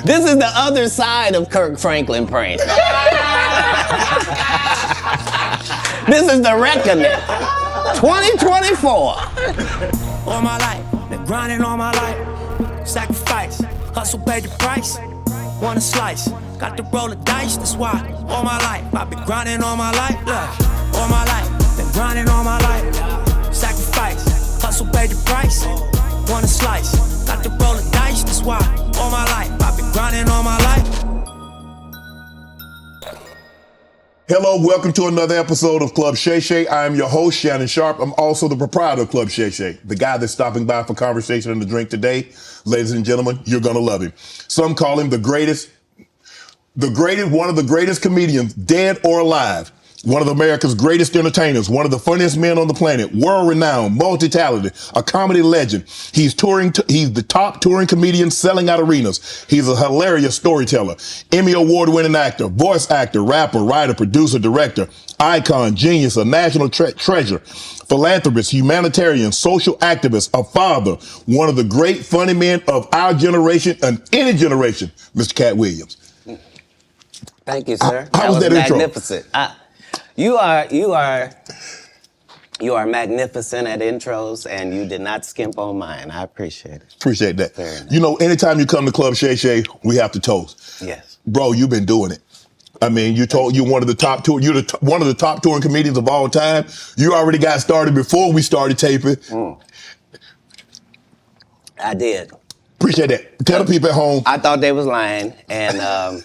This is the other side of Kirk Franklin prank. This is the reckoning. 2024. All my life, been grinding all my life. Sacrifice, hustle paid the price. Want a slice, got to roll the dice. That's why all my life, I've been grinding all my life. Look, all my life, been grinding all my life. Sacrifice, hustle paid the price. Want a slice, got to roll the dice. That's why all my life, I've been grinding all my life. Hello, welcome to another episode of Club Shay Shay. I am your host, Shannon Sharpe. I'm also the proprietor of Club Shay Shay, the guy that's stopping by for conversation and a drink today. Ladies and gentlemen, you're gonna love him. Some call him the greatest, one of the greatest comedians, dead or alive. One of America's greatest entertainers, one of the funniest men on the planet, world-renowned, multi-talented, a comedy legend. He's the top touring comedian selling out arenas. He's a hilarious storyteller, Emmy award-winning actor, voice actor, rapper, writer, producer, director, icon, genius, a national treasure, philanthropist, humanitarian, social activist, a father, one of the great funny men of our generation and any generation, Mr. Katt Williams. Thank you, sir. How was that magnificent. You are magnificent at intros, and you did not skimp on mine. I appreciate it. Appreciate that. Very nice. You know, anytime you come to Club Shay Shay, we have to toast. Yes. Bro, you've been doing it. I mean, you're one of the top one of the top touring comedians of all time. You already got started before we started taping. I did. Appreciate that. Tell the people at home. I thought they was lying, and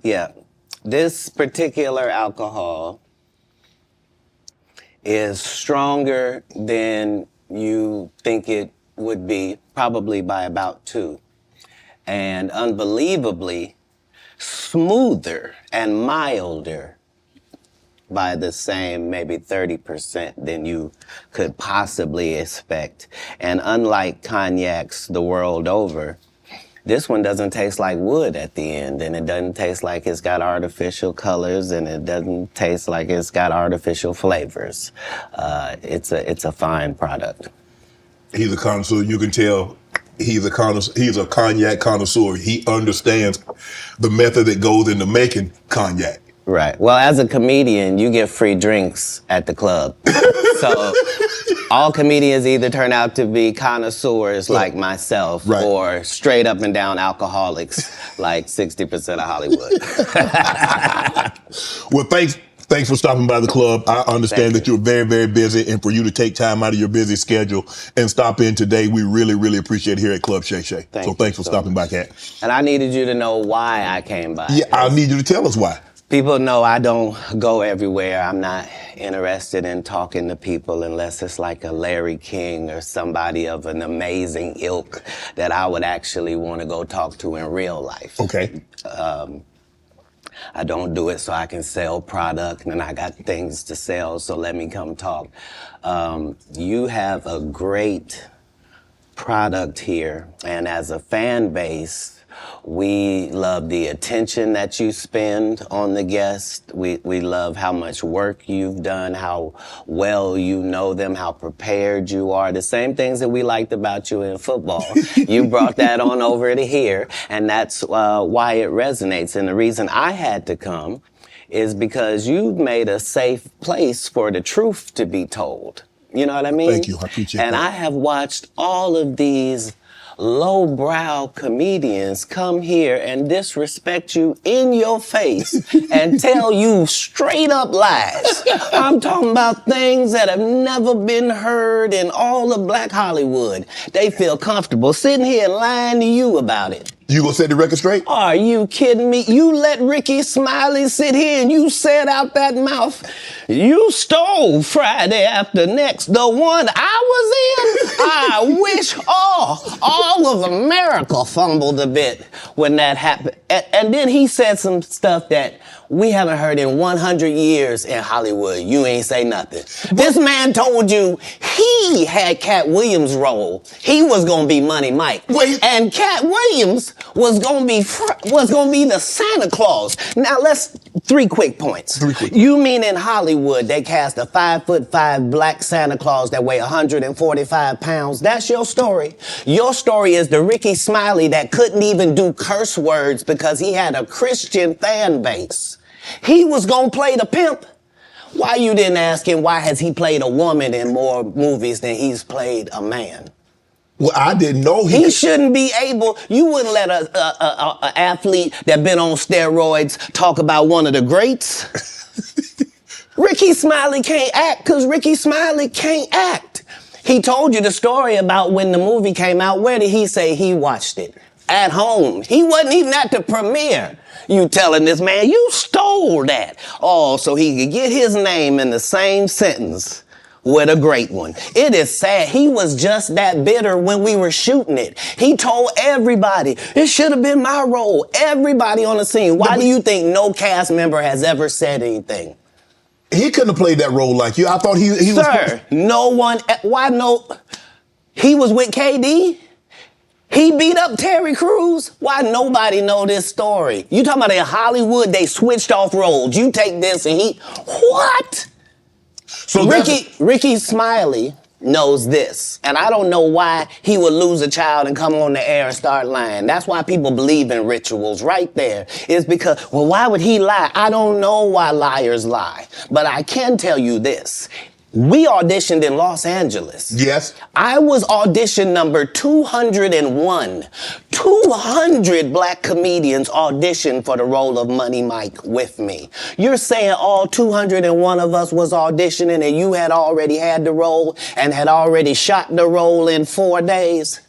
yeah. This particular alcohol is stronger than you think it would be, probably by about 2. And unbelievably smoother and milder by the same maybe 30% than you could possibly expect. And unlike cognacs the world over, this one doesn't taste like wood at the end, and it doesn't taste like it's got artificial colors, and it doesn't taste like it's got artificial flavors. It's a fine product. He's a connoisseur. You can tell he's a connoisseur. He's a cognac connoisseur. He understands the method that goes into making cognac. Right. Well, as a comedian, you get free drinks at the club. So all comedians either turn out to be connoisseurs like myself, right, or straight up and down alcoholics like 60% of Hollywood. Well, thanks for stopping by the club. I understand that you're very, very busy, and for you to take time out of your busy schedule and stop in today, we really, really appreciate it here at Club Shay Shay. So thanks for stopping by, Katt. And I needed you to know why I came by. Yeah, I need you to tell us why. People know I don't go everywhere. I'm not interested in talking to people unless it's like a Larry King or somebody of an amazing ilk that I would actually want to go talk to in real life. Okay. I don't do it so I can sell product, and I got things to sell, so let me come talk. You have a great product here, and as a fan base, we love the attention that you spend on the guest. We love how much work you've done, how well you know them, how prepared you are. The same things that we liked about you in football. You brought that on over to here, and that's why it resonates. And the reason I had to come is because you've made a safe place for the truth to be told. You know what I mean? Thank you. I appreciate that. And I have watched all of these lowbrow comedians come here and disrespect you in your face and tell you straight up lies. I'm talking about things that have never been heard in all of Black Hollywood. They feel comfortable sitting here lying to you about it. You gonna set the record straight? Are you kidding me? You let Ricky Smiley sit here and you said out that mouth, you stole Friday After Next, the one I was in. I wish all of America fumbled a bit when that happened. And then he said some stuff that we haven't heard in 100 years in Hollywood. You ain't say nothing. This man told you he had Katt Williams' role. He was gonna be Money Mike. And Katt Williams was gonna be the Santa Claus. Now let's Three quick points. You mean in Hollywood they cast a 5'5" black Santa Claus that weigh 145 pounds? That's your story. Your story is the Ricky Smiley that couldn't even do curse words because he had a Christian fan base. He was gonna play the pimp. Why you didn't ask him why has he played a woman in more movies than he's played a man? Well, I didn't know he shouldn't be able. You wouldn't let a athlete that been on steroids talk about one of the greats. Ricky Smiley can't act because Ricky Smiley can't act. He told you the story about when the movie came out. Where did he say he watched it? At home. He wasn't even at the premiere. You telling this man, you stole that. Oh, so he could get his name in the same sentence with a great one. It is sad. He was just that bitter when we were shooting it. He told everybody, it should have been my role. Everybody on the scene. Why do you think no cast member has ever said anything? He couldn't have played that role like you. I thought he was... Sir, no one... Why no... He was with KD? He beat up Terry Crews? Why nobody know this story? You talking about in Hollywood, they switched off roles. You take this and he... What? So Ricky Smiley knows this, and I don't know why he would lose a child and come on the air and start lying. That's why people believe in rituals right there. It's because, well, why would he lie? I don't know why liars lie, but I can tell you this. We auditioned in Los Angeles. Yes. I was audition number 201. 200 black comedians auditioned for the role of Money Mike with me. You're saying all 201 of us was auditioning and you had already had the role and had already shot the role in 4 days?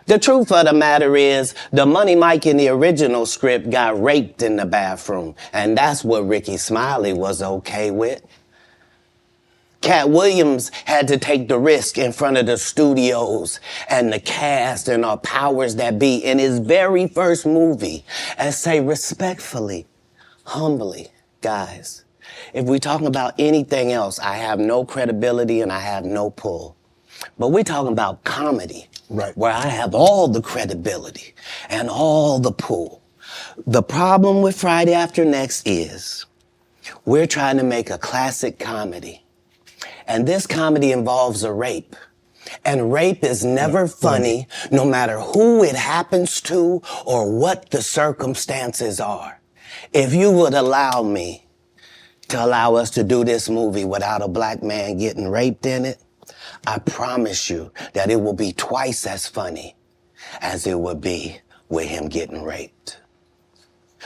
The truth of the matter is, the Money Mike in the original script got raped in the bathroom, and that's what Ricky Smiley was okay with. Katt Williams had to take the risk in front of the studios and the cast and our powers that be in his very first movie and say respectfully, humbly, guys, if we're talking about anything else, I have no credibility and I have no pull. But we're talking about comedy, right, where I have all the credibility and all the pull. The problem with Friday After Next is we're trying to make a classic comedy. And this comedy involves a rape. And rape is never funny, no matter who it happens to or what the circumstances are. If you would allow me to allow us to do this movie without a black man getting raped in it, I promise you that it will be twice as funny as it would be with him getting raped.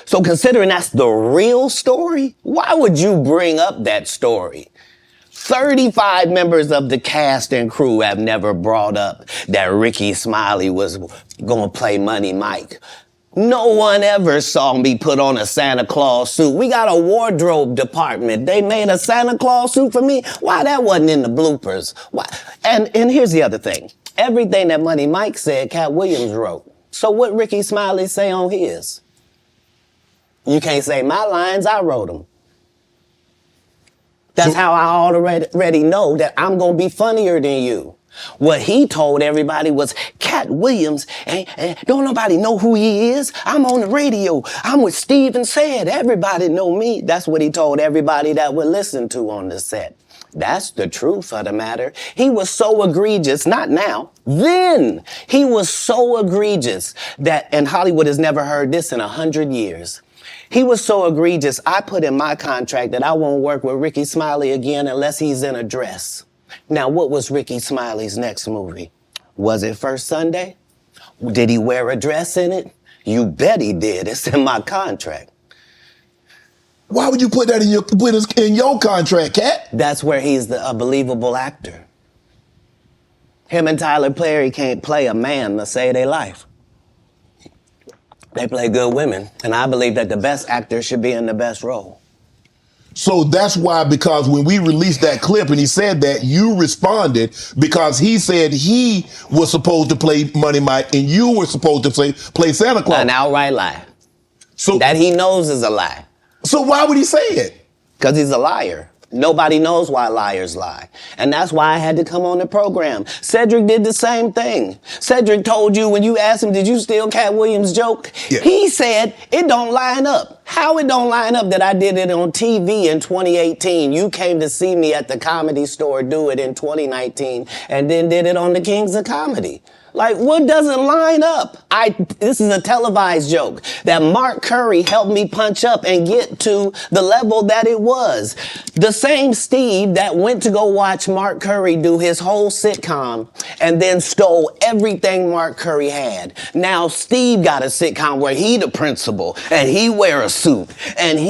So considering that's the real story, why would you bring up that story? 35 members of the cast and crew have never brought up that Ricky Smiley was gonna play Money Mike. No one ever saw me put on a Santa Claus suit. We got a wardrobe department. They made a Santa Claus suit for me. Why that wasn't in the bloopers? Why? And here's the other thing. Everything that Money Mike said, Katt Williams wrote. So what Ricky Smiley say on his? You can't say my lines, I wrote them. That's how I already know that I'm gonna be funnier than you. What he told everybody was, Katt Williams, don't nobody know who he is. I'm on the radio. I'm with Steven Said. Everybody know me. That's what he told everybody that would listen to on the set. That's the truth of the matter. He was so egregious, not now, then. He was so egregious that, and Hollywood has never heard this in 100 years. He was so egregious, I put in my contract that I won't work with Ricky Smiley again unless he's in a dress. Now, what was Ricky Smiley's next movie? Was it First Sunday? Did he wear a dress in it? You bet he did. It's in my contract. Why would you put that in your contract, Katt? That's where he's a believable actor. Him and Tyler Perry can't play a man to save their life. They play good women, and I believe that the best actor should be in the best role. So that's why, because when we released that clip and he said that, you responded because he said he was supposed to play Money Mike and you were supposed to play Santa Claus. An outright lie. So that he knows is a lie. So why would he say it? Because he's a liar. Nobody knows why liars lie. And that's why I had to come on the program. Cedric did the same thing. Cedric told you when you asked him, did you steal Katt Williams' joke? Yeah. He said, it don't line up. How it don't line up that I did it on TV in 2018? You came to see me at the Comedy Store do it in 2019 and then did it on the Kings of Comedy. Like, what doesn't line up? This is a televised joke that Mark Curry helped me punch up and get to the level that it was. The same Steve that went to go watch Mark Curry do his whole sitcom and then stole everything Mark Curry had. Now Steve got a sitcom where he the principal and he wear a suit and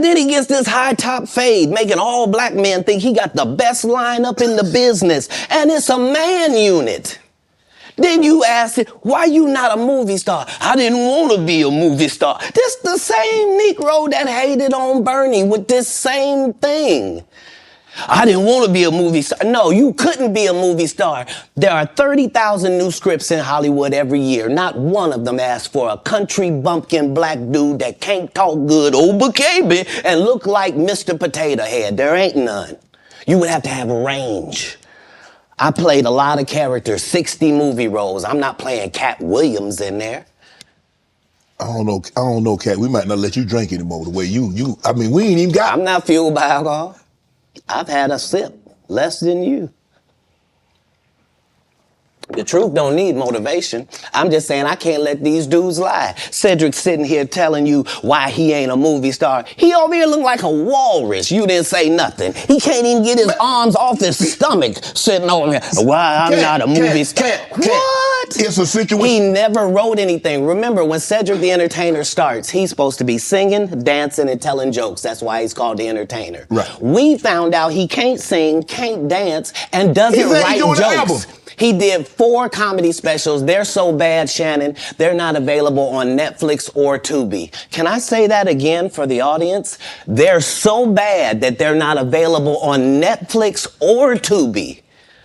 then he gets this high top fade, making all black men think he got the best lineup in the business. And it's a man unit. Then you ask it, why you not a movie star? I didn't want to be a movie star. This the same Negro that hated on Bernie with this same thing. I didn't want to be a movie star. No, you couldn't be a movie star. There are 30,000 new scripts in Hollywood every year. Not one of them asks for a country bumpkin black dude that can't talk good, baby, and look like Mr. Potato Head. There ain't none. You would have to have range. I played a lot of characters, 60 movie roles. I'm not playing Katt Williams in there. I don't know, Katt. We might not let you drink anymore the way I mean, we ain't even got. I'm not fueled by alcohol. I've had a sip, less than you. The truth don't need motivation. I'm just saying I can't let these dudes lie. Cedric's sitting here telling you why he ain't a movie star. He over here look like a walrus. You didn't say nothing. He can't even get his arms off his stomach sitting over here. Why I'm not a movie star. What? It's a situation. He never wrote anything. Remember, when Cedric the Entertainer starts, he's supposed to be singing, dancing, and telling jokes. That's why he's called the Entertainer. Right. We found out he can't sing, can't dance, and doesn't write jokes. He did 4 comedy specials. They're so bad, Shannon, they're not available on Netflix or Tubi. Can I say that again for the audience? They're so bad that they're not available on Netflix or Tubi.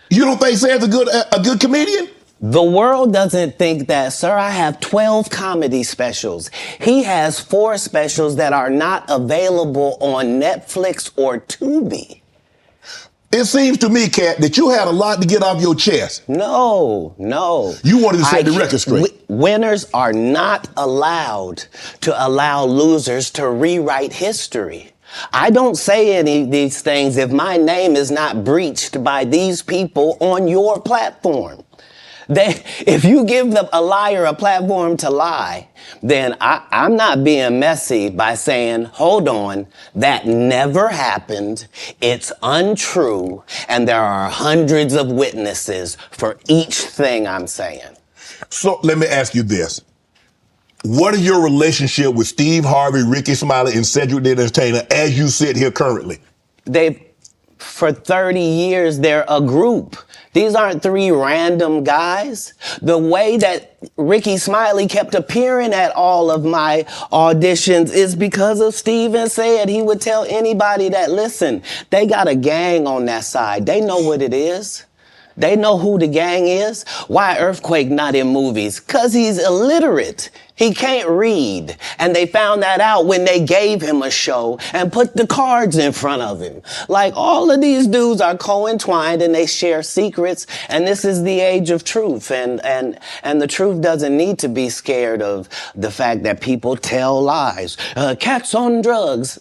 You don't think Sam's a good comedian? The world doesn't think that, sir. I have 12 comedy specials. He has 4 specials that are not available on Netflix or Tubi. It seems to me, Katt, that you had a lot to get off your chest. No. You wanted to set the record straight. Winners are not allowed to allow losers to rewrite history. I don't say any of these things if my name is not breached by these people on your platform. If you give a liar a platform to lie, then I'm not being messy by saying, hold on, that never happened, it's untrue, and there are hundreds of witnesses for each thing I'm saying. So let me ask you this. What is your relationship with Steve Harvey, Ricky Smiley, and Cedric the Entertainer as you sit here currently? For 30 years, they're a group. These aren't 3 random guys. The way that Ricky Smiley kept appearing at all of my auditions is because of Steven said he would tell anybody that, listen, they got a gang on that side. They know what it is. They know who the gang is. Why Earthquake not in movies? 'Cause he's illiterate. He can't read. And they found that out when they gave him a show and put the cards in front of him. Like, all of these dudes are co-entwined and they share secrets. And this is the age of truth. And the truth doesn't need to be scared of the fact that people tell lies. Katt's on drugs.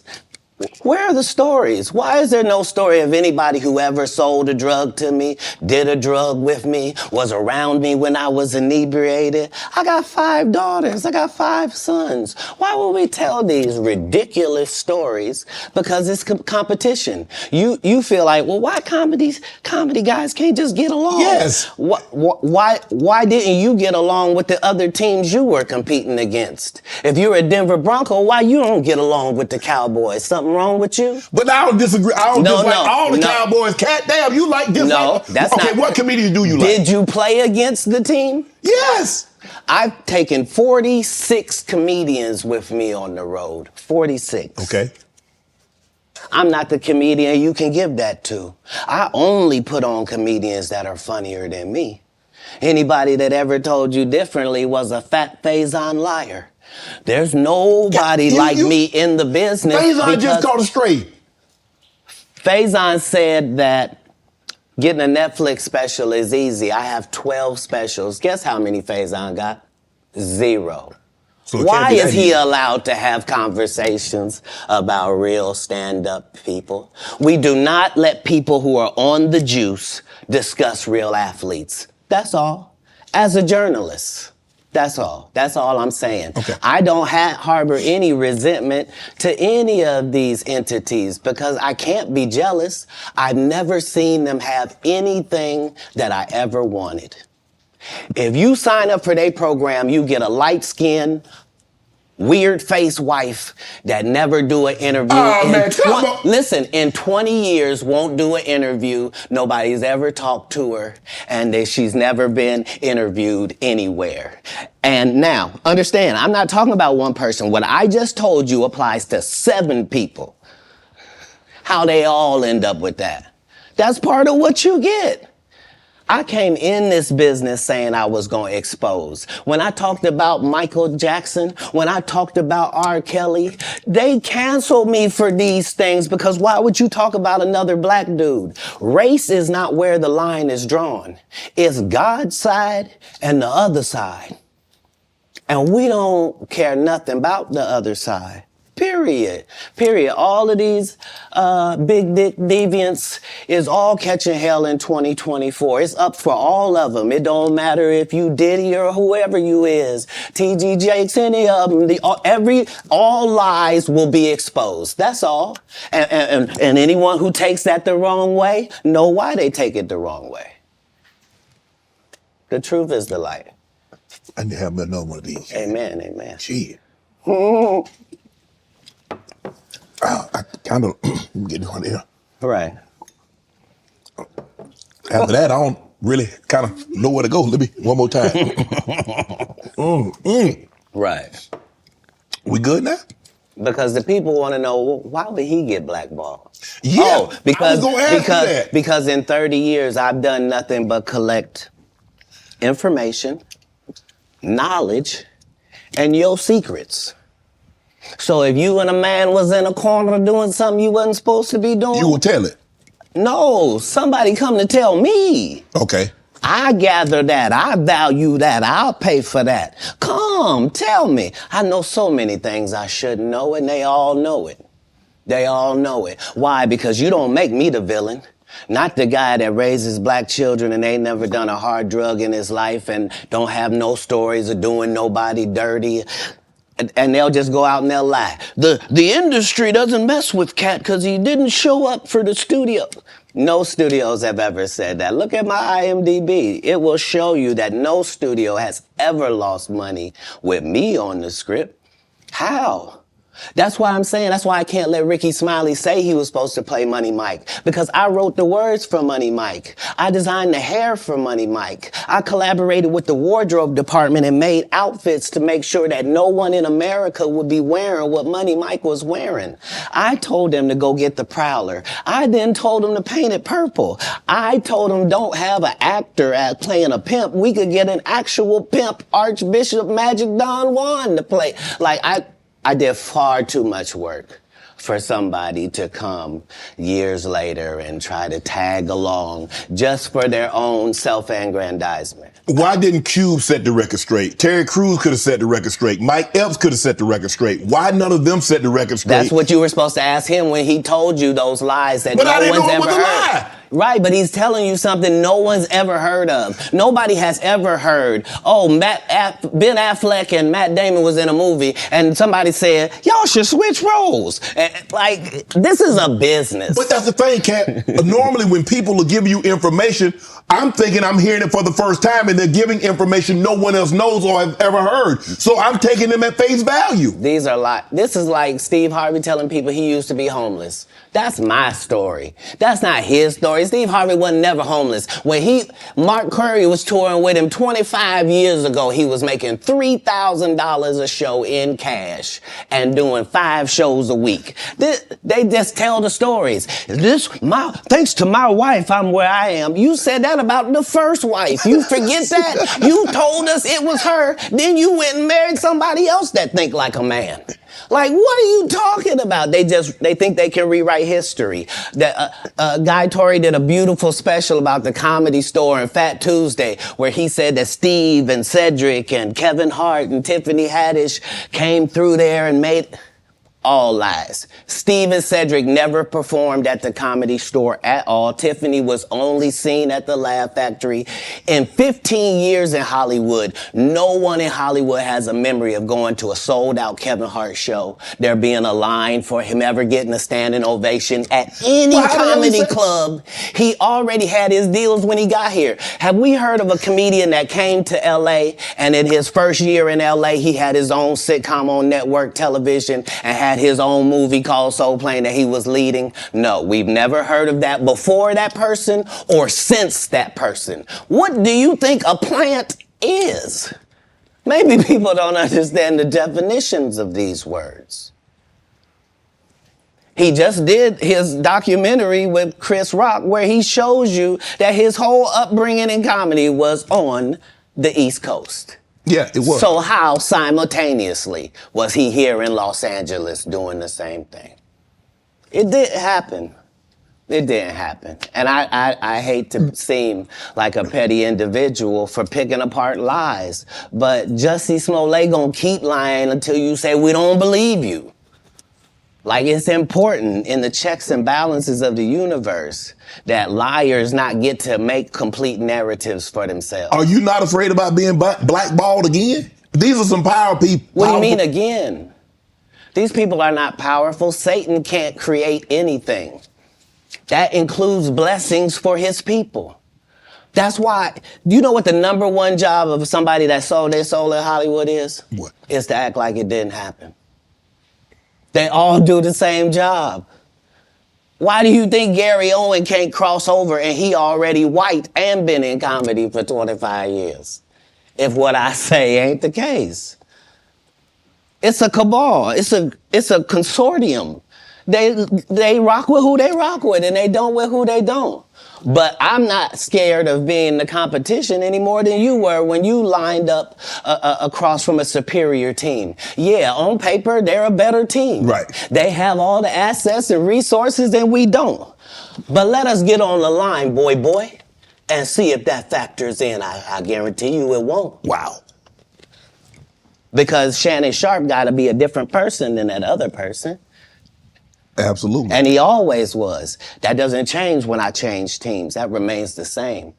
Where are the stories? Why is there no story of anybody who ever sold a drug to me, did a drug with me, was around me when I was inebriated? I got 5 daughters. I got 5 sons. Why would we tell these ridiculous stories? Because it's competition. You feel like, well, why comedy guys can't just get along? Yes. Why didn't you get along with the other teams you were competing against? If you're a Denver Bronco, why you don't get along with the Cowboys? Something wrong with you? But I don't disagree. I don't dislike all the Cowboys. Katt, damn, you like this? No, that's not. Okay, what comedians do you like? Did you play against the team? Yes. I've taken 46 comedians with me on the road. 46. Okay. I'm not the comedian you can give that to. I only put on comedians that are funnier than me. Anybody that ever told you differently was a fat Faison liar. There's nobody like me in the business. Faison just caught a stray. Faison said that getting a Netflix special is easy. I have 12 specials. Guess how many Faison got? 0. So it Why can't be that is he easy. allowed to have conversations about real stand-up people? We do not let people who are on the juice discuss real athletes. That's all. As a journalist. That's all. That's all I'm saying. Okay. I don't harbor any resentment to any of these entities because I can't be jealous. I've never seen them have anything that I ever wanted. If you sign up for their program, you get a light-skinned, weird-faced wife that never do an interview. Oh, man, come on. Listen, in 20 years, won't do an interview. Nobody's ever talked to her, and she's never been interviewed anywhere. And now, understand, I'm not talking about one person. What I just told you applies to 7 people. How they all end up with that. That's part of what you get. I came in this business saying I was going to expose. When I talked about Michael Jackson, when I talked about R. Kelly, they canceled me for these things because why would you talk about another black dude? Race is not where the line is drawn. It's God's side and the other side. And we don't care nothing about the other side. Period. All of these big dick deviants is all catching hell in 2024. It's up for all of them. It don't matter if you Diddy or whoever you is. TG Jakes, any of them. All lies will be exposed. That's all. And anyone who takes that the wrong way, know why they take it the wrong way. The truth is the light. I need to have another one of these. Amen, amen. Shit. I kind of get one here. Right. After that, I don't really kind of know where to go. Let me one more time. Right. We good now? Because the people want to know, well, why would he get blackballed? Yeah, Oh, I was gonna ask you that. because in 30 years, I've done nothing but collect information, knowledge, and your secrets. So if you and a man was in a corner doing something you wasn't supposed to be doing, You will tell it. no, somebody come to tell me. Okay. I gather that. I value that. I'll pay for that. Come, tell me. I know so many things I shouldn't know, and they all know it. They all know it. Why? Because you don't make me the villain. Not the guy that raises black children and ain't never done a hard drug in his life and don't have no stories of doing nobody dirty. And they'll just go out and they'll lie. The industry doesn't mess with Katt because he didn't show up for the studio. No studios have ever said that. Look at my IMDb. It will show you that no studio has ever lost money with me on the script. How? That's why I'm saying, that's why I can't let Ricky Smiley say he was supposed to play Money Mike. Because I wrote the words for Money Mike. I designed the hair for Money Mike. I collaborated with the wardrobe department and made outfits to make sure that no one in America would be wearing what Money Mike was wearing. I told them to go get the Prowler. I then told them to paint it purple. I told them don't have an actor playing a pimp. We could get an actual pimp, Archbishop Magic Don Juan, to play. Like, I did far too much work for somebody to come years later and try to tag along just for their own self-aggrandizement. Why didn't Cube set the record straight? Terry Crews could have set the record straight. Mike Epps could have set the record straight. Why none of them set the record straight? That's what you were supposed to ask him when he told you those lies that But I no didn't one's know it ever was a heard. lie. Right, but he's telling you something no one's ever heard of. Nobody has ever heard, Ben Affleck and Matt Damon was in a movie and somebody said, y'all should switch roles. Like, this is a business. But that's the thing, Katt. Normally when people are giving you information, I'm thinking I'm hearing it for the first time and they're giving information no one else knows or has ever heard. So I'm taking them at face value. These are this is like Steve Harvey telling people he used to be homeless. That's my story. That's not his story. Steve Harvey wasn't never homeless. When Mark Curry was touring with him 25 years ago, he was making $3,000 a show in cash and doing 5 shows a week. They just tell the stories. Thanks to my wife, I'm where I am. You said that about the first wife. You forget that? You told us it was her. Then you went and married somebody else that think like a man. Like, what are you talking about? They think they can rewrite history. Guy Torrey did a beautiful special about the Comedy Store and Fat Tuesday, where he said that Steve and Cedric and Kevin Hart and Tiffany Haddish came through there and made... All lies. Steve and Cedric never performed at the Comedy Store at all. Tiffany was only seen at the Laugh Factory. In 15 years in Hollywood, no one in Hollywood has a memory of going to a sold-out Kevin Hart show, there being a line for him ever getting a standing ovation at any comedy club. He already had his deals when he got here. Have we heard of a comedian that came to LA and in his first year in LA, he had his own sitcom on network television and had his own movie called Soul Plane that he was leading? No, we've never heard of that before that person or since that person. What do you think a plant is? Maybe people don't understand the definitions of these words. He just did his documentary with Chris Rock where he shows you that his whole upbringing in comedy was on the East Coast. Yeah, it was. So how simultaneously was he here in Los Angeles doing the same thing? It didn't happen. It didn't happen. And I hate to seem like a petty individual for picking apart lies, but Jussie Smollett gonna keep lying until you say we don't believe you. Like, it's important in the checks and balances of the universe that liars not get to make complete narratives for themselves. Are you not afraid about being blackballed again? These are some power people. What do you mean again? These people are not powerful. Satan can't create anything. That includes blessings for his people. That's why, do you know what the number one job of somebody that sold their soul in Hollywood is? What? Is to act like it didn't happen. They all do the same job. Why do you think Gary Owen can't cross over and he already white and been in comedy for 25 years? If what I say ain't the case. It's a cabal. It's a consortium. They rock with who they rock with and they don't with who they don't. But I'm not scared of being the competition any more than you were when you lined up across from a superior team. Yeah, on paper, they're a better team. Right. They have all the assets and resources and we don't. But let us get on the line, boy, and see if that factors in. I guarantee you it won't. Wow. Because Shannon Sharpe got to be a different person than that other person. Absolutely. And he always was. That doesn't change when I change teams. That remains the same.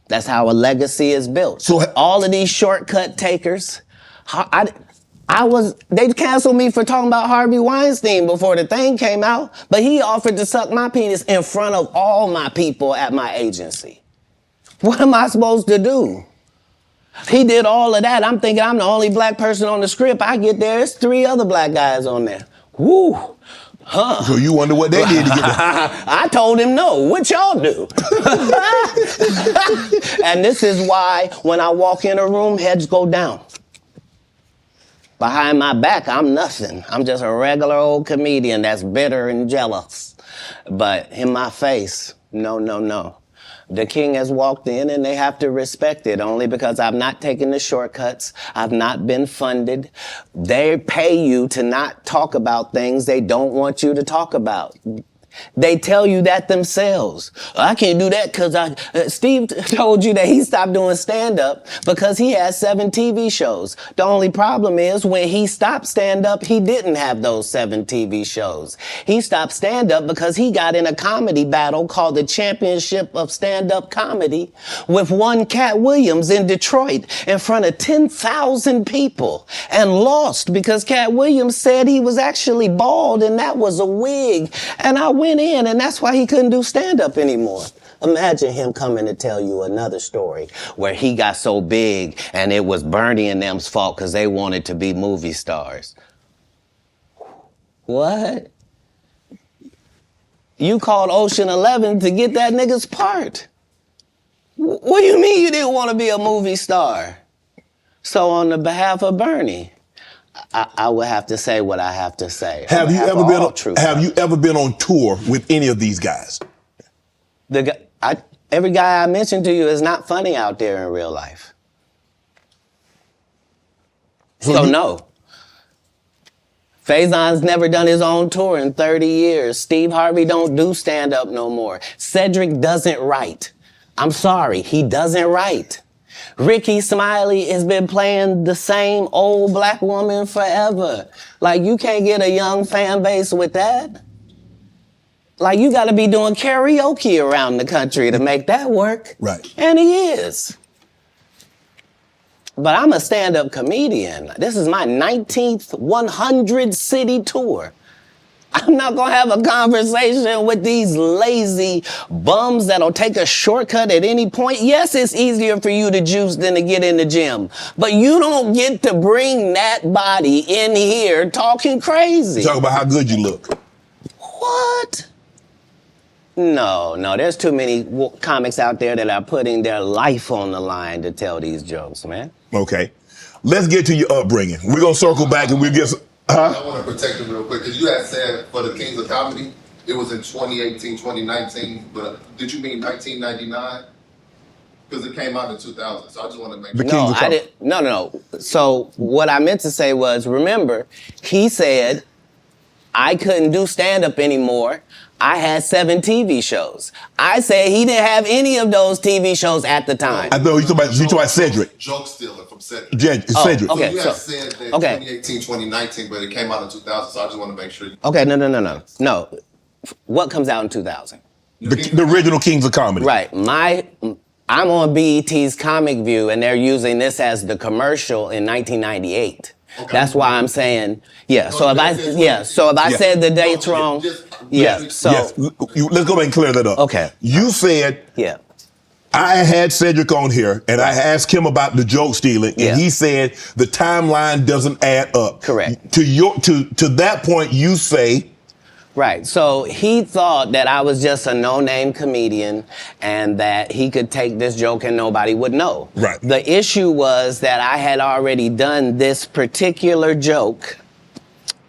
That's how a legacy is built. So all of these shortcut takers, they canceled me for talking about Harvey Weinstein before the thing came out, but he offered to suck my penis in front of all my people at my agency. What am I supposed to do? He did all of that. I'm thinking I'm the only black person on the script. I get there, there's 3 other black guys on there. Woo. Huh. So you wonder what they did to get there. I told him no. What y'all do? And this is why when I walk in a room, heads go down. Behind my back, I'm nothing. I'm just a regular old comedian that's bitter and jealous. But in my face, no. The king has walked in and they have to respect it only because I've not taken the shortcuts. I've not been funded. They pay you to not talk about things they don't want you to talk about. They tell you that themselves. I can't do that because Steve told you that he stopped doing stand-up because he had 7 TV shows. The only problem is when he stopped stand-up, he didn't have those 7 TV shows. He stopped stand-up because he got in a comedy battle called the Championship of Stand-Up Comedy with one Katt Williams in Detroit in front of 10,000 people and lost because Katt Williams said he was actually bald and that was a wig. And I went in and that's why he couldn't do stand-up anymore. Imagine him coming to tell you another story where he got so big and it was Bernie and them's fault because they wanted to be movie stars. What? You called Ocean 11 to get that nigga's part. What do you mean you didn't want to be a movie star? So on the behalf of Bernie, I would have to say what I have to say. Have you ever been on tour with any of these guys? Every guy I mentioned to you is not funny out there in real life. So no. Faison's never done his own tour in 30 years. Steve Harvey don't do stand-up no more. Cedric doesn't write. I'm sorry, he doesn't write. Ricky Smiley has been playing the same old black woman forever. Like, you can't get a young fan base with that. Like, you gotta be doing karaoke around the country to make that work. Right. And he is. But I'm a stand-up comedian. This is my 19th 100-city tour. I'm not gonna have a conversation with these lazy bums that'll take a shortcut at any point. Yes, it's easier for you to juice than to get in the gym, but you don't get to bring that body in here talking crazy. Talk about how good you look. What? No, there's too many comics out there that are putting their life on the line to tell these jokes, man. Okay. Let's get to your upbringing. We're going to circle back and we'll get... I want to protect him real quick, because you had said for the Kings of Comedy, it was in 2018, 2019, but did you mean 1999? Because it came out in 2000, so I just want to make sure. No, I didn't. No. So what I meant to say was, remember, he said I couldn't do stand-up anymore. I had 7 TV shows. I said he didn't have any of those TV shows at the time. I know you talking about Cedric. Joke stealing from Cedric. Cedric. Okay. So you had said that 2018, 2019, but it came out in 2000, so I just want to make sure. Okay, no. What comes out in 2000? The original Kings of Comedy. Right. I'm on BET's Comic View, and they're using this as the commercial in 1998. Okay. That's why I'm saying, yeah. So if I said the dates wrong, So let's go back and clear that up. Okay. You said, I had Cedric on here, and I asked him about the joke stealing, and he said the timeline doesn't add up. Correct. To that point, you say. Right. So he thought that I was just a no-name comedian and that he could take this joke and nobody would know. Right. The issue was that I had already done this particular joke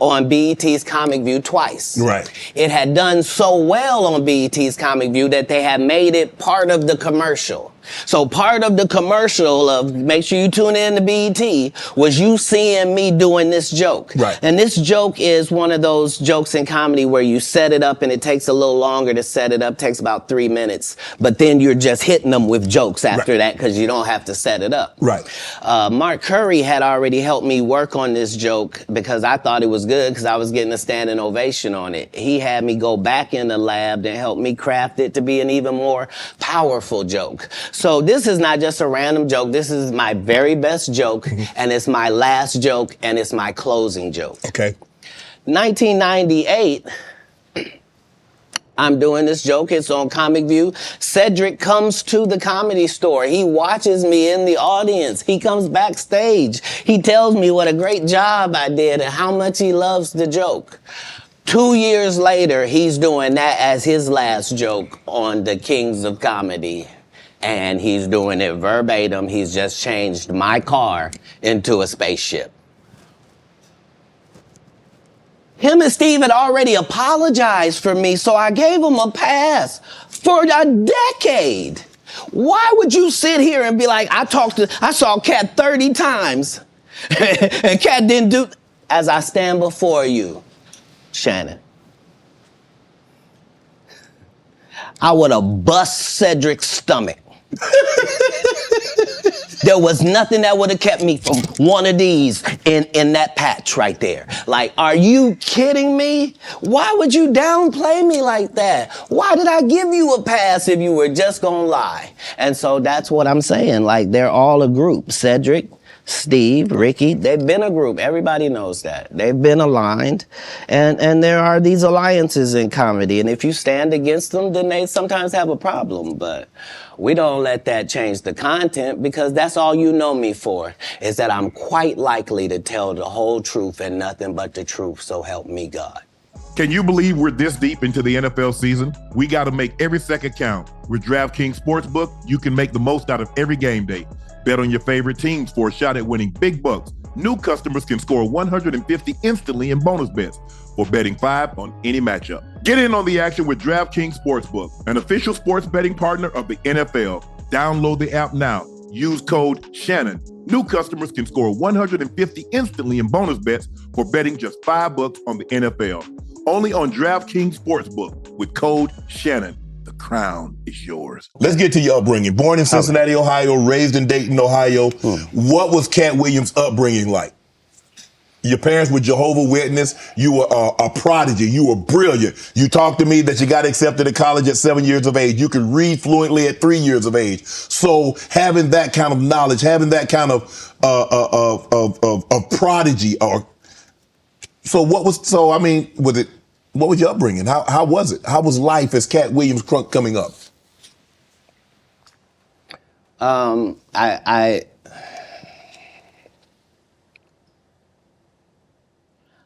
on BET's Comic View twice. Right. It had done so well on BET's Comic View that they had made it part of the commercial. So part of the commercial of make sure you tune in to BET was you seeing me doing this joke. Right. And this joke is one of those jokes in comedy where you set it up and it takes a little longer to set it up, takes about 3 minutes, but then you're just hitting them with jokes after that because you don't have to set it up. Right. Mark Curry had already helped me work on this joke because I thought it was good because I was getting a standing ovation on it. He had me go back in the lab and help me craft it to be an even more powerful joke. So this is not just a random joke. This is my very best joke, and it's my last joke, and it's my closing joke. Okay. 1998, I'm doing this joke. It's on Comic View. Cedric comes to the Comedy Store. He watches me in the audience. He comes backstage. He tells me what a great job I did and how much he loves the joke. 2 years later, he's doing that as his last joke on the Kings of Comedy. And he's doing it verbatim. He's just changed my car into a spaceship. Him and Steve had already apologized for me, so I gave him a pass for a decade. Why would you sit here and be like, I saw Katt 30 times, and Katt didn't do, as I stand before you, Shannon, I would have bust Cedric's stomach. There was nothing that would have kept me from one of these in that patch right there. Like, are you kidding me? Why would you downplay me like that? Why did I give you a pass if you were just gonna lie? And so that's what I'm saying. Like, they're all a group. Cedric, Steve, Ricky, they've been a group. Everybody knows that. They've been aligned. And there are these alliances in comedy. And if you stand against them, then they sometimes have a problem. But we don't let that change the content because that's all you know me for, is that I'm quite likely to tell the whole truth and nothing but the truth, so help me God. Can you believe we're this deep into the NFL season? We got to make every second count. With DraftKings Sportsbook, you can make the most out of every game day. Bet on your favorite teams for a shot at winning big bucks. New customers can score $150 instantly in bonus bets for betting $5 on any matchup. Get in on the action with DraftKings Sportsbook, an official sports betting partner of the NFL. Download the app now Use code Shannon. New customers can score $150 instantly in bonus bets for betting just $5 on the NFL. Only on DraftKings Sportsbook with code Shannon. The crown is yours. Let's get to your upbringing. Born in Cincinnati, Ohio, raised in Dayton, Ohio. What was Katt Williams' upbringing like? Your parents were Jehovah's Witness. You were a prodigy. You were brilliant. You talked to me that you got accepted to college at 7 years of age. You could read fluently at 3 years of age. So having that kind of knowledge, having that kind of prodigy, what was your upbringing? How was it? How was life as Katt Williams Crunk coming up?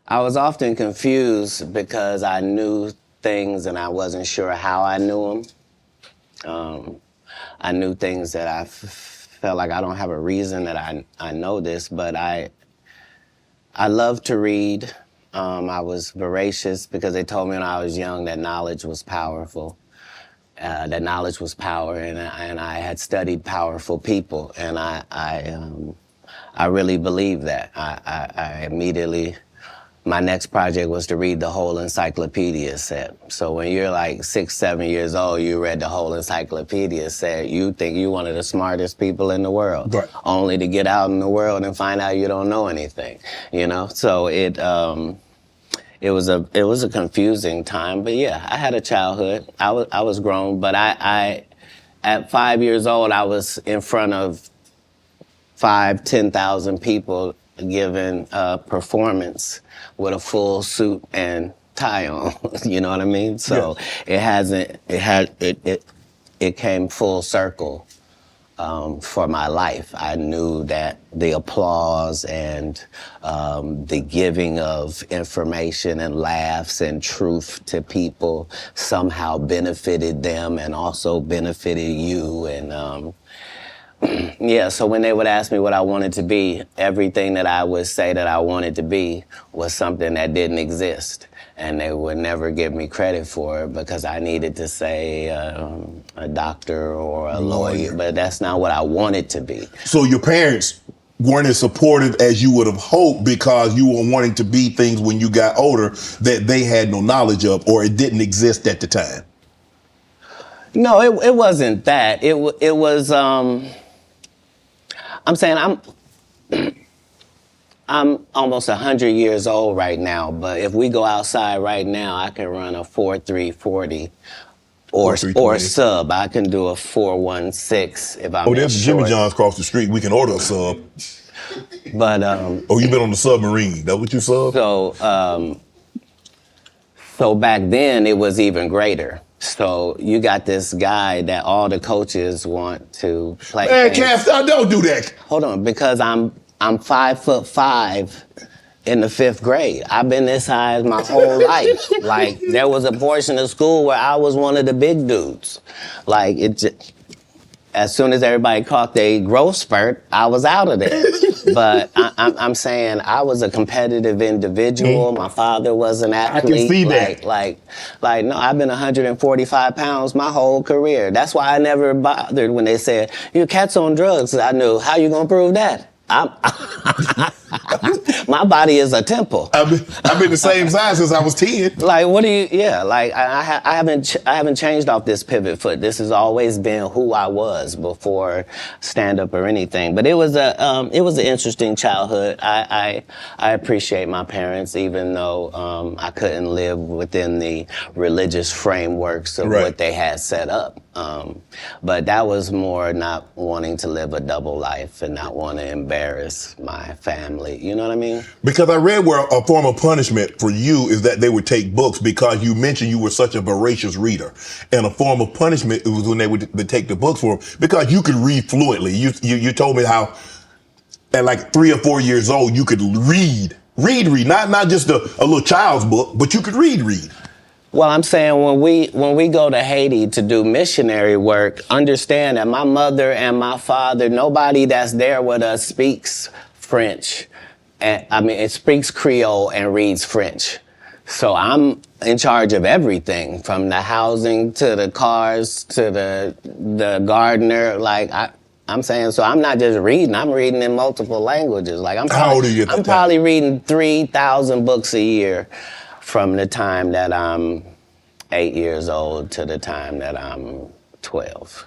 I was often confused because I knew things and I wasn't sure how I knew them. I knew things that I felt like I don't have a reason that I know this, but I love to read. I was voracious because they told me when I was young that knowledge was powerful. That knowledge was power, and I had studied powerful people, and I really believed that. I immediately. My next project was to read the whole encyclopedia set. So when you're like 6, 7 years old, you read the whole encyclopedia set, you think you're one of the smartest people in the world, right, only to get out in the world and find out you don't know anything, you know? So it was a confusing time, but yeah, I had a childhood. I was grown, but I at 5 years old, I was in front of 10,000 people giving a performance with a full suit and tie on, you know what I mean? So yeah. It came full circle for my life. I knew that the applause and the giving of information and laughs and truth to people somehow benefited them and also benefited you. And yeah, so when they would ask me what I wanted to be, everything that I would say that I wanted to be was something that didn't exist. And they would never give me credit for it because I needed to say a doctor or a lawyer, but that's not what I wanted to be. So your parents weren't as supportive as you would have hoped because you were wanting to be things when you got older that they had no knowledge of, or it didn't exist at the time? No, it wasn't that. It was... I'm saying I'm almost 100 years old right now, but if we go outside right now, I can run a 4.340 or sub. I can do a 4.16 if I'm there's Jimmy John's across the street. We can order a sub. But you've been on the submarine. That what you sub? So back then it was even greater. So you got this guy that all the coaches want to play. Man, Cass, don't do that. Hold on, because I'm 5'5" in the 5th grade. I've been this size my whole life. Like there was a portion of school where I was one of the big dudes. Like as soon as everybody caught their growth spurt, I was out of there. But I'm saying I was a competitive individual. My father was an athlete. I can see that. Like, no, I've been 145 pounds my whole career. That's why I never bothered when they said, your cat's on drugs. I knew, how you gonna prove that? My body is a temple. I've been the same size since I was 10. Like, what do you? Yeah, like I haven't changed off this pivot foot. This has always been who I was before stand up or anything. But it was an interesting childhood. I appreciate my parents, even though I couldn't live within the religious frameworks of what they had set up. But that was more not wanting to live a double life and not want to embarrass my family. You know what I mean? Because I read where a form of punishment for you is that they would take books because you mentioned you were such a voracious reader. And a form of punishment was when they would take the books for them because you could read fluently. You told me how at like 3 or 4 years old you could read, not just a little child's book, but you could read. Well, I'm saying when we go to Haiti to do missionary work, understand that my mother and my father, nobody that's there with us speaks French. It speaks Creole and reads French. So I'm in charge of everything, from the housing to the cars to the gardener. Like I'm saying, so I'm not just reading, I'm reading in multiple languages. Like How old are you at that I'm time? probably reading 3,000 books a year from the time that I'm 8 years old to the time that I'm 12.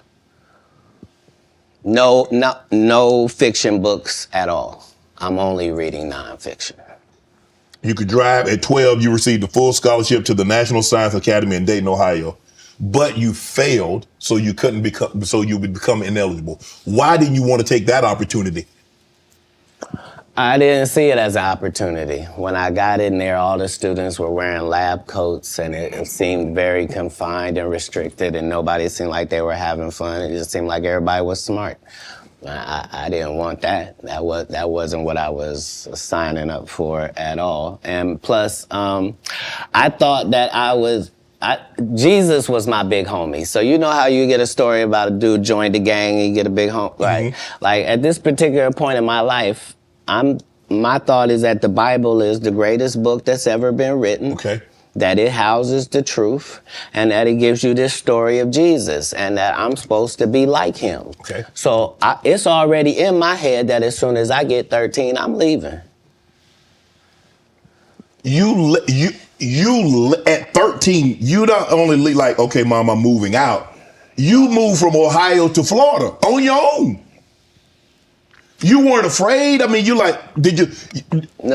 No fiction books at all. I'm only reading nonfiction. You could drive. At 12, you received a full scholarship to the National Science Academy in Dayton, Ohio, but you failed, so you would become ineligible. Why did you want to take that opportunity? I didn't see it as an opportunity. When I got in there, all the students were wearing lab coats, and it seemed very confined and restricted, and nobody seemed like they were having fun. It just seemed like everybody was smart. I didn't want that. That wasn't what I was signing up for at all. And plus, I thought that Jesus was my big homie. So you know how you get a story about a dude joined the gang and you get a big homie, right? Mm-hmm. Like at this particular point in my life, my thought is that the Bible is the greatest book that's ever been written. Okay. That it houses the truth, and that it gives you this story of Jesus, and that I'm supposed to be like him. Okay. So it's already in my head that as soon as I get 13, I'm leaving. You at 13, you don't only like, okay, Mom, I'm moving out. You moved from Ohio to Florida on your own. You weren't afraid. I mean, you like, did you?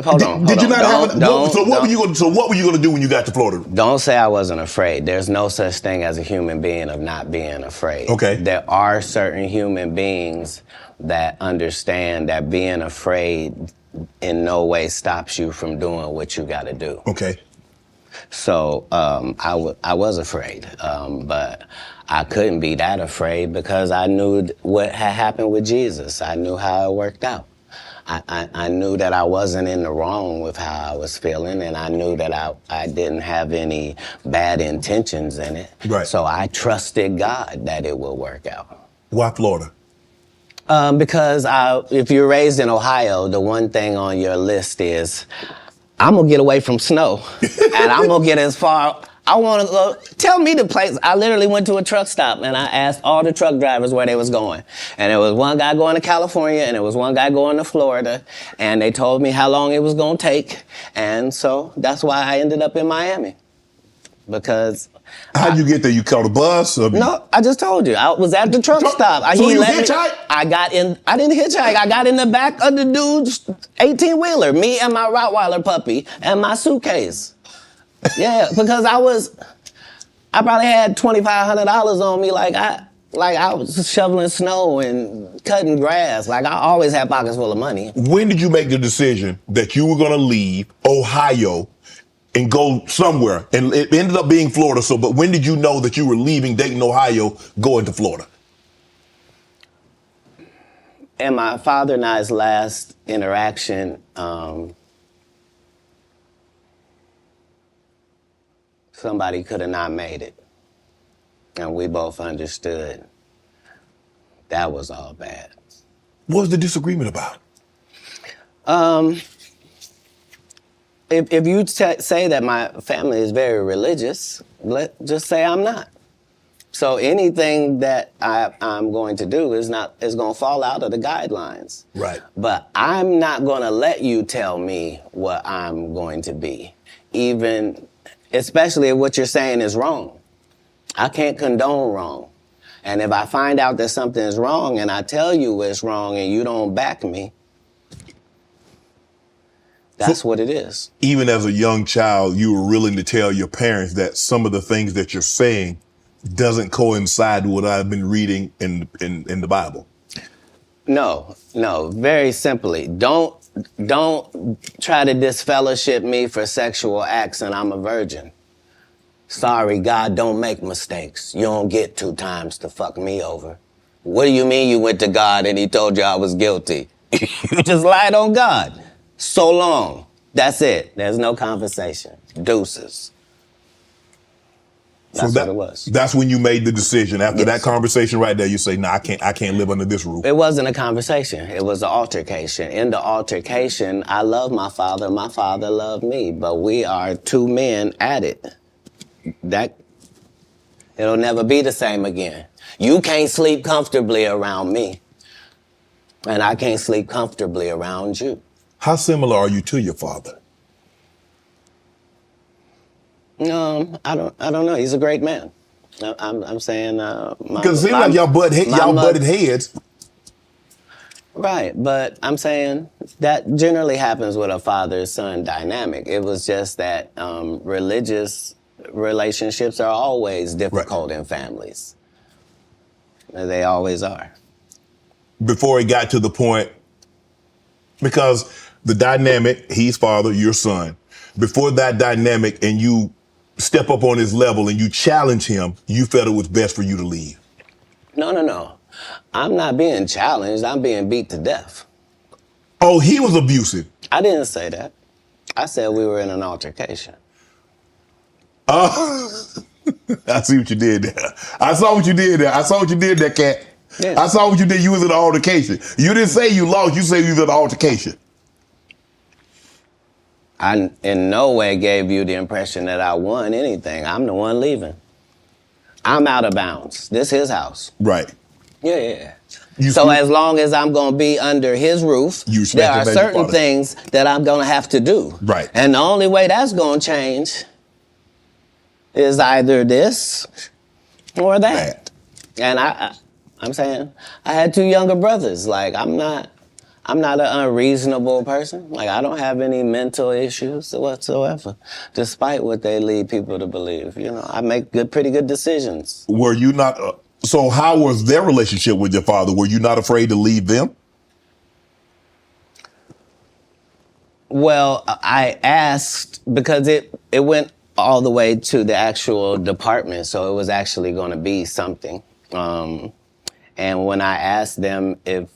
Hold on. Did you not have? So what were you going to do when you got to Florida? Don't say I wasn't afraid. There's no such thing as a human being of not being afraid. Okay. There are certain human beings that understand that being afraid in no way stops you from doing what you got to do. Okay. So I was afraid, but I couldn't be that afraid because I knew what had happened with Jesus. I knew how it worked out. I knew that I wasn't in the wrong with how I was feeling, and I knew that I didn't have any bad intentions in it. Right. So I trusted God that it would work out. Why Florida? Because if you're raised in Ohio, the one thing on your list is, I'm gonna get away from snow, and I'm gonna get as far. I want to go. Tell me the place. I literally went to a truck stop and I asked all the truck drivers where they was going, and there was one guy going to California and there was one guy going to Florida, and they told me how long it was gonna take, and so that's why I ended up in Miami, because. How'd you get there? You caught a bus? No, I just told you. I was at the truck stop. So you hitchhiked? I didn't hitchhike. I got in the back of the dude's 18-wheeler, me and my Rottweiler puppy and my suitcase. Yeah, because I probably had $2,500 on me, like I was shoveling snow and cutting grass. Like I always had pockets full of money. When did you make the decision that you were going to leave Ohio and go somewhere? And it ended up being Florida. But when did you know that you were leaving Dayton, Ohio, going to Florida? In my father and I's last interaction, somebody could have not made it. And we both understood that was all bad. What was the disagreement about? If you say that my family is very religious, just say I'm not. So anything that I'm going to do is going to fall out of the guidelines. Right. But I'm not going to let you tell me what I'm going to be, especially if what you're saying is wrong. I can't condone wrong. And if I find out that something is wrong and I tell you it's wrong and you don't back me, that's what it is. Even as a young child, you were willing to tell your parents that some of the things that you're saying doesn't coincide with what I've been reading in the Bible. No, very simply. Don't try to disfellowship me for sexual acts and I'm a virgin. Sorry, God don't make mistakes. You don't get 2 times to fuck me over. What do you mean you went to God and he told you I was guilty? You just lied on God. So long. That's it. There's no conversation. Deuces. That's what it was. That's when you made the decision. After Yes. that conversation right there, you say, "No, I can't live under this roof." It wasn't a conversation. It was an altercation. In the altercation, I love my father. My father loved me. But we are 2 men at it. It'll never be the same again. You can't sleep comfortably around me. And I can't sleep comfortably around you. How similar are you to your father? I don't know. He's a great man. I'm saying, Because it seems like y'all butted heads. Right, but I'm saying that generally happens with a father-son dynamic. It was just that religious relationships are always difficult in families. They always are. Before it got to the point, because the dynamic, he's father, you're son. Before that dynamic and you step up on his level and you challenge him, you felt it was best for you to leave. No. I'm not being challenged. I'm being beat to death. Oh, he was abusive. I didn't say that. I said we were in an altercation. I see what you did there. I saw what you did there, Katt. Yeah. I saw what you did. You was in an altercation. You didn't say you lost. You said you was in an altercation. I in no way gave you the impression that I won anything. I'm the one leaving. I'm out of bounds. This is his house. Right. Yeah. So as long as I'm going to be under his roof, there are certain things that I'm going to have to do. Right. And the only way that's going to change is either this or that. And I'm saying I had two younger brothers. Like, I'm not an unreasonable person. Like, I don't have any mental issues whatsoever, despite what they lead people to believe. You know, I make pretty good decisions. Were you not... So how was their relationship with your father? Were you not afraid to leave them? Well, I asked because it went all the way to the actual department, so it was actually going to be something. And when I asked them if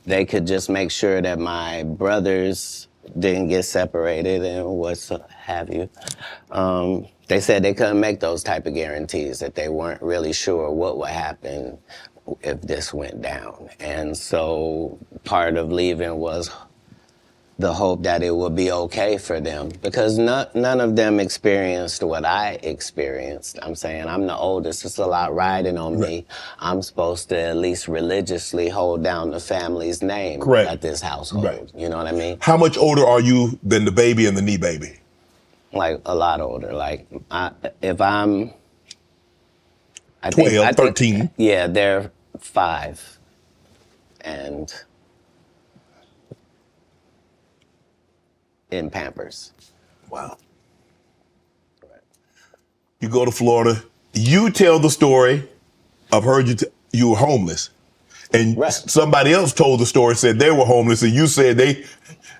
they could just make sure that my brothers didn't get separated and what have you, they said they couldn't make those type of guarantees, that they weren't really sure what would happen if this went down. And so part of leaving was the hope that it would be okay for them, because none of them experienced what I experienced. I'm saying I'm the oldest. It's a lot riding on me. I'm supposed to at least religiously hold down the family's name at this household. Right. You know what I mean? How much older are you than the baby and the knee baby? Like a lot older. Like if I'm... 13. Yeah, they're 5. And... in Pampers. Wow. Right. You go to Florida. You tell the story. I've heard you were homeless, and somebody else told the story, said they were homeless, and you said they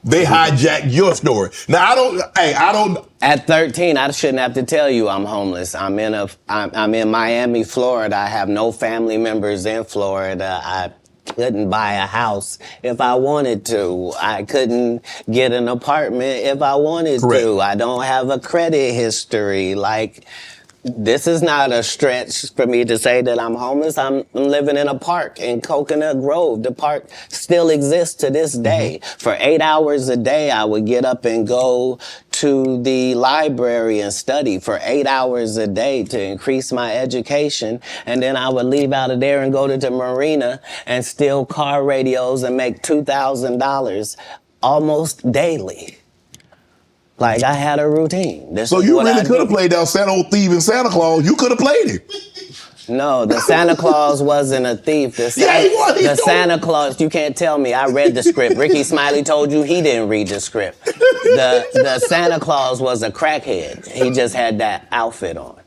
hijacked your story. Now I don't. At 13, I shouldn't have to tell you I'm homeless. I'm in Miami, Florida. I have no family members in Florida. I couldn't buy a house if I wanted to. I couldn't get an apartment if I wanted to. I don't have a credit history. Like, this is not a stretch for me to say that I'm homeless. I'm living in a park in Coconut Grove. The park still exists to this day. For 8 hours a day, I would get up and go to the library and study for 8 hours a day to increase my education. And then I would leave out of there and go to the marina and steal car radios and make $2,000 almost daily. Like, I had a routine. So you really could have played that Santa old thief and Santa Claus. You could have played it. No, the Santa Claus wasn't a thief. The Santa Claus, you can't tell me. I read the script. Ricky Smiley told you he didn't read the script. The Santa Claus was a crackhead. He just had that outfit on.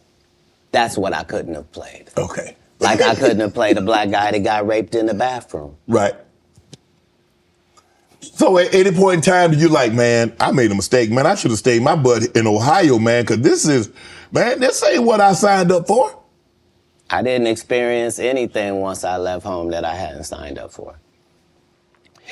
That's what I couldn't have played. Okay. Like, I couldn't have played a black guy that got raped in the bathroom. Right. So at any point in time, you're like, man, I made a mistake. Man, I should have stayed my butt in Ohio, man, because this ain't what I signed up for. I didn't experience anything once I left home that I hadn't signed up for.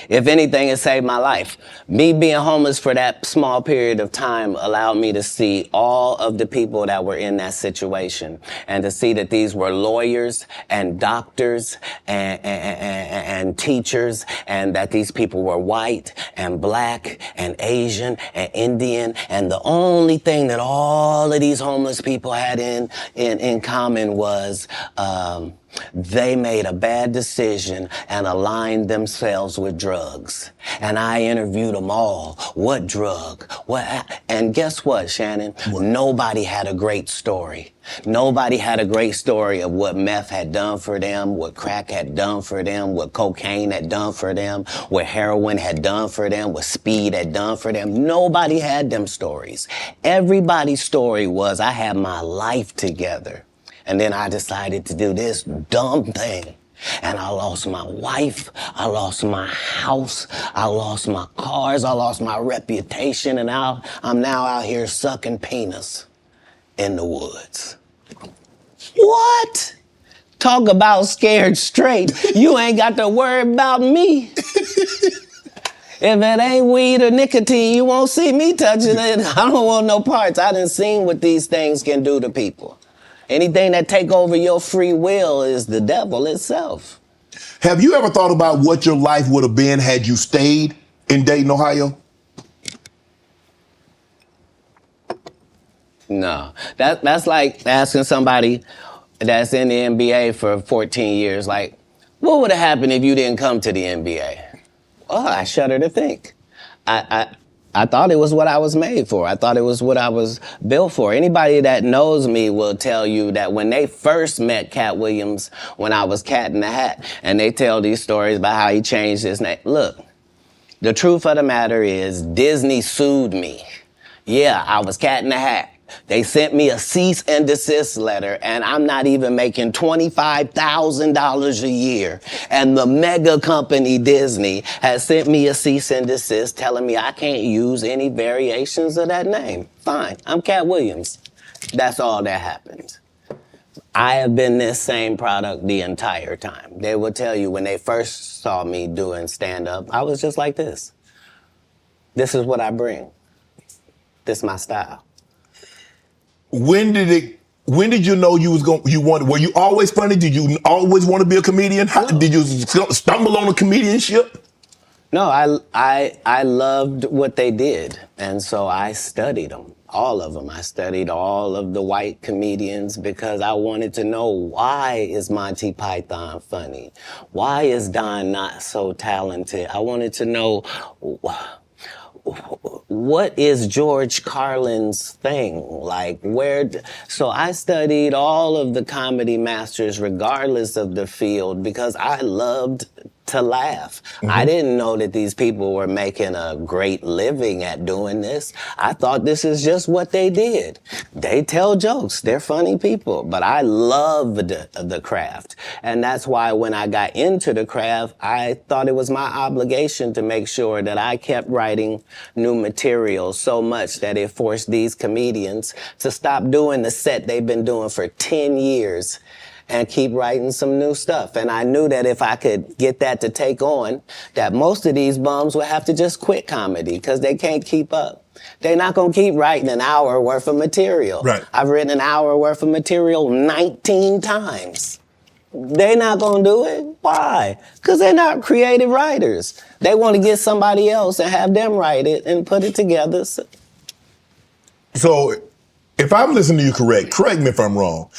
If anything, it saved my life. Me being homeless for that small period of time allowed me to see all of the people that were in that situation, and to see that these were lawyers and doctors and teachers, and that these people were white and black and Asian and Indian. And the only thing that all of these homeless people had in common was They made a bad decision and aligned themselves with drugs. And I interviewed them all. What drug? And guess what, Shannon? What? Nobody had a great story. Nobody had a great story of what meth had done for them, what crack had done for them, what cocaine had done for them, what heroin had done for them, what speed had done for them. Nobody had them stories. Everybody's story was, I had my life together. And then I decided to do this dumb thing. And I lost my wife, I lost my house, I lost my cars, I lost my reputation, and I'm now out here sucking penis in the woods. What? Talk about scared straight. You ain't got to worry about me. If it ain't weed or nicotine, you won't see me touching it. I don't want no parts. I done seen what these things can do to people. Anything that take over your free will is the devil itself. Have you ever thought about what your life would have been had you stayed in Dayton, Ohio? No. That's like asking somebody that's in the NBA for 14 years, like, what would have happened if you didn't come to the NBA? Well, I shudder to think. I thought it was what I was made for. I thought it was what I was built for. Anybody that knows me will tell you that when they first met Katt Williams, when I was Cat in the Hat, and they tell these stories about how he changed his name. Look, the truth of the matter is Disney sued me. Yeah, I was Cat in the Hat. They sent me a cease and desist letter, and I'm not even making $25,000 a year. And the mega company Disney has sent me a cease and desist telling me I can't use any variations of that name. Fine, I'm Katt Williams. That's all that happened. I have been this same product the entire time. They will tell you when they first saw me doing stand-up, I was just like this. This is what I bring. This is my style. When did you know were you always funny? Did you always want to be a comedian? No. Did you stumble on a comedianship? No, I loved what they did, and so I studied them, all of them. I studied all of the white comedians because I wanted to know, why is Monty Python funny? Why is Don not so talented? I wanted to know, what is George Carlin's thing? So I studied all of the comedy masters regardless of the field because I loved to laugh. Mm-hmm. I didn't know that these people were making a great living at doing this. I thought this is just what they did. They tell jokes. They're funny people. But I loved the craft. And that's why when I got into the craft, I thought it was my obligation to make sure that I kept writing new material so much that it forced these comedians to stop doing the set they've been doing for 10 years and keep writing some new stuff. And I knew that if I could get that to take on, that most of these bums would have to just quit comedy because they can't keep up. They're not going to keep writing an hour worth of material. Right. I've written an hour worth of material 19 times. They're not going to do it. Why? Because they're not creative writers. They want to get somebody else and have them write it and put it together. So if I'm listening to you correct me if I'm wrong.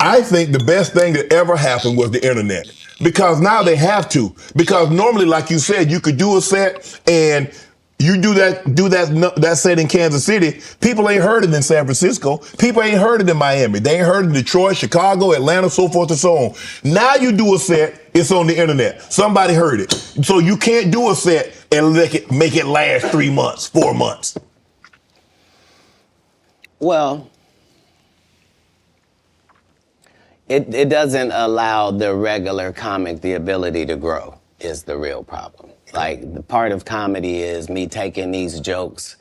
I think the best thing that ever happened was the internet. Because now they have to. Because normally, like you said, you could do a set and you do that set in Kansas City. People ain't heard it in San Francisco. People ain't heard it in Miami. They ain't heard it in Detroit, Chicago, Atlanta, so forth and so on. Now you do a set, it's on the internet. Somebody heard it. So you can't do a set and make it last 3 months, 4 months. Well, it doesn't allow the regular comic the ability to grow is the real problem. Like, the part of comedy is me taking these jokes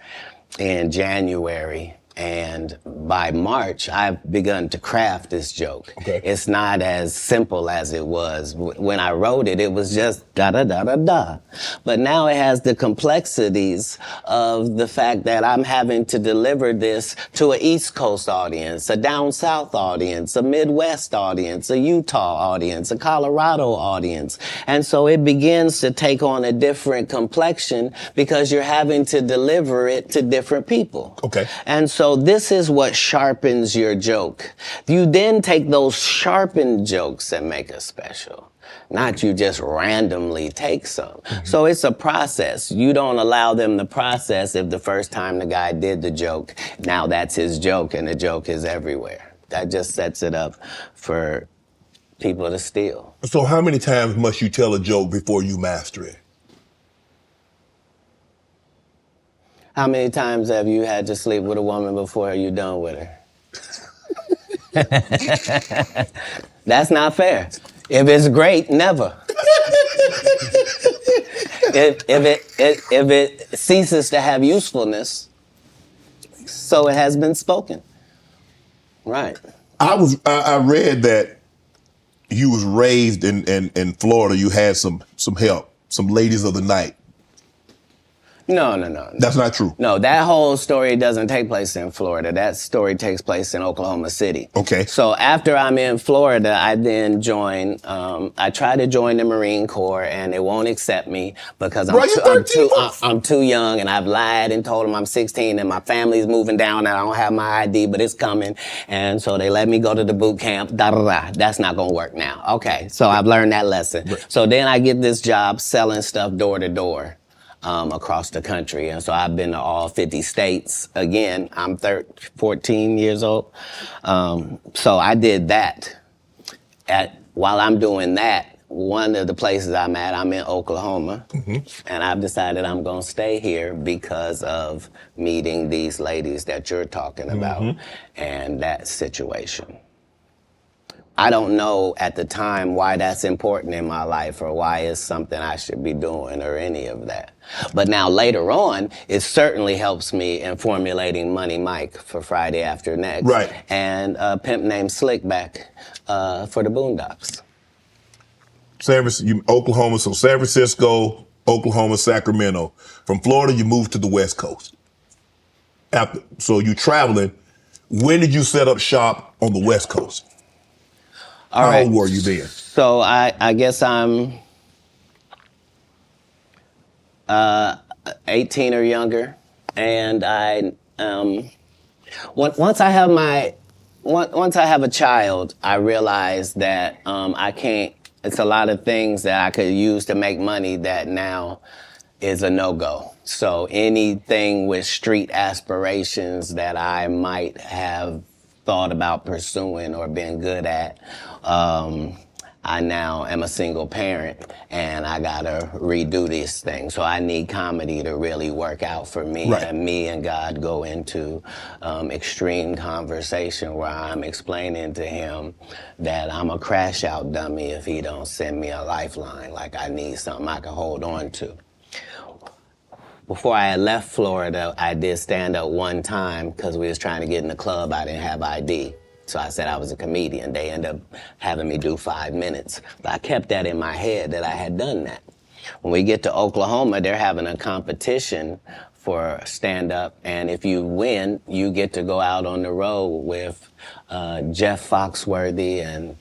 in January, and by March, I've begun to craft this joke. Okay. It's not as simple as it was. When I wrote it, it was just da-da-da-da-da. But now it has the complexities of the fact that I'm having to deliver this to an East Coast audience, a down South audience, a Midwest audience, a Utah audience, a Colorado audience. And so it begins to take on a different complexion because you're having to deliver it to different people. Okay. And so So this is what sharpens your joke. You then take those sharpened jokes and make a special. Not you just randomly take some. So it's a process. You don't allow them to process if the first time the guy did the joke, now that's his joke and the joke is everywhere. That just sets it up for people to steal. So how many times must you tell a joke before you master it? How many times have you had to sleep with a woman before you're done with her? That's not fair. If it's great, never. if it ceases to have usefulness, so it has been spoken. Right. I read that you was raised in Florida. You had some help, some ladies of the night. No. That's not true. No, that whole story doesn't take place in Florida. That story takes place in Oklahoma City. Okay. So after I'm in Florida, I then join, I try to join the Marine Corps and they won't accept me because I'm too young and I've lied and told them I'm 16 and my family's moving down and I don't have my ID, but it's coming. And so they let me go to the boot camp, That's not gonna work now. Okay, so I've learned that lesson. Right. So then I get this job selling stuff door to door. Across the country. And so I've been to all 50 states. Again, I'm 14 years old. So I did that. While I'm doing that, one of the places I'm at, I'm in Oklahoma. And I've decided I'm going to stay here because of meeting these ladies that you're talking about and that situation. I don't know at the time why that's important in my life or why it's something I should be doing or any of that. But now later on, it certainly helps me in formulating Money Mike for Friday After Next. Right. And a pimp named Slickback for the Boondocks. Oklahoma, so San Francisco, Oklahoma, Sacramento. From Florida, you moved to the West Coast. So you traveling. When did you set up shop on the West Coast? How old were you then? So I guess I'm 18 or younger, and once I have a child, I realize that I can't. It's a lot of things that I could use to make money that now is a no-go. So anything with street aspirations that I might have thought about pursuing or being good at, I now am a single parent and I gotta redo this thing. So I need comedy to really work out for me. Right. And me and God go into extreme conversation where I'm explaining to him that I'm a crash out dummy if he don't send me a lifeline. Like I need something I can hold on to. Before I had left Florida, I did stand up one time because we was trying to get in the club. I didn't have ID. So I said I was a comedian. They ended up having me do 5 minutes. But I kept that in my head that I had done that. When we get to Oklahoma, they're having a competition for stand up. And if you win, you get to go out on the road with Jeff Foxworthy and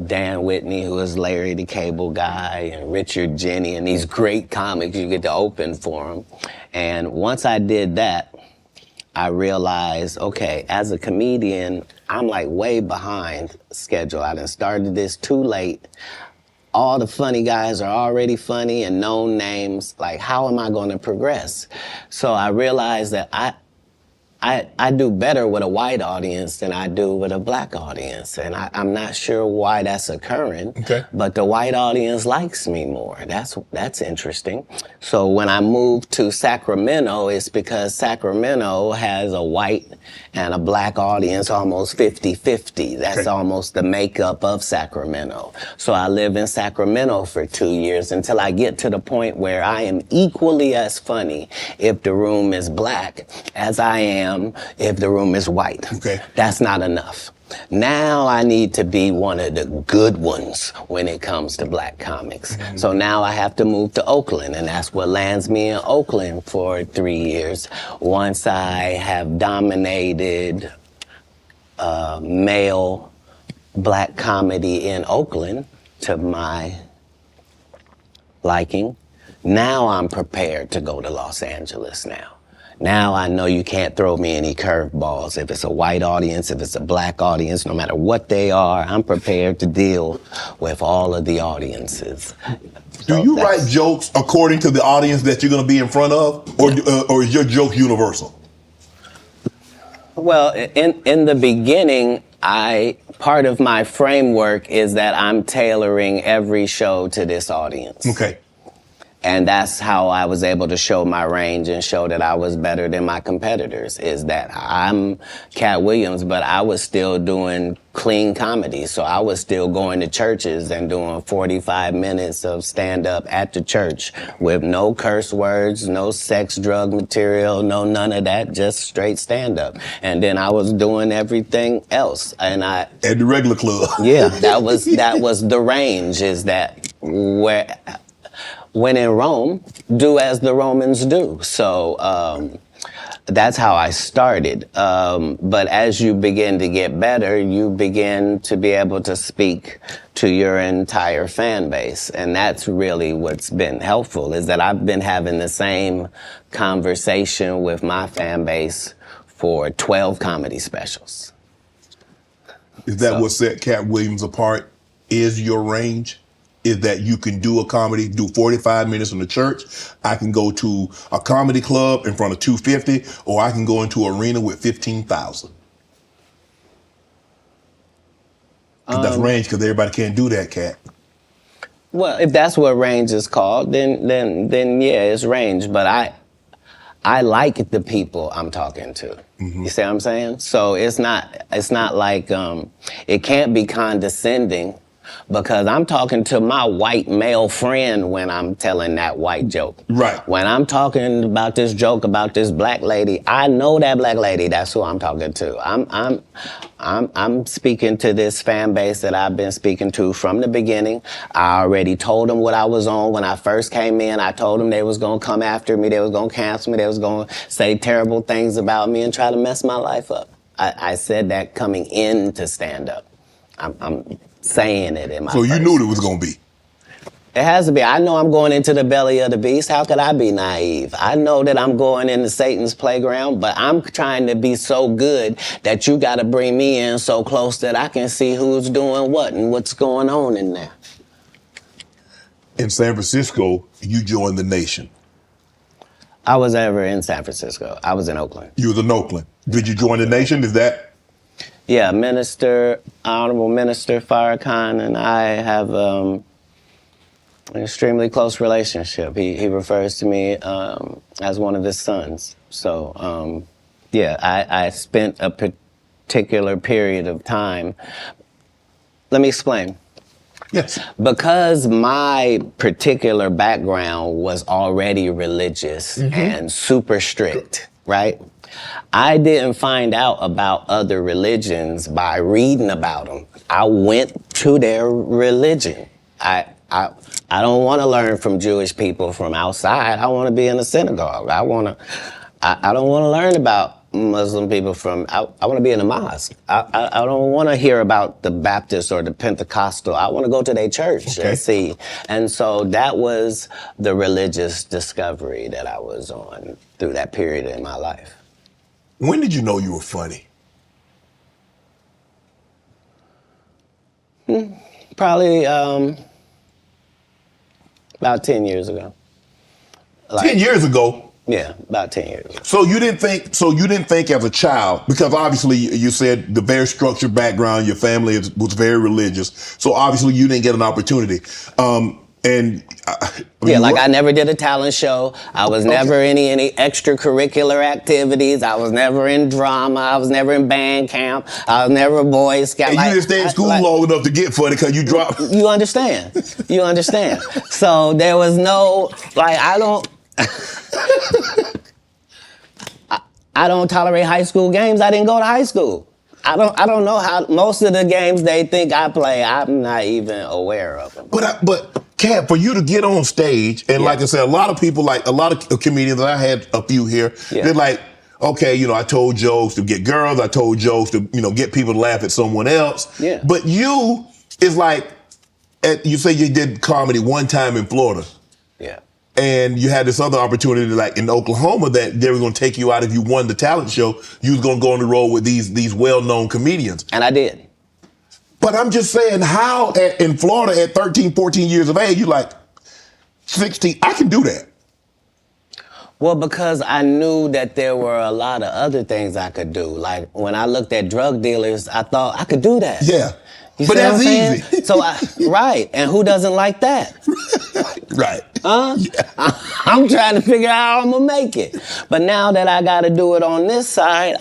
Dan Whitney, who is Larry the Cable Guy, and Richard Jenny, and these great comics. You get to open for them. And once I did that, I realized, okay, as a comedian, I'm like way behind schedule. I done started this too late. All the funny guys are already funny and known names. Like, how am I going to progress? So I realized that I do better with a white audience than I do with a black audience. And I'm not sure why that's occurring, but the white audience likes me more. That's interesting. So when I moved to Sacramento, it's because Sacramento has a white and a black audience almost 50-50. That's almost the makeup of Sacramento. So I live in Sacramento for 2 years until I get to the point where I am equally as funny if the room is black as I am if the room is white. That's not enough. Now I need to be one of the good ones when it comes to black comics. So now I have to move to Oakland, and that's what lands me in Oakland for 3 years. Once I have dominated male black comedy in Oakland to my liking, now I'm prepared to go to Los Angeles now. Now I know you can't throw me any curveballs. If it's a white audience, if it's a black audience, no matter what they are, I'm prepared to deal with all of the audiences. Do you write jokes according to the audience that you're going to be in front of, or is your joke universal? Well, in the beginning, part of my framework is that I'm tailoring every show to this audience. Okay. And that's how I was able to show my range and show that I was better than my competitors, is that I'm Katt Williams, but I was still doing clean comedy. So I was still going to churches and doing 45 minutes of stand-up at the church with no curse words, no sex, drug material, no none of that, just straight stand-up. And then I was doing everything else. And at the regular club. Yeah, that was the range, is that when in Rome, do as the Romans do. So that's how I started. But as you begin to get better, you begin to be able to speak to your entire fan base. And that's really what's been helpful, is that I've been having the same conversation with my fan base for 12 comedy specials. Is that what set Katt Williams apart, is your range? Is that you can do a comedy, do 45 minutes in the church. I can go to a comedy club in front of 250, or I can go into an arena with 15,000. That's range, because everybody can't do that, Katt. Well, if that's what range is called, then yeah, it's range. But I like the people I'm talking to. Mm-hmm. You see what I'm saying? So it's not like it can't be condescending, because I'm talking to my white male friend when I'm telling that white joke. Right. When I'm talking about this joke about this black lady, I know that black lady. That's who I'm talking to. I'm speaking to this fan base that I've been speaking to from the beginning. I already told them what I was on when I first came in. I told them they was gonna come after me. They was gonna cancel me. They was gonna say terrible things about me and try to mess my life up. I said that coming into stand-up. I'm saying it in my So you knew it was going to be? It has to be. I know I'm going into the belly of the beast. How could I be naive? I know that I'm going into Satan's playground, but I'm trying to be so good that you got to bring me in so close that I can see who's doing what and what's going on in there. In San Francisco, you joined the Nation. I was never in San Francisco. I was in Oakland. You was in Oakland. Did you join the Nation? Is that? Yeah, Honorable Minister Farrakhan and I have an extremely close relationship. He refers to me as one of his sons. So, yeah, I spent a particular period of time. Let me explain. Yes. Because my particular background was already religious and super strict, right? I didn't find out about other religions by reading about them. I went to their religion. I don't want to learn from Jewish people from outside. I want to be in a synagogue. I don't want to learn about Muslim people I want to be in a mosque. I don't want to hear about the Baptist or the Pentecostal. I want to go to their church and see. And so that was the religious discovery that I was on through that period in my life. When did you know you were funny? Probably about 10 years ago. 10 years ago? Yeah, about 10 years ago. So you didn't think as a child, because obviously you said the very structured background, your family was very religious. So obviously you didn't get an opportunity. I never did a talent show. I was never in any extracurricular activities. I was never in drama. I was never in band camp. I was never a Boy Scout. And you didn't stay in school long enough to get funny because you dropped. You understand. You understand. So there was no, I don't tolerate high school games. I didn't go to high school. I don't know how most of the games they think I play, I'm not even aware of them. But Katt, for you to get on stage, and like I said, a lot of people, like a lot of comedians, I had a few here, they're like, okay, I told jokes to get girls, I told jokes to, get people to laugh at someone else. Yeah. But you is like, you say you did comedy one time in Florida. Yeah. And you had this other opportunity, like in Oklahoma, that they were going to take you out if you won the talent show. You was going to go on the road with these well-known comedians. And I did. But I'm just saying, how in Florida at 13, 14 years of age, you like 16, I can do that. Well, because I knew that there were a lot of other things I could do. Like when I looked at drug dealers, I thought I could do that. Yeah. You But see what I'm that's saying? easy. So right. And who doesn't like that? Right. Huh? Yeah. I'm trying to figure out how I'm gonna make it. But now that I gotta do it on this side,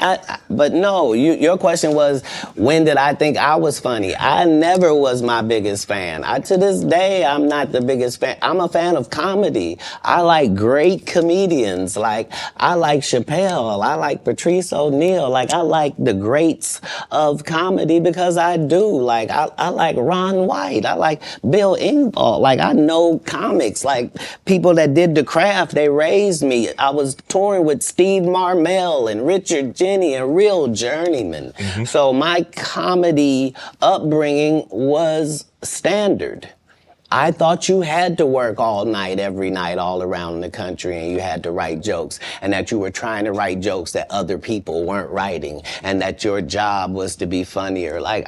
but no, your question was, when did I think I was funny? I never was my biggest fan. To this day, I'm not the biggest fan. I'm a fan of comedy. I like great comedians. Like, I like Chappelle. I like Patrice O'Neal. Like, I like the greats of comedy because I do. Like, I like Ron White. I like Bill Engvall. Like, I know comics. Like, people that did the craft, they raised me. I was touring with Steve Marmel and Richard Jenny and real journeymen. Mm-hmm. So my comedy upbringing was standard. I thought you had to work all night, every night, all around the country, and you had to write jokes, and that you were trying to write jokes that other people weren't writing, and that your job was to be funnier. Like,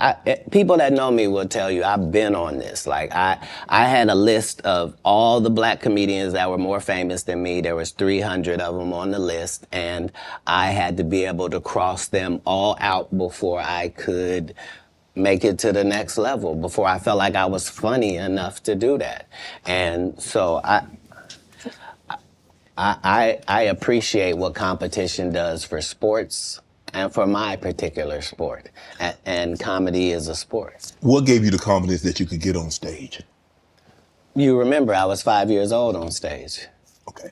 people that know me will tell you I've been on this. Like, I had a list of all the black comedians that were more famous than me. There was 300 of them on the list, and I had to be able to cross them all out before I could make it to the next level, before I felt like I was funny enough to do that. And so I appreciate what competition does for sports and for my particular sport. And comedy is a sport. What gave you the confidence that you could get on stage? You remember I was 5 years old on stage. Okay.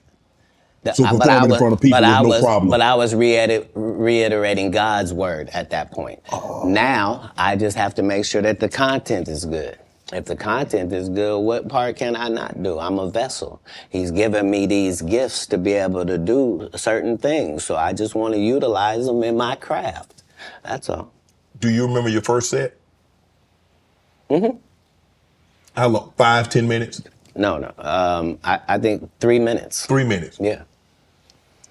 So performing in front of people was no problem. But I was reiterating God's word at that point. Oh. Now, I just have to make sure that the content is good. If the content is good, what part can I not do? I'm a vessel. He's given me these gifts to be able to do certain things. So I just want to utilize them in my craft. That's all. Do you remember your first set? Mm-hmm. How long? 5, 10 minutes? No. I think 3 minutes. 3 minutes? Yeah.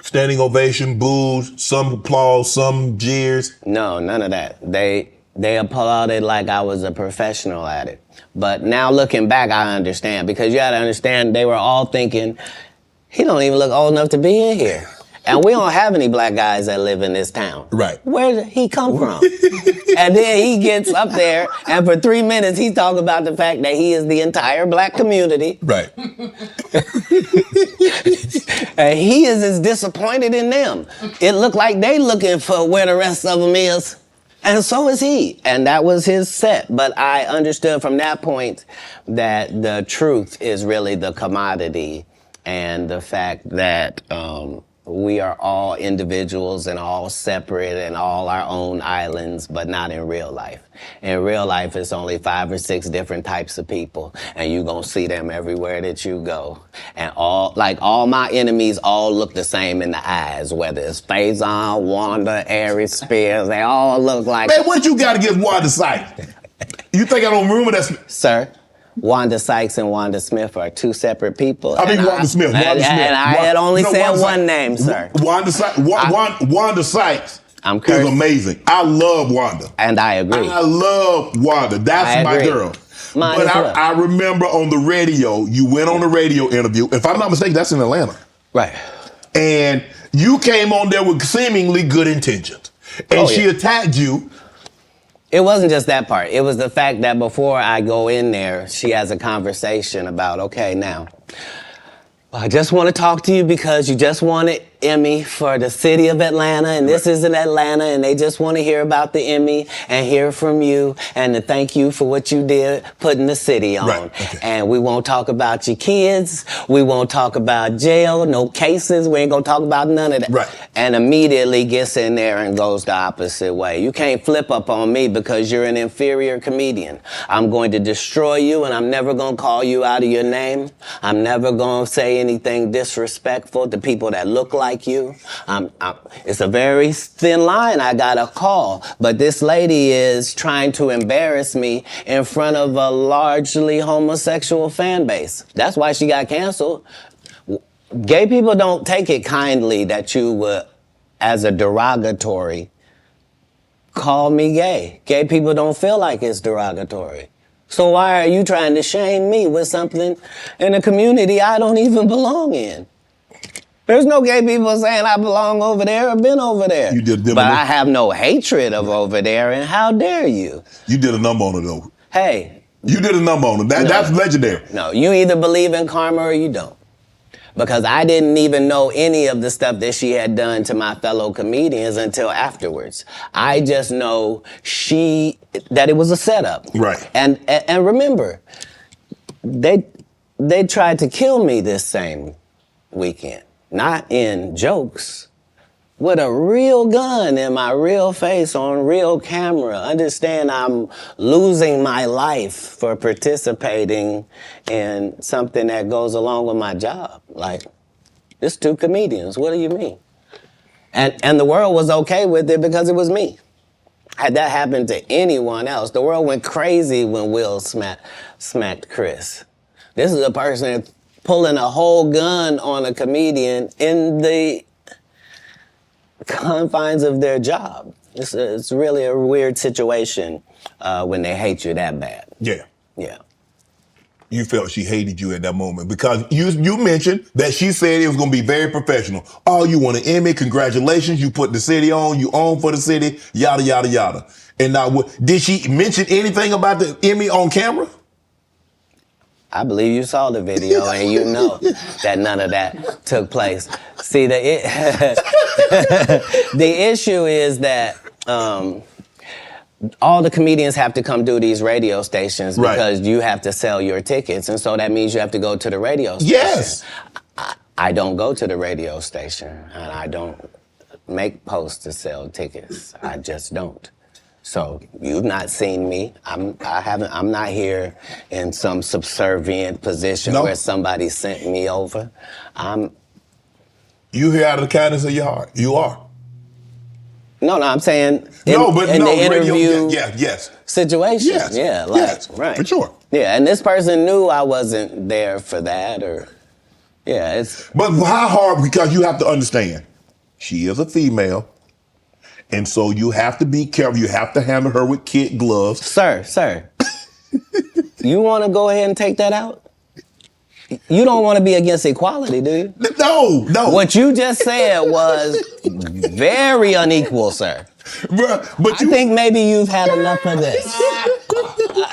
Standing ovation, boos, some applause, some jeers? No, none of that. They applauded like I was a professional at it. But now looking back, I understand. Because you gotta understand, they were all thinking, he don't even look old enough to be in here. And we don't have any black guys that live in this town. Right. Where did he come from? And then he gets up there, and for 3 minutes, he's talking about the fact that he is the entire black community. Right. And he is as disappointed in them. It looked like they looking for where the rest of them is. And so is he. And that was his set. But I understood from that point that the truth is really the commodity, and the fact that we are all individuals and all separate and all our own islands, but not in real life. In real life, it's only 5 or 6 different types of people, and you're gonna see them everywhere that you go. And all my enemies all look the same in the eyes, whether it's Faison, Wanda, Aries Spears, they all look like... Man, what you got against Wanda Sykes? You think I don't remember that? Sir? Wanda Sykes and Wanda Smith are 2 separate people. I mean, Wanda Smith. And I had only said one name, sir. Wanda Sykes I'm cursed. is amazing. I love Wanda. And I agree. I love Wanda. That's my girl. Mine but as well. I remember on the radio, you went on a radio interview. If I'm not mistaken, that's in Atlanta. Right. And you came on there with seemingly good intentions. And she attacked you. It wasn't just that part. It was the fact that before I go in there, she has a conversation about, okay, now, I just want to talk to you because you just won an Emmy for the city of Atlanta, and this is in Atlanta, and they just want to hear about the Emmy and hear from you and to thank you for what you did putting the city on. Right. Okay. And we won't talk about your kids. We won't talk about jail, no cases. We ain't going to talk about none of that. Right. And immediately gets in there and goes the opposite way. You can't flip up on me because you're an inferior comedian. I'm going to destroy you, and I'm never going to call you out of your name. I'm never going to say anything disrespectful to people that look like you. It's a very thin line I gotta call, but this lady is trying to embarrass me in front of a largely homosexual fan base. That's why she got canceled. Gay people don't take it kindly that you would, as a derogatory, call me gay. Gay people don't feel like it's derogatory. So why are you trying to shame me with something in a community I don't even belong in? There's no gay people saying I belong over there or been over there. You did but I have no hatred of over there, and how dare you? You did a number on it, though. Hey. You did a number on it. That's legendary. No, you either believe in karma or you don't. Because I didn't even know any of the stuff that she had done to my fellow comedians until afterwards. I just know that it was a setup. Right. And remember, they tried to kill me this same weekend. Not in jokes, with a real gun in my real face on real camera. Understand I'm losing my life for participating in something that goes along with my job. Like, it's two comedians, what do you mean? And the world was okay with it because it was me. Had that happened to anyone else, the world went crazy when Will smacked Chris. This is a person pulling a whole gun on a comedian in the confines of their job. It's really a weird situation when they hate you that bad. Yeah. Yeah. You felt she hated you at that moment because you mentioned that she said it was going to be very professional. Oh, you won an Emmy, congratulations, you put the city on, you own for the city, yada, yada, yada. And now, did she mention anything about the Emmy on camera? I believe you saw the video and you know that none of that took place. See, the issue is that all the comedians have to come do these radio stations because you have to sell your tickets, and so that means you have to go to the radio station. Yes. I don't go to the radio station, and I don't make posts to sell tickets. I just don't. So you've not seen me. I'm not here in some subservient position where somebody sent me over. You here out of the kindness of your heart. You are. No, I'm saying in the interview situation. Yes. Yeah, right. For sure. Yeah, and this person knew I wasn't there for that But how hard, because you have to understand, she is a female. And so you have to be careful. You have to handle her with kid gloves. Sir. You want to go ahead and take that out? You don't want to be against equality, do you? No. What you just said was very unequal, sir. But I think maybe you've had enough of this.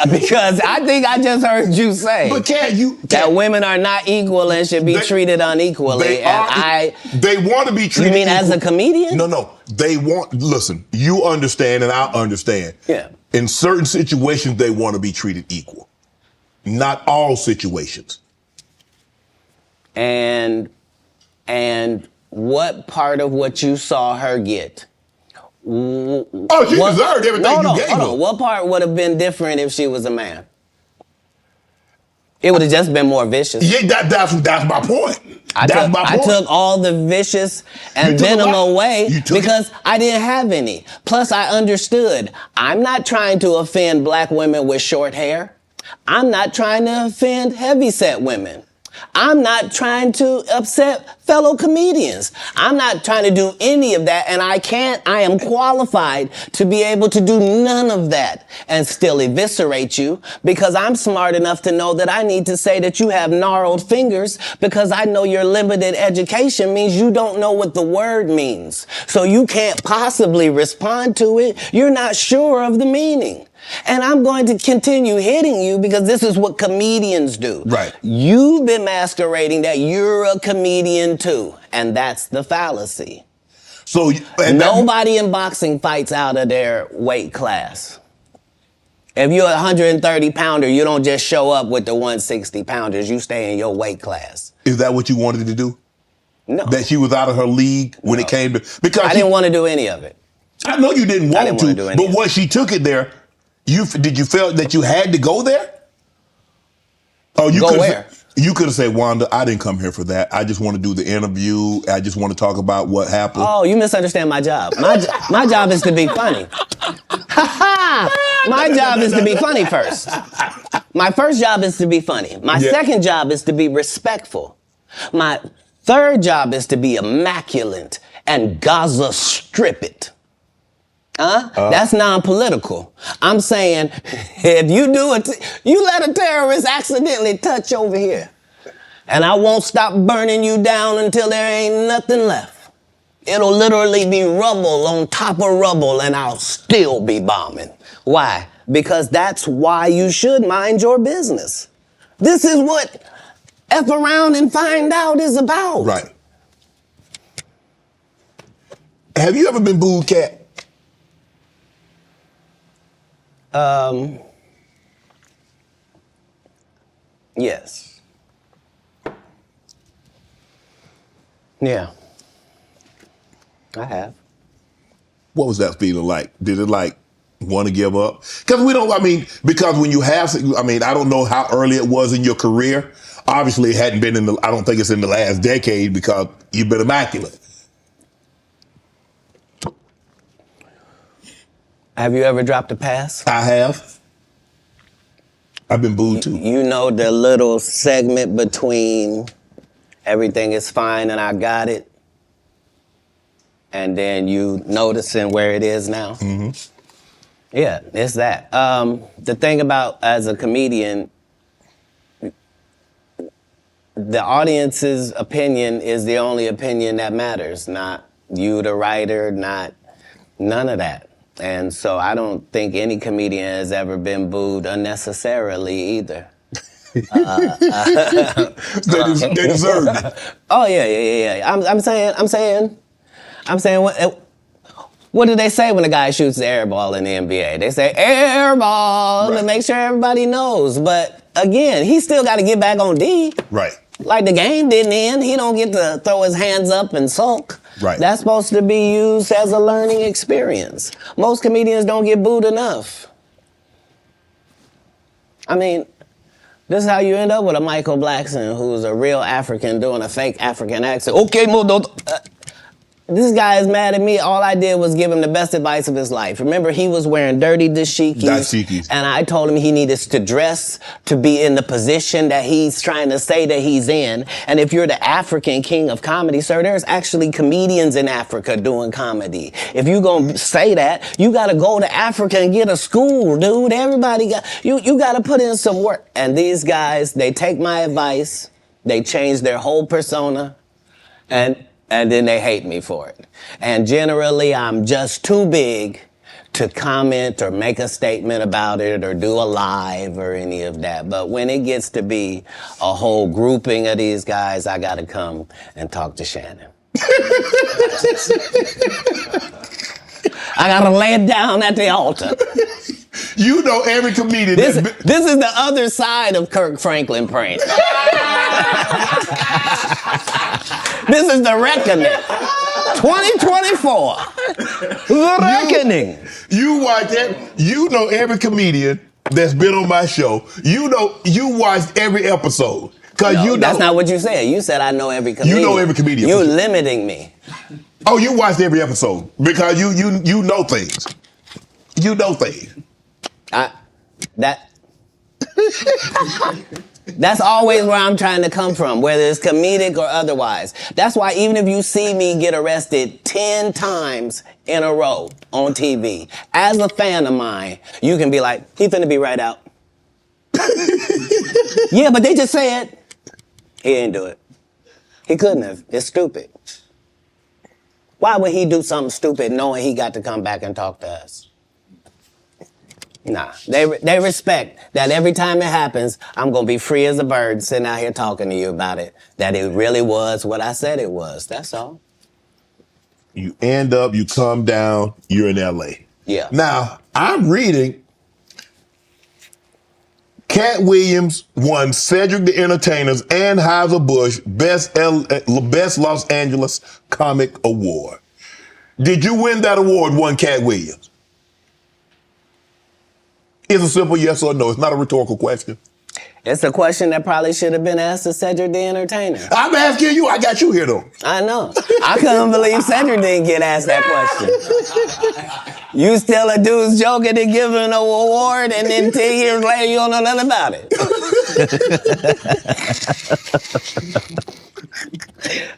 Because I think I just heard you say that women are not equal and should be treated unequally. They want to be treated. You mean equal. As a comedian? No. Listen, you understand and I understand. Yeah. In certain situations, they want to be treated equal. Not all situations. And what part of what you saw her get? She deserved everything you gave her. What part would have been different if she was a man? It would have just been more vicious. Yeah, that's my point. I took all the vicious and venom away because I didn't have any. Plus, I understood. I'm not trying to offend black women with short hair. I'm not trying to offend heavyset women. I'm not trying to upset fellow comedians. I'm not trying to do any of that, and I am qualified to be able to do none of that and still eviscerate you because I'm smart enough to know that I need to say that you have gnarled fingers because I know your limited education means you don't know what the word means. So you can't possibly respond to it. You're not sure of the meaning. And I'm going to continue hitting you because this is what comedians do. Right. You've been masquerading that you're a comedian too. And that's the fallacy. So nobody in boxing fights out of their weight class. If you're a 130 pounder, you don't just show up with the 160 pounders. You stay in your weight class. Is that what you wanted to do? No. That she was out of her league when it came to... Because I didn't want to do any of it. I know you didn't want to, do any but once she took it there, did you feel that you had to go there? Oh, where? You could have said, Wanda, I didn't come here for that. I just want to do the interview. I just want to talk about what happened. Oh, you misunderstand my job. My job is to be funny. My job is to be funny first. My first job is to be funny. My second job is to be respectful. My third job is to be immaculate and Gaza strip it. That's non-political. I'm saying, if you do it, you let a terrorist accidentally touch over here, and I won't stop burning you down until there ain't nothing left. It'll literally be rubble on top of rubble, and I'll still be bombing. Why? Because that's why you should mind your business. This is what F around and find out is about. Right. Have you ever been booed, Katt? Yes. Yeah. I have. What was that feeling like? Did it like want to give up? Because because when you have, I don't know how early it was in your career. Obviously, it hadn't been I don't think it's in the last decade because you've been immaculate. Have you ever dropped a pass? I have. I've been booed too. You know the little segment between everything is fine and I got it, and then you noticing where it is now? Mm-hmm. Yeah, it's that. The thing about, as a comedian, the audience's opinion is the only opinion that matters, not you, the writer, not none of that. And so I don't think any comedian has ever been booed unnecessarily either. They deserve it. Oh yeah. I'm saying, what do they say when a guy shoots the air ball in the NBA? They say air ball to make sure everybody knows. But again, he still got to get back on D. Right. Like the game didn't end. He don't get to throw his hands up and sulk. Right. That's supposed to be used as a learning experience. Most comedians don't get booed enough. I mean, this is how you end up with a Michael Blackson who's a real African doing a fake African accent. Okay, this guy is mad at me. All I did was give him the best advice of his life. Remember, he was wearing dirty dashikis. And I told him he needed to dress to be in the position that he's trying to say that he's in. And if you're the African king of comedy, sir, there's actually comedians in Africa doing comedy. If you're going to say that, you got to go to Africa and get a school, dude. Everybody got, you got to put in some work. And these guys, they take my advice, they change their whole persona, and then they hate me for it. And generally, I'm just too big to comment or make a statement about it or do a live or any of that. But when it gets to be a whole grouping of these guys, I gotta come and talk to Shannon. I gotta lay it down at the altar. You know every comedian. This is the other side of Kirk Franklin prank. This is the reckoning. 2024. The reckoning. You watch that. You know every comedian that's been on my show. You watched every episode. No, that's not what you said. You said I know every comedian. You know every comedian. You're limiting me. Oh, you watched every episode because you know things. You know things. That's always where I'm trying to come from, whether it's comedic or otherwise. That's why even if you see me get arrested 10 times in a row on TV, as a fan of mine, you can be like, he finna be right out. Yeah, but they just said he didn't do it. He couldn't have. It's stupid. Why would he do something stupid knowing he got to come back and talk to us? Nah, they respect that every time it happens, I'm going to be free as a bird sitting out here talking to you about it, that it really was what I said it was. That's all. You end up, you come down, you're in L.A. Yeah. Now, I'm reading Katt Williams won Cedric the Entertainer's Anheuser-Busch Best Los Angeles Comic Award. Did you win that award, won Katt Williams? It's a simple yes or no. It's not a rhetorical question. It's a question that probably should have been asked to Cedric the Entertainer. I'm asking you. I got you here, though. I know. I couldn't believe Cedric didn't get asked that question. You still a dude's joking and giving an award, and then 10 years later, you don't know nothing about it.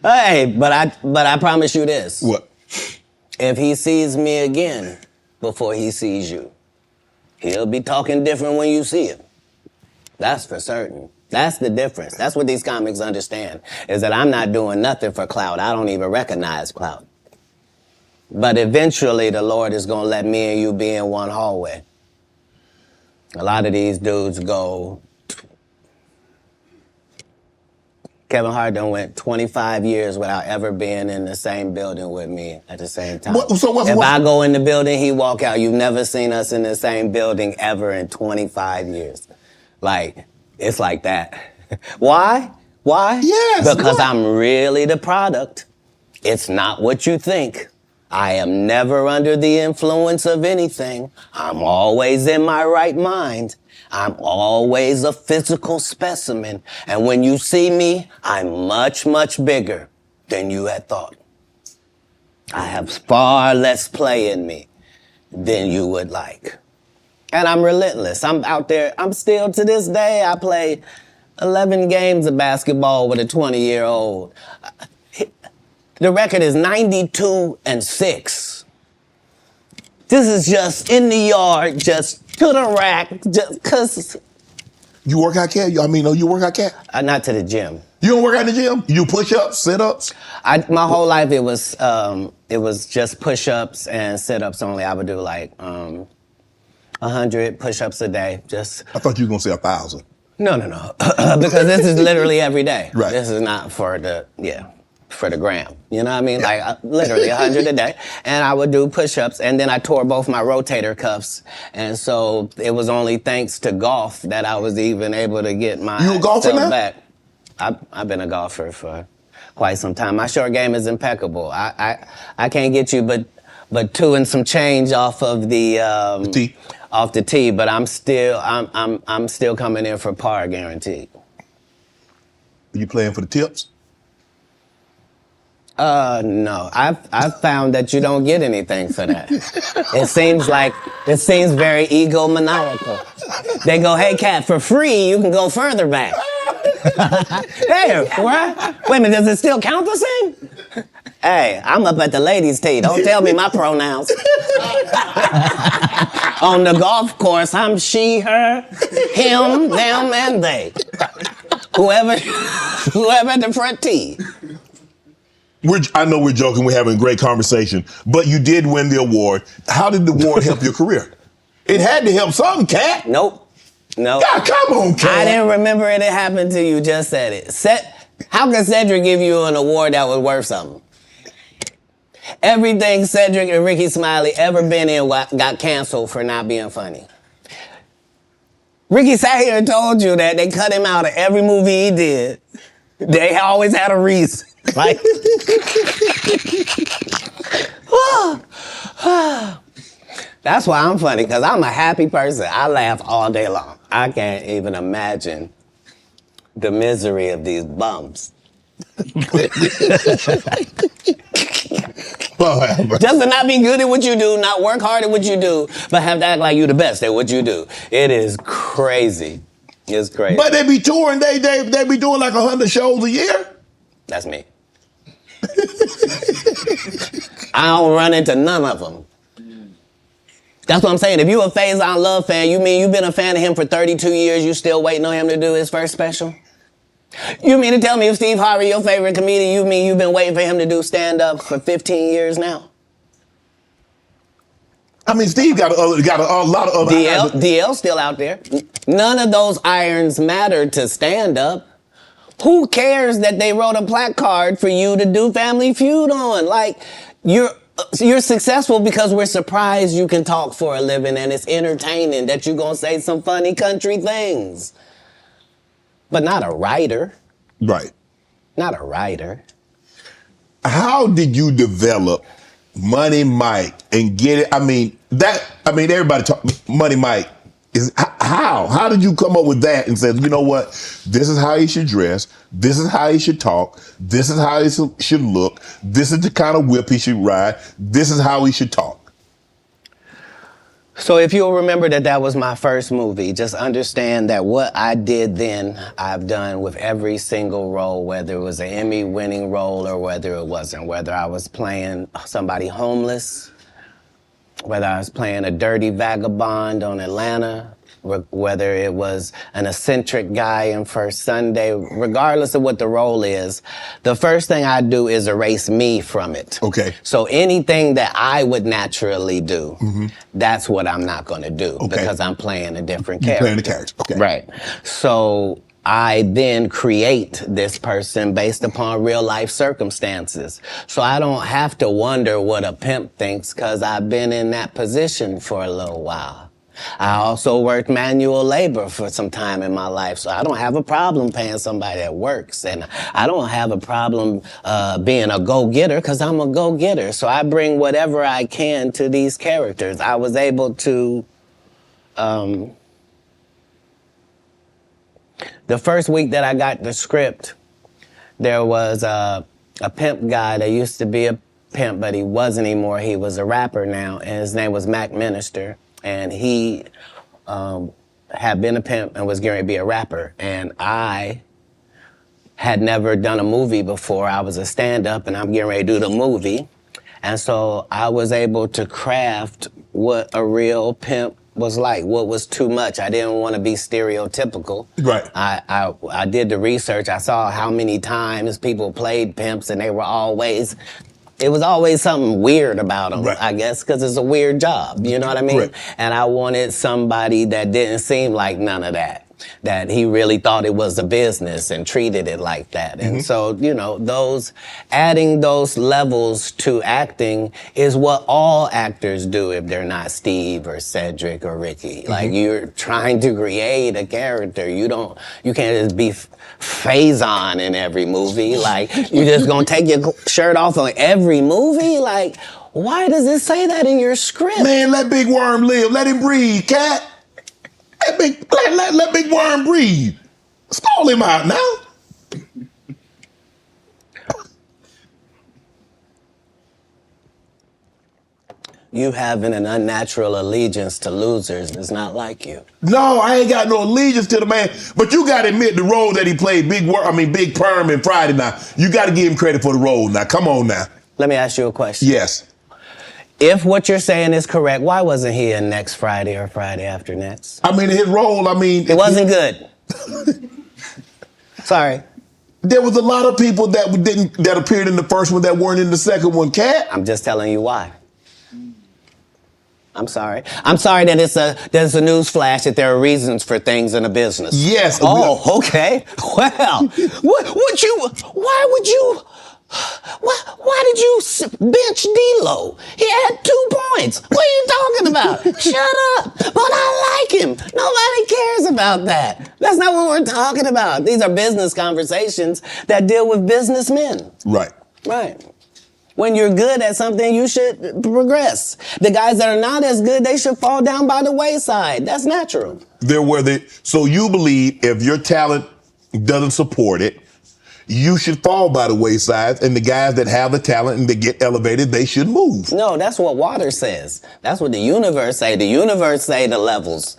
Hey, but I promise you this. What? If he sees me again before he sees you, he'll be talking different when you see him. That's for certain. That's the difference. That's what these comics understand, is that I'm not doing nothing for clout. I don't even recognize clout. But eventually the Lord is gonna let me and you be in one hallway. A lot of these dudes go, Kevin Hart done went 25 years without ever being in the same building with me at the same time. If I go in the building, he walk out. You've never seen us in the same building ever in 25 years. Like, it's like that. Why? Why? Yes. Because I'm really the product. It's not what you think. I am never under the influence of anything. I'm always in my right mind. I'm always a physical specimen. And when you see me, I'm much, much bigger than you had thought. I have far less play in me than you would like. And I'm relentless. I'm out there. I'm still, to this day, I play 11 games of basketball with a 20-year-old. The record is 92-6. This is just in the yard, just to the rack, just cause. You work out, Cat? You work out, Cat? Not to the gym. You don't work out in the gym? You do push-ups, sit-ups? My whole life it was just push-ups and sit-ups only. I would do like 100 push-ups a day. Just. I thought you were gonna say 1,000. No, because this is literally every day. Right. This is not for the gram. You know what I mean? Like literally 100 a day. And I would do push-ups, and then I tore both my rotator cuffs. And so it was only thanks to golf that I was even able to get my You a golfer now? back. I've been a golfer for quite some time. My short game is impeccable. I can't get you but 2 and some change off of the tee. Off the tee, but I'm still coming in for par guaranteed. You playing for the tips? No. I've found that you don't get anything for that. It seems very egomaniacal. They go, hey, Cat, for free, you can go further back. Hey, what? Wait a minute, does it still count the same? Hey, I'm up at the ladies' tee. Don't tell me my pronouns. On the golf course, I'm she, her, him, them, and they. Whoever at the front tee. I know we're joking, we're having a great conversation, but you did win the award. How did the award help your career? It had to help something, Cat. Nope. God, come on, Cat. I didn't remember it happened to you, just said it. How can Cedric give you an award that was worth something? Everything Cedric and Ricky Smiley ever been in got canceled for not being funny. Ricky sat here and told you that they cut him out of every movie he did. They always had a reason. Like, that's why I'm funny, because I'm a happy person. I laugh all day long. I can't even imagine the misery of these bums. Just to not be good at what you do, not work hard at what you do, but have to act like you the best at what you do. It is crazy. It's crazy. But they be touring, they be doing like 100 shows a year? That's me. I don't run into none of them. That's what I'm saying. If you a Faison Love fan, you mean you've been a fan of him for 32 years, you still waiting on him to do his first special? You mean to tell me if Steve Harvey, your favorite comedian, you mean you've been waiting for him to do stand-up for 15 years now? I mean, Steve got a lot of other DL's still out there. None of those irons matter to stand-up. Who cares that they wrote a placard for you to do Family Feud on? Like, you're successful because we're surprised you can talk for a living and it's entertaining that you're gonna say some funny country things. But not a writer. Right. Not a writer. How did you develop Money Mike and get it? Everybody talk Money Mike. How did you come up with that and say, you know what, this is how he should dress, this is how he should talk, this is how he should look, this is the kind of whip he should ride, this is how he should talk? So if you'll remember that was my first movie, just understand that what I did then, I've done with every single role, whether it was an Emmy-winning role or whether it wasn't, whether I was playing somebody homeless, whether I was playing a dirty vagabond on Atlanta, whether it was an eccentric guy in First Sunday, regardless of what the role is, the first thing I do is erase me from it. Okay. So anything that I would naturally do, that's what I'm not going to do because I'm playing a different character. Playing the character, okay. Right. So I then create this person based upon real life circumstances. So I don't have to wonder what a pimp thinks because I've been in that position for a little while. I also worked manual labor for some time in my life, so I don't have a problem paying somebody that works. And I don't have a problem being a go-getter because I'm a go-getter. So I bring whatever I can to these characters. I was able to... the first week that I got the script, there was a pimp guy that used to be a pimp, but he wasn't anymore. He was a rapper now, and his name was Mac Minister. And he had been a pimp and was getting ready to be a rapper. And I had never done a movie before. I was a stand-up, and I'm getting ready to do the movie. And so I was able to craft what a real pimp was like, what was too much. I didn't want to be stereotypical. Right. I did the research. I saw how many times people played pimps, and they were always... It was always something weird about them, right. I guess, because it's a weird job, you know what I mean? Right. And I wanted somebody that didn't seem like none of that he really thought it was a business and treated it like that. And so, you know, adding those levels to acting is what all actors do if they're not Steve or Cedric or Ricky. Like, you're trying to create a character. You can't just be Faison in every movie. Like, you just gonna take your shirt off on every movie? Like, why does it say that in your script? Man, let Big Worm live. Let him breathe, Katt. Let Big Worm breathe. Stall him out now. You having an unnatural allegiance to losers is not like you. No, I ain't got no allegiance to the man. But you got to admit the role that he played, Big Perm in Friday now. You got to give him credit for the role now. Come on now. Let me ask you a question. Yes. If what you're saying is correct, why wasn't he in next Friday or Friday after next? I mean, his role, It wasn't good. Sorry. There was a lot of people that appeared in the first one that weren't in the second one, Katt. I'm just telling you why. I'm sorry. I'm sorry that there's a news flash that there are reasons for things in a business. Yes. Oh, okay. Well, why did you bench D-Lo? He had 2 points. What are you talking about? Shut up. But I like him. Nobody cares about that. That's not what we're talking about. These are business conversations that deal with businessmen. Right. Right. When you're good at something, you should progress. The guys that are not as good, they should fall down by the wayside. That's natural. So you believe if your talent doesn't support it, you should fall by the wayside, and the guys that have the talent and they get elevated, they should move. No, that's what water says. That's what the universe say. The universe say the levels.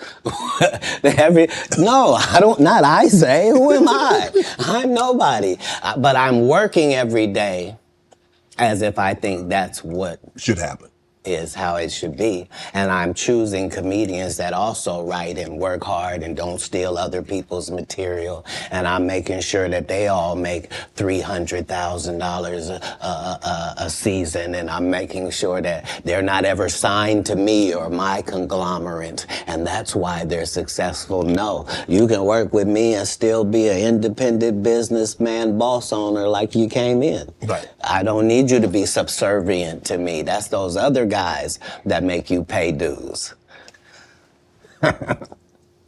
No, not I say. Who am I? I'm nobody. But I'm working every day as if I think that's what should happen. Is how it should be. And I'm choosing comedians that also write and work hard and don't steal other people's material. And I'm making sure that they all make $300,000 a season. And I'm making sure that they're not ever signed to me or my conglomerate. And that's why they're successful. No, you can work with me and still be an independent businessman, boss owner like you came in. Right. I don't need you to be subservient to me. That's those other guys that make you pay dues.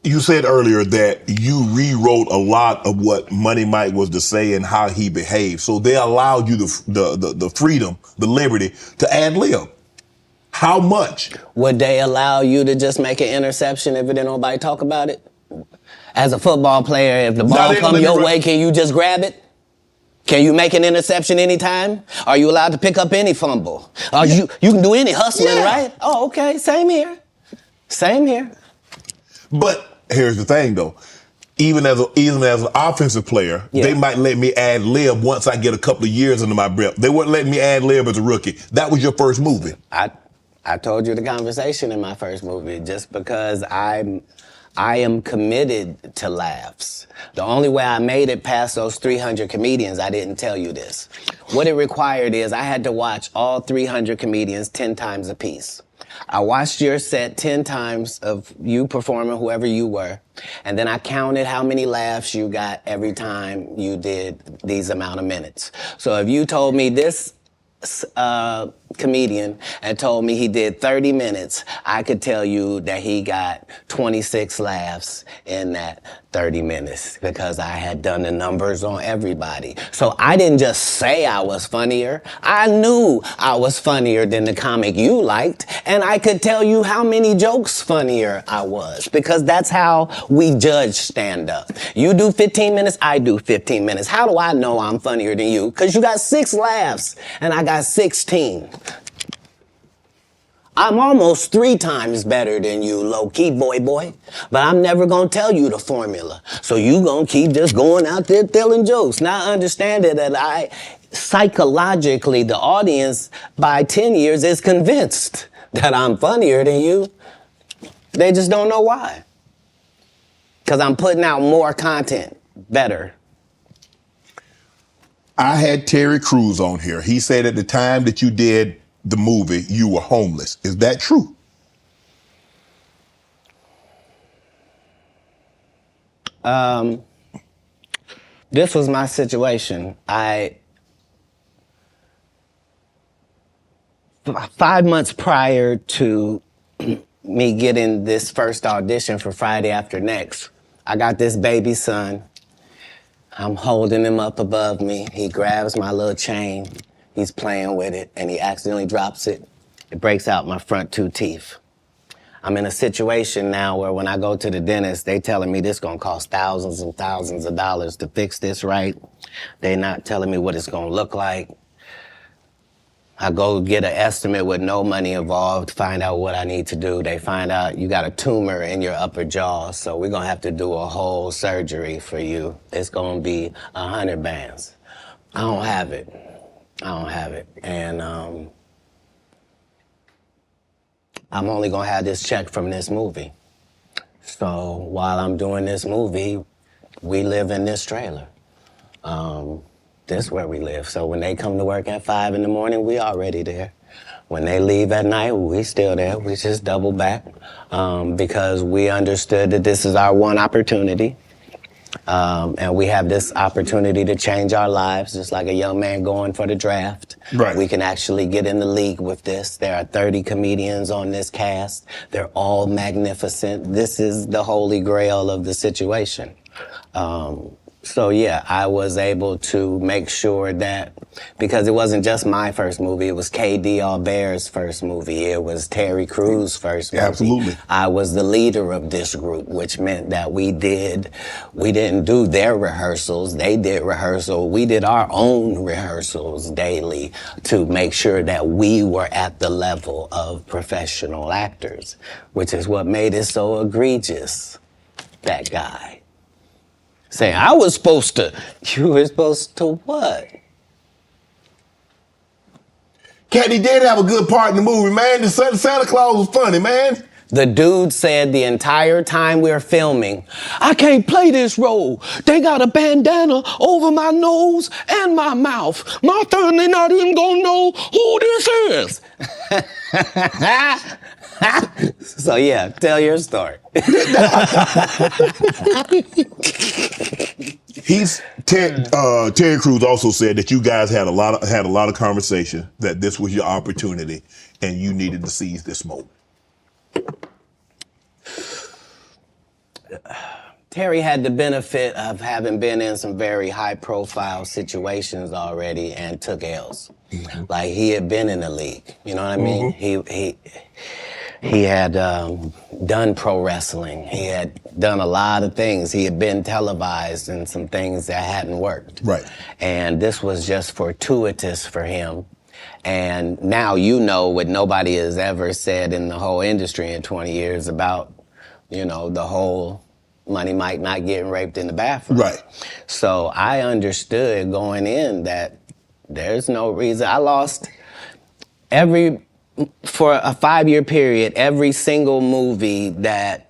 You said earlier that you rewrote a lot of what Money Mike was to say and how he behaved. So they allowed you the freedom, the liberty to ad lib. How much? Would they allow you to just make an interception if didn't nobody talk about it? As a football player, if the ball come your way, can you just grab it? Can you make an interception anytime? Are you allowed to pick up any fumble? You can do any hustling, right? Oh, okay, same here. Same here. But here's the thing, though. Even as an offensive player, they might let me ad lib once I get a couple of years under my belt. They wouldn't let me ad lib as a rookie. That was your first movie. I told you the conversation in my first movie. Just because I am committed to laughs. The only way I made it past those 300 comedians, I didn't tell you this. What it required is I had to watch all 300 comedians 10 times a piece. I watched your set 10 times of you performing, whoever you were, and then I counted how many laughs you got every time you did these amount of minutes. So if you told me this comedian and told me he did 30 minutes, I could tell you that he got 26 laughs in that 30 minutes because I had done the numbers on everybody. So I didn't just say I was funnier. I knew I was funnier than the comic you liked, and I could tell you how many jokes funnier I was because that's how we judge stand-up. You do 15 minutes, I do 15 minutes. How do I know I'm funnier than you? Because you got 6 laughs and I got 16. I'm almost 3 times better than you, low-key boy. But I'm never gonna tell you the formula. So you gonna keep just going out there telling jokes. Now understanding that psychologically, the audience by 10 years is convinced that I'm funnier than you. They just don't know why. Because I'm putting out more content, better. I had Terry Crews on here. He said at the time that you did the movie, you were homeless. Is that true? This was my situation. 5 months prior to me getting this first audition for Friday After Next, I got this baby son. I'm holding him up above me. He grabs my little chain. He's playing with it, and he accidentally drops it. It breaks out my front 2 teeth. I'm in a situation now where when I go to the dentist, they telling me this gonna cost thousands and thousands of dollars to fix this right. They not telling me what it's gonna look like. I go get an estimate with no money involved, find out what I need to do. They find out you got a tumor in your upper jaw, so we're gonna have to do a whole surgery for you. It's gonna be 100 bands. I don't have it. And I'm only gonna have this check from this movie. So while I'm doing this movie, we live in this trailer. This is where we live. So when they come to work at 5 in the morning, we already there. When they leave at night, we still there. We just double back because we understood that this is our one opportunity. And we have this opportunity to change our lives, just like a young man going for the draft. Right. We can actually get in the league with this. There are 30 comedians on this cast. They're all magnificent. This is the holy grail of the situation. So yeah, I was able to make sure that, because it wasn't just my first movie, it was K.D. Albert's first movie, it was Terry Crews' first movie. Absolutely. I was the leader of this group, which meant that we didn't do their rehearsals, they did rehearsal, we did our own rehearsals daily to make sure that we were at the level of professional actors, which is what made it so egregious, that guy. Saying, you were supposed to what? Katt, he did have a good part in the movie, man. The Santa Claus was funny, man. The dude said the entire time we were filming, I can't play this role. They got a bandana over my nose and my mouth. My family not even gonna know who this is. So yeah, tell your story. Terry Crews also said that you guys had a lot of conversation, that this was your opportunity and you needed to seize this moment. Terry had the benefit of having been in some very high-profile situations already and took L's. Mm-hmm. Like, he had been in the league, you know what I mean? Mm-hmm. He had done pro wrestling. He had done a lot of things. He had been televised in some things that hadn't worked. Right. And this was just fortuitous for him. And now you know what nobody has ever said in the whole industry in 20 years about, the whole Money Mike not getting raped in the bathroom. Right. So I understood going in that there's no reason. I lost for a 5-year period, every single movie that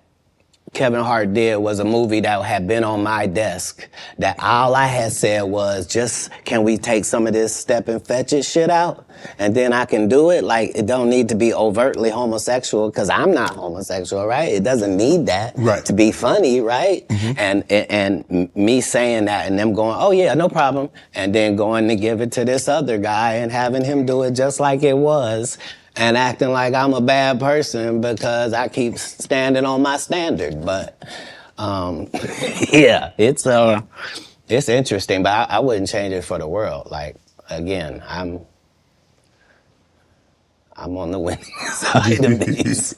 Kevin Hart did was a movie that had been on my desk, that all I had said was, just, can we take some of this step and fetch it shit out? And then I can do it. Like, it don't need to be overtly homosexual, because I'm not homosexual, right? It doesn't need that to be funny, right? And me saying that and them going, oh yeah, no problem. And then going to give it to this other guy and having him do it just like it was. And acting like I'm a bad person because I keep standing on my standard. But, yeah, it's interesting, but I wouldn't change it for the world. Like, again, I'm on the winning side of these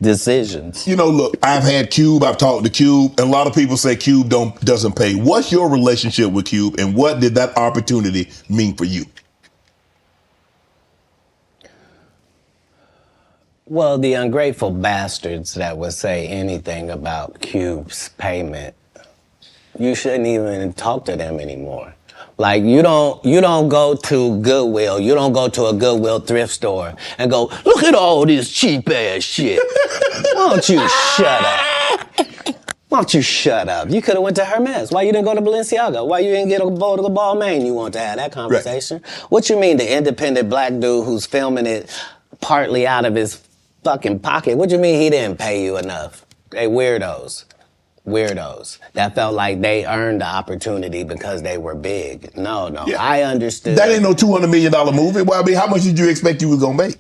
decisions. Look, I've had Cube, I've talked to Cube, and a lot of people say Cube doesn't pay. What's your relationship with Cube, and what did that opportunity mean for you? Well, the ungrateful bastards that would say anything about Cube's payment, you shouldn't even talk to them anymore. Like, you don't go to Goodwill, you don't go to a Goodwill thrift store and go, look at all this cheap ass shit. Why don't you shut up? Why don't you shut up? You could have went to Hermes. Why you didn't go to Balenciaga? Why you didn't get a bowl to the Balmain? You want to have that conversation? Right. What you mean, the independent black dude who's filming it partly out of his fucking pocket? What do you mean he didn't pay you enough? They weirdos. That felt like they earned the opportunity because they were big. No, yeah. I understood. That ain't no $200 million movie. Well, I mean, how much did you expect you was gonna make?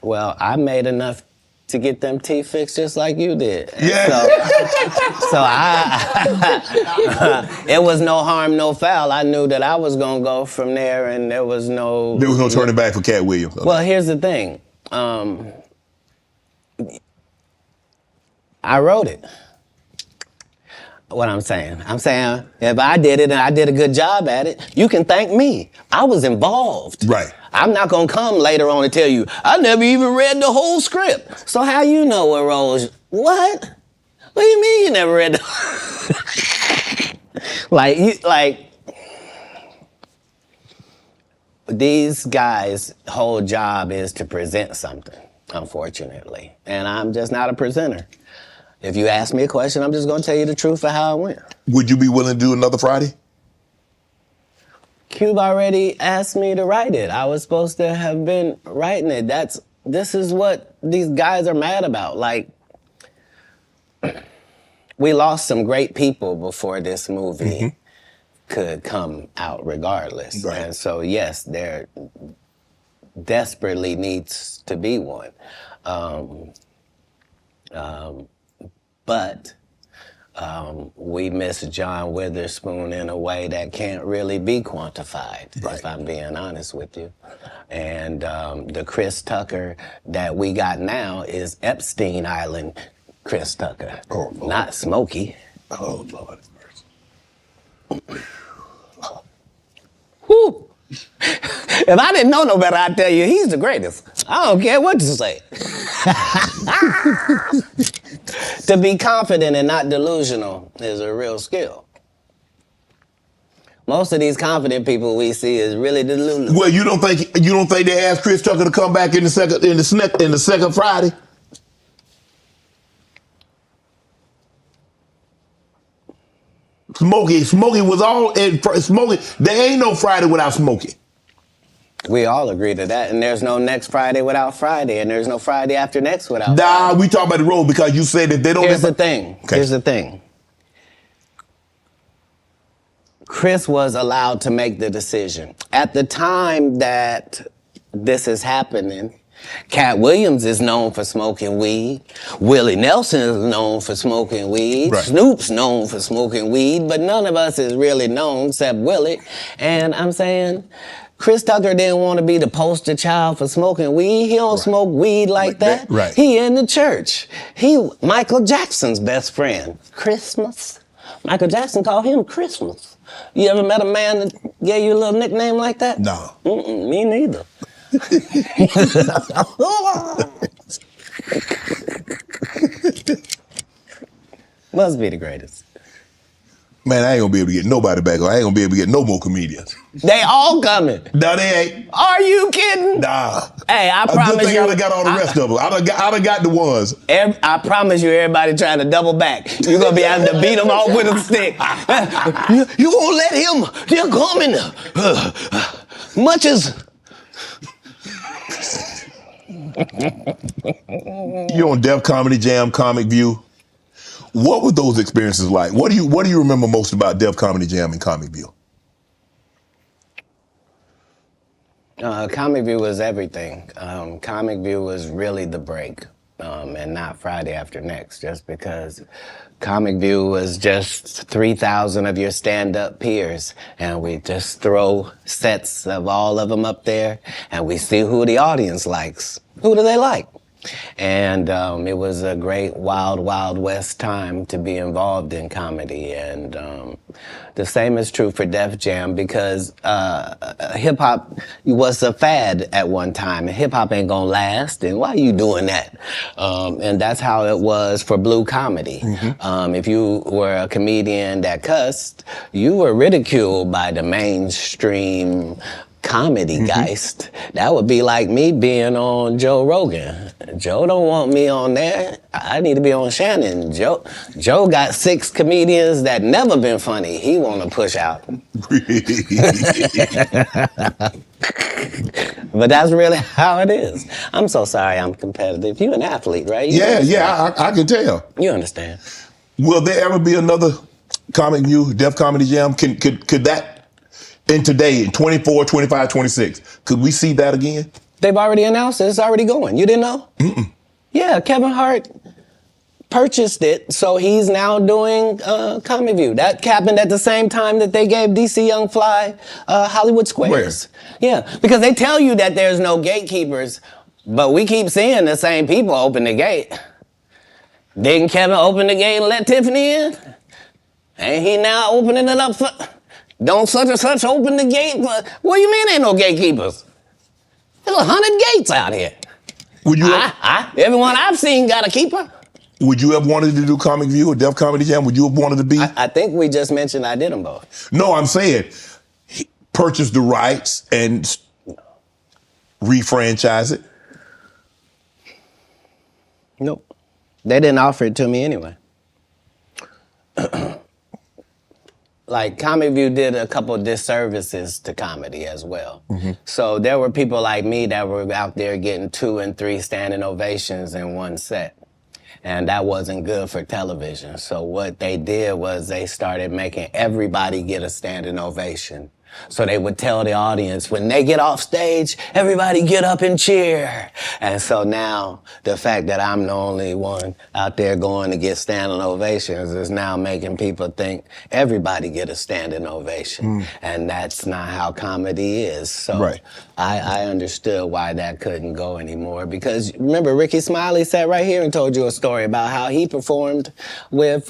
Well, I made enough to get them teeth fixed just like you did. Yeah. So it was no harm, no foul. I knew that I was gonna go from there, and there was no turning back for Katt Williams. Okay. Well, here's the thing. I wrote it. What I'm saying if I did it and I did a good job at it, you can thank me. I was involved. Right. I'm not gonna come later on and tell you, I never even read the whole script. So how you know what roles? What? What do you mean you never read the these guys' whole job is to present something, unfortunately. And I'm just not a presenter. If you ask me a question, I'm just going to tell you the truth of how it went. Would you be willing to do another Friday? Cube already asked me to write it. I was supposed to have been writing it. This is what these guys are mad about. Like, we lost some great people before this movie could come out regardless. Right. And so, yes, there desperately needs to be one. But we miss John Witherspoon in a way that can't really be quantified, if I'm being honest with you. And the Chris Tucker that we got now is Epstein Island Chris Tucker, not Smokey. Oh, Lord. Whew. If I didn't know no better, I'd tell you he's the greatest. I don't care what you say. To be confident and not delusional is a real skill. Most of these confident people we see is really delusional. Well, you don't think they asked Chris Tucker to come back in the second Friday? Smokey was all in Smokey. There ain't no Friday without Smokey. We all agree to that, and there's no next Friday without Friday, and there's no Friday after next without Friday. Nah, we talk about the road because you said that they don't. Here's the thing. Chris was allowed to make the decision. At the time that this is happening, Katt Williams is known for smoking weed. Willie Nelson is known for smoking weed. Right. Snoop's known for smoking weed, but none of us is really known except Willie. And I'm saying, Chris Tucker didn't want to be the poster child for smoking weed. He don't smoke weed like that. Right. He in the church. He Michael Jackson's best friend. Christmas. Michael Jackson called him Christmas. You ever met a man that gave you a little nickname like that? No. Me neither. Must be the greatest. Man, I ain't gonna be able to get nobody back. I ain't gonna be able to get no more comedians. They all coming. No, they ain't. Are you kidding? Nah. Hey, I A promise good thing you. I done got all the rest of them. I done got the ones. I promise you, everybody trying to double back. You're gonna be having to beat them off with a stick. You gonna let him? They're coming. Much as. You're on Def Comedy Jam, Comic View. What were those experiences like? What do you remember most about Def Comedy Jam and Comic View? Comic View was everything. Comic View was really the break, and not Friday After Next, just because Comic View was just 3,000 of your stand-up peers, and we just throw sets of all of them up there, and we see who the audience likes. Who do they like? And it was a great wild, wild west time to be involved in comedy. And the same is true for Def Jam, because hip hop was a fad at one time, and hip hop ain't gonna last. And why are you doing that? And that's how it was for blue comedy. If you were a comedian that cussed, you were ridiculed by the mainstream comedy geist. That would be like me being on Joe Rogan. Joe don't want me on there. I need to be on Shannon. Joe got 6 comedians that never been funny. He want to push out. But that's really how it is. I'm so sorry I'm competitive. You an athlete, right? I can tell. You understand. Will there ever be another Comic View, Def Comedy Jam? Could that, in today, in 24, 25, 26, could we see that again? They've already announced it. It's already going. You didn't know? Yeah, Kevin Hart purchased it, so he's now doing Comic View. That happened at the same time that they gave DC Young Fly Hollywood Squares. Where? Yeah, because they tell you that there's no gatekeepers, but we keep seeing the same people open the gate. Didn't Kevin open the gate and let Tiffany in? Ain't he now opening it up for... Don't such and such open the gate? What do you mean ain't no gatekeepers? There's 100 gates out here. Would you everyone I've seen got a keeper. Would you have wanted to do Comic View or Def Comedy Jam? Would you have wanted to be? I think we just mentioned I did them both. No, I'm saying purchase the rights and refranchise it. Nope. They didn't offer it to me anyway. Like, Comic View did a couple of disservices to comedy as well. So there were people like me that were out there getting 2 and 3 standing ovations in one set. And that wasn't good for television. So what they did was they started making everybody get a standing ovation. So they would tell the audience, when they get off stage, everybody get up and cheer. And so now the fact that I'm the only one out there going to get standing ovations is now making people think everybody get a standing ovation. And that's not how comedy is. So I understood why that couldn't go anymore, because remember, Ricky Smiley sat right here and told you a story about how he performed with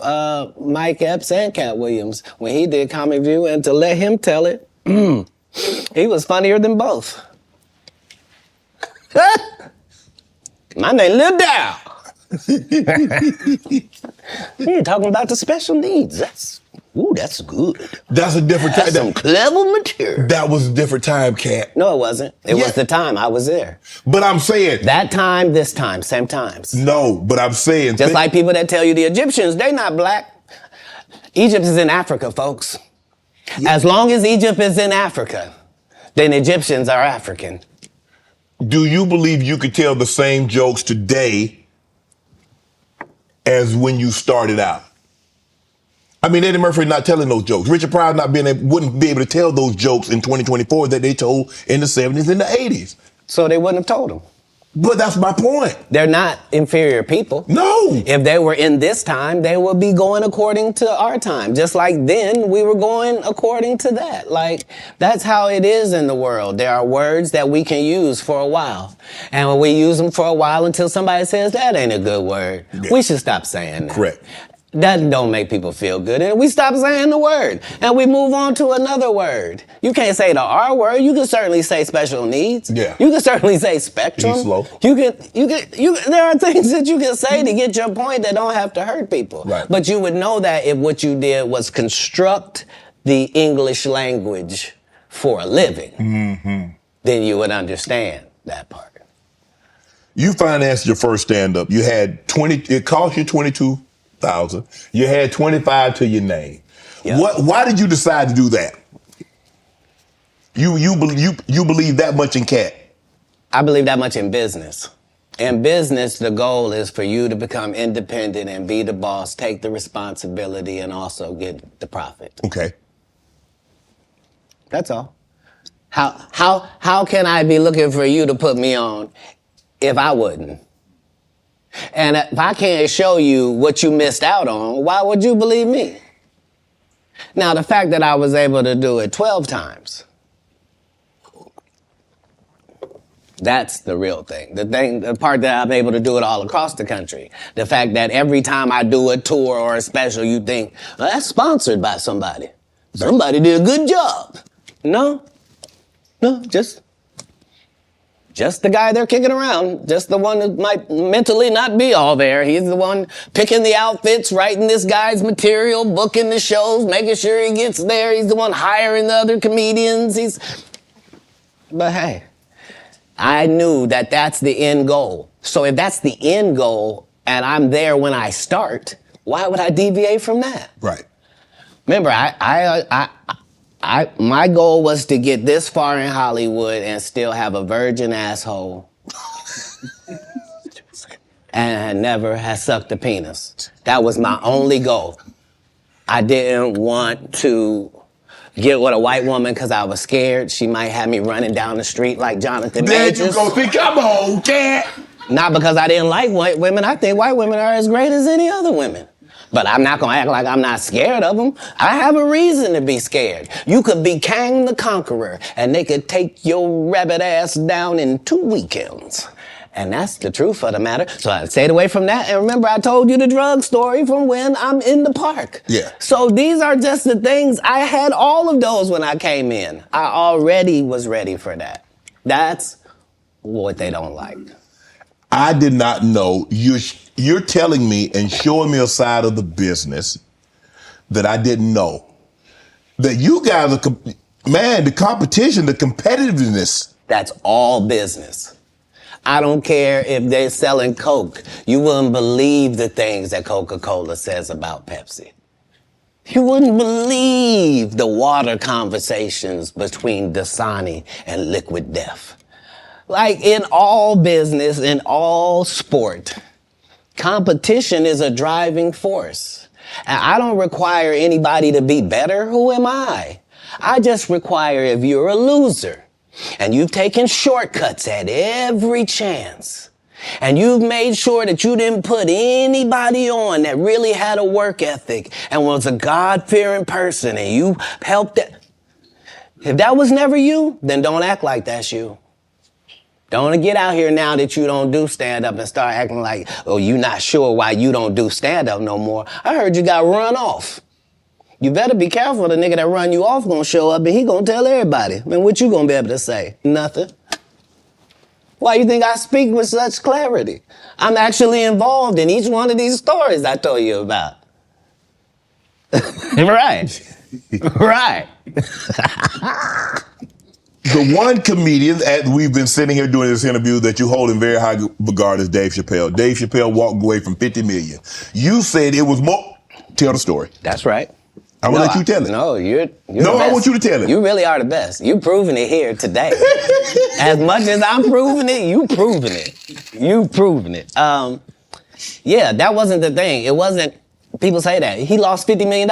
Mike Epps and Katt Williams when he did Comic View, and to let him tell it, he was funnier than both. My name Lil Dow. You're talking about the special needs. That's good. That's a different time. That's some clever material. That was a different time, Katt. No, it wasn't. It was the time I was there. But I'm saying... That time, this time, same times. No, but I'm saying... Just like people that tell you the Egyptians, they not black. Egypt is in Africa, folks. As long as Egypt is in Africa, then Egyptians are African. Do you believe you could tell the same jokes today as when you started out? I mean, Eddie Murphy not telling those jokes. Richard Pryor wouldn't be able to tell those jokes in 2024 that they told in the 70s and the 80s. So they wouldn't have told them. But that's my point. They're not inferior people. No. If they were in this time, they would be going according to our time. Just like then, we were going according to that. Like, that's how it is in the world. There are words that we can use for a while. And when we use them for a while until somebody says, that ain't a good word, we should stop saying that. Correct. That don't make people feel good. And we stop saying the word. And we move on to another word. You can't say the R word. You can certainly say special needs. Yeah. You can certainly say spectrum. Be slow. There are things that you can say to get your point that don't have to hurt people. Right. But you would know that if what you did was construct the English language for a living, then you would understand that part. You financed your first stand-up. You had it cost you $22,000. You had 25 to your name. Yeah. Why did you decide to do that? You believe that much in Katt? I believe that much in business. In business, the goal is for you to become independent and be the boss, take the responsibility, and also get the profit. Okay. That's all. How can I be looking for you to put me on if I wouldn't? And if I can't show you what you missed out on, why would you believe me? Now, the fact that I was able to do it 12 times, that's the real thing. The part that I'm able to do it all across the country. The fact that every time I do a tour or a special, you think, well, that's sponsored by somebody. Somebody did a good job. No, just the guy they're kicking around, just the one that might mentally not be all there. He's the one picking the outfits, writing this guy's material, booking the shows, making sure he gets there. He's the one hiring the other comedians. But hey, I knew that that's the end goal. So if that's the end goal and I'm there when I start, why would I deviate from that? Right. Remember, my goal was to get this far in Hollywood and still have a virgin asshole and never have sucked a penis. That was my only goal. I didn't want to get with a white woman because I was scared she might have me running down the street like Jonathan Majors. There you go. See, come on, Katt. Not because I didn't like white women. I think white women are as great as any other women. But I'm not going to act like I'm not scared of them. I have a reason to be scared. You could be Kang the Conqueror, and they could take your rabbit ass down in 2 weekends. And that's the truth of the matter. So I stayed away from that. And remember, I told you the drug story from when I'm in the park. Yeah. So these are just the things. I had all of those when I came in. I already was ready for that. That's what they don't like. I did not know. You're telling me and showing me a side of the business that I didn't know. That you guys are, man, the competition, the competitiveness. That's all business. I don't care if they're selling Coke. You wouldn't believe the things that Coca-Cola says about Pepsi. You wouldn't believe the water conversations between Dasani and Liquid Death. Like in all business, in all sport, competition is a driving force. And I don't require anybody to be better. Who am I? I just require if you're a loser and you've taken shortcuts at every chance and you've made sure that you didn't put anybody on that really had a work ethic and was a God-fearing person and you helped it. If that was never you, then don't act like that's you. Don't get out here now that you don't do stand-up and start acting like, oh, you not sure why you don't do stand-up no more. I heard you got run off. You better be careful. The nigga that run you off gonna show up and he gonna tell everybody. Man, what you gonna be able to say? Nothing. Why you think I speak with such clarity? I'm actually involved in each one of these stories I told you about. Right. Right. The one comedian, as we've been sitting here doing this interview, that you hold in very high regard is Dave Chappelle. Dave Chappelle walked away from $50 million. You said it was more. Tell the story. That's right. I'm gonna let you tell it. No, you're no, the best. I want you to tell it. You really are the best. You've proven it here today. As much as I'm proving it, you proving it. You proving it. Yeah, that wasn't the thing. It wasn't. People say that. He lost $50 million.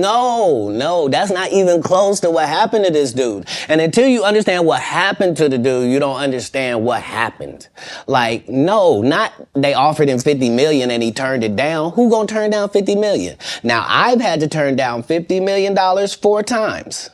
No, that's not even close to what happened to this dude. And until you understand what happened to the dude, you don't understand what happened. Like, no, not they offered him $50 million and he turned it down. Who gonna turn down $50 million? Now, I've had to turn down $50 million 4 times.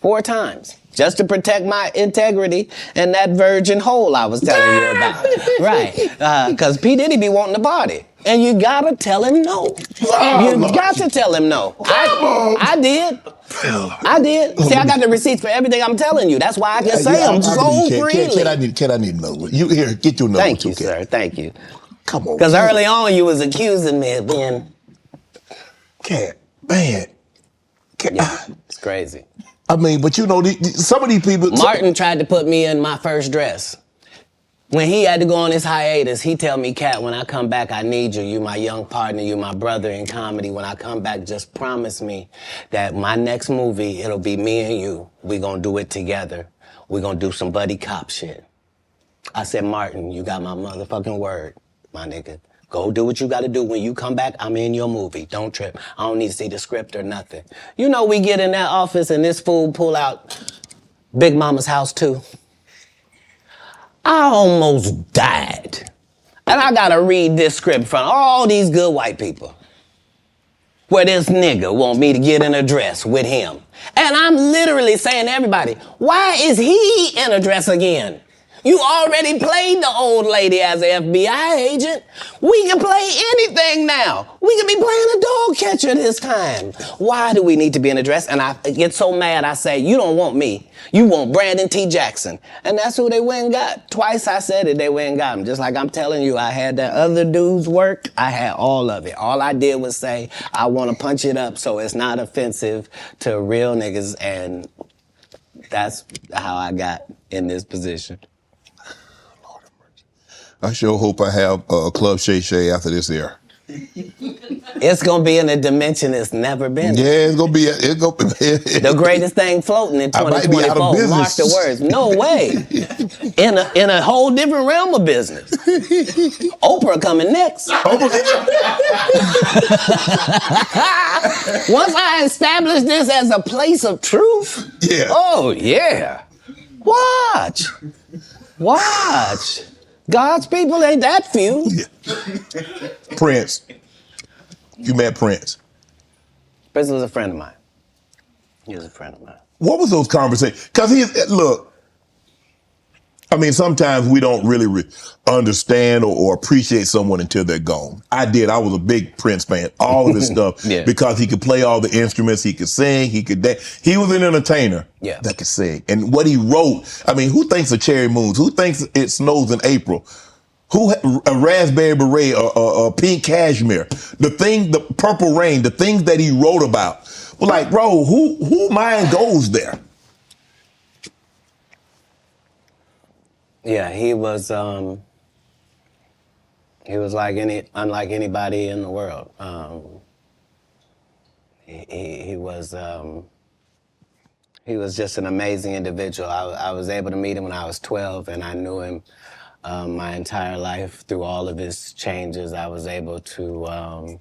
4 times. Just to protect my integrity and that virgin hole I was telling you about. Right. Because P. Diddy be wanting to party. And you gotta tell him no. You got to tell him no. I did. I did. See, I got the receipts for everything I'm telling you. That's why I can say them so freely. Can I need another one? You here? Get your number. Thank you, sir. Thank you. Come on. Because early on you was accusing me of being. Katt, man. Yeah, it's crazy. I mean, but you know, some of these people. Martin tried to put me in my first dress. When he had to go on his hiatus, he tell me, Katt, when I come back, I need you. You my young partner, you my brother in comedy. When I come back, just promise me that my next movie, it'll be me and you. We gonna do it together. We gonna do some buddy cop shit. I said, Martin, you got my motherfucking word, my nigga. Go do what you gotta do. When you come back, I'm in your movie. Don't trip. I don't need to see the script or nothing. You know, we get in that office and this fool pull out Big Mama's House 2. I almost died. And I gotta read this script from all these good white people. Where this nigga want me to get in a dress with him. And I'm literally saying to everybody, why is he in a dress again? You already played the old lady as an FBI agent. We can play anything now. We can be playing a dog catcher this time. Why do we need to be in a dress? And I get so mad, I say, you don't want me. You want Brandon T. Jackson. And that's who they went and got. Twice I said it, they went and got him. Just like I'm telling you, I had that other dude's work. I had all of it. All I did was say, I want to punch it up so it's not offensive to real niggas. And that's how I got in this position. I sure hope I have Club Shay Shay after this air. It's gonna be in a dimension it's never been. Yeah, it's gonna be. The greatest thing floating in 2024. Mark the words. No way. In a whole different realm of business. Oprah coming next. Once I establish this as a place of truth. Yeah. Oh yeah. Watch. God's people ain't that few. Prince. You met Prince. Prince was a friend of mine. He was a friend of mine. What was those conversations? Because look, I mean, sometimes we don't really understand or appreciate someone until they're gone. I did. I was a big Prince fan. All of his stuff. Yeah. Because he could play all the instruments. He could sing. He could dance. He was an entertainer that could sing. And what he wrote, I mean, who thinks of Cherry Moons? Who thinks it snows in April? A raspberry beret or pink cashmere? The purple rain, the things that he wrote about. Well, like, bro, who mind goes there? Yeah, he was unlike anybody in the world. He was just an amazing individual. I was able to meet him when I was 12, and I knew him my entire life through all of his changes. I was able to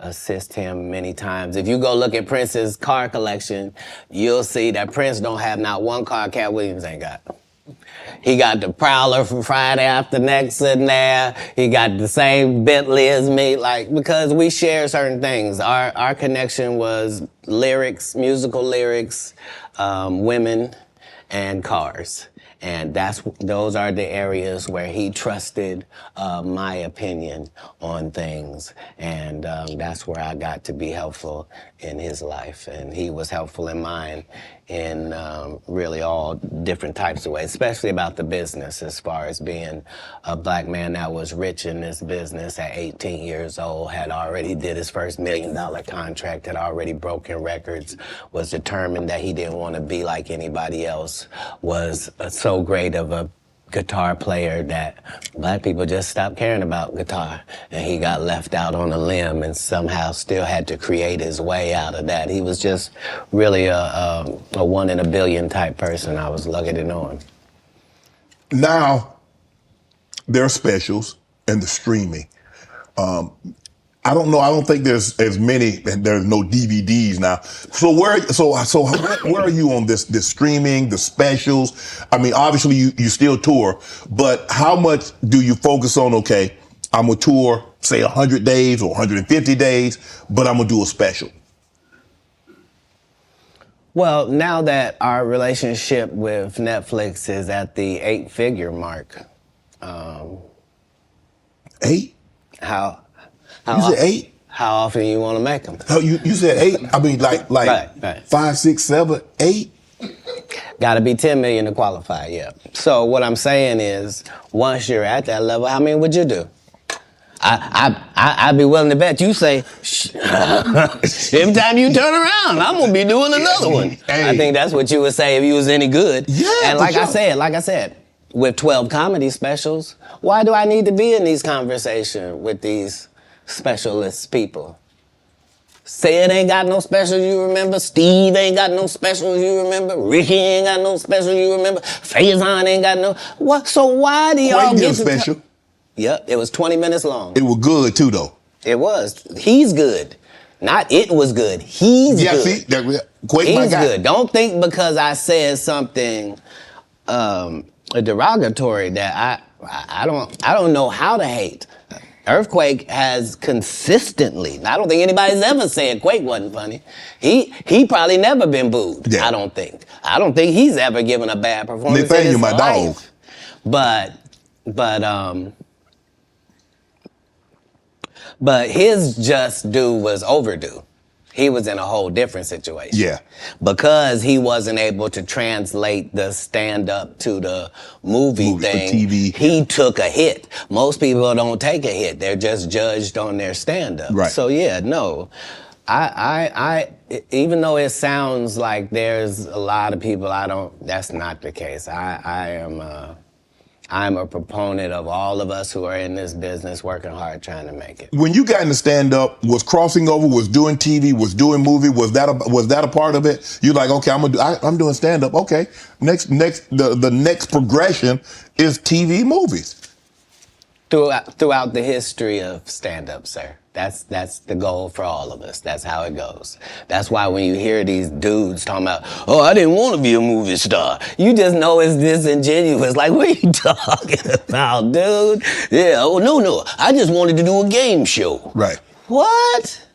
assist him many times. If you go look at Prince's car collection, you'll see that Prince don't have not one car Katt Williams ain't got. He got the Prowler from Friday After Next sitting there. He got the same Bentley as me, because we share certain things. Our connection was lyrics, musical lyrics, women, and cars. And those are the areas where he trusted my opinion on things. And that's where I got to be helpful in his life. And he was helpful in mine in really all different types of ways, especially about the business, as far as being a black man that was rich in this business at 18 years old, had already did his first $1 million contract, had already broken records, was determined that he didn't want to be like anybody else, was so great of a guitar player that black people just stopped caring about guitar, and he got left out on a limb and somehow still had to create his way out of that. He was just really a one in a billion type person. I was lucky to know him. Now, there are specials and the streaming. I don't know. I don't think there's as many, and there's no DVDs now. So where are you on this streaming, the specials? I mean, obviously you still tour, but how much do you focus on? Okay, I'm gonna tour, say 100 days or 150 days, but I'm gonna do a special. Well, now that our relationship with Netflix is at the 8-figure mark, Eight? You said 8? How often you want to make them? Oh, you said 8? I mean, like Right. 5, 6, 7, 8? Got to be 10 million to qualify, yeah. So what I'm saying is, once you're at that level, how many would you do? I'd be willing to bet you say, every time you turn around, I'm gonna be doing another one. Hey. I think that's what you would say if you was any good. Yeah, and for like I said, with 12 comedy specials, why do I need to be in these conversations with these specialist people? Sid ain't got no specials you remember. Steve ain't got no specials you remember. Ricky ain't got no specials you remember. Faison ain't got no. What? So why do y'all get special? Yep, it was 20 minutes long. It was good too, though. It was. He's good. Not it was good. He's good. Yeah, see, Quake He's my guy. good. Don't think because I said something derogatory that I don't know how to hate. Earthquake has consistently, I don't think anybody's ever said Quake wasn't funny. He probably never been booed. Yeah. I don't think he's ever given a bad performance. Nathaniel, my dog. But his just due was overdue. He was in a whole different situation. Yeah. Because he wasn't able to translate the stand-up to the movie thing, TV. He took a hit. Most people don't take a hit. They're just judged on their stand-up. Right. So yeah, no. I even though it sounds like there's a lot of people that's not the case. I'm a proponent of all of us who are in this business working hard trying to make it. When you got into stand-up, was crossing over, was doing TV, was doing movie, was that a part of it? You're like, okay, I'm doing stand-up. Okay, the next progression is TV movies. Throughout the history of stand-up, sir. That's the goal for all of us. That's how it goes. That's why when you hear these dudes talking about, oh, I didn't want to be a movie star, you just know it's disingenuous. Like, what are you talking about, dude? Yeah, oh, no, I just wanted to do a game show. Right. What?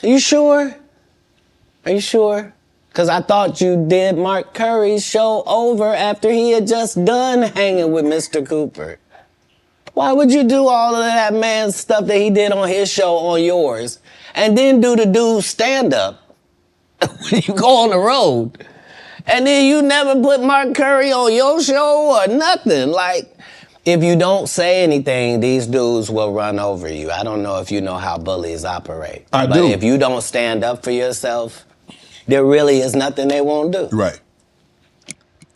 Are you sure? Because I thought you did Mark Curry's show over after he had just done hanging with Mr. Cooper. Why would you do all of that man's stuff that he did on his show on yours and then do the dude's stand-up when you go on the road? And then you never put Mark Curry on your show or nothing. Like, if you don't say anything, these dudes will run over you. I don't know if you know how bullies operate. But if you don't stand up for yourself, there really is nothing they won't do. Right.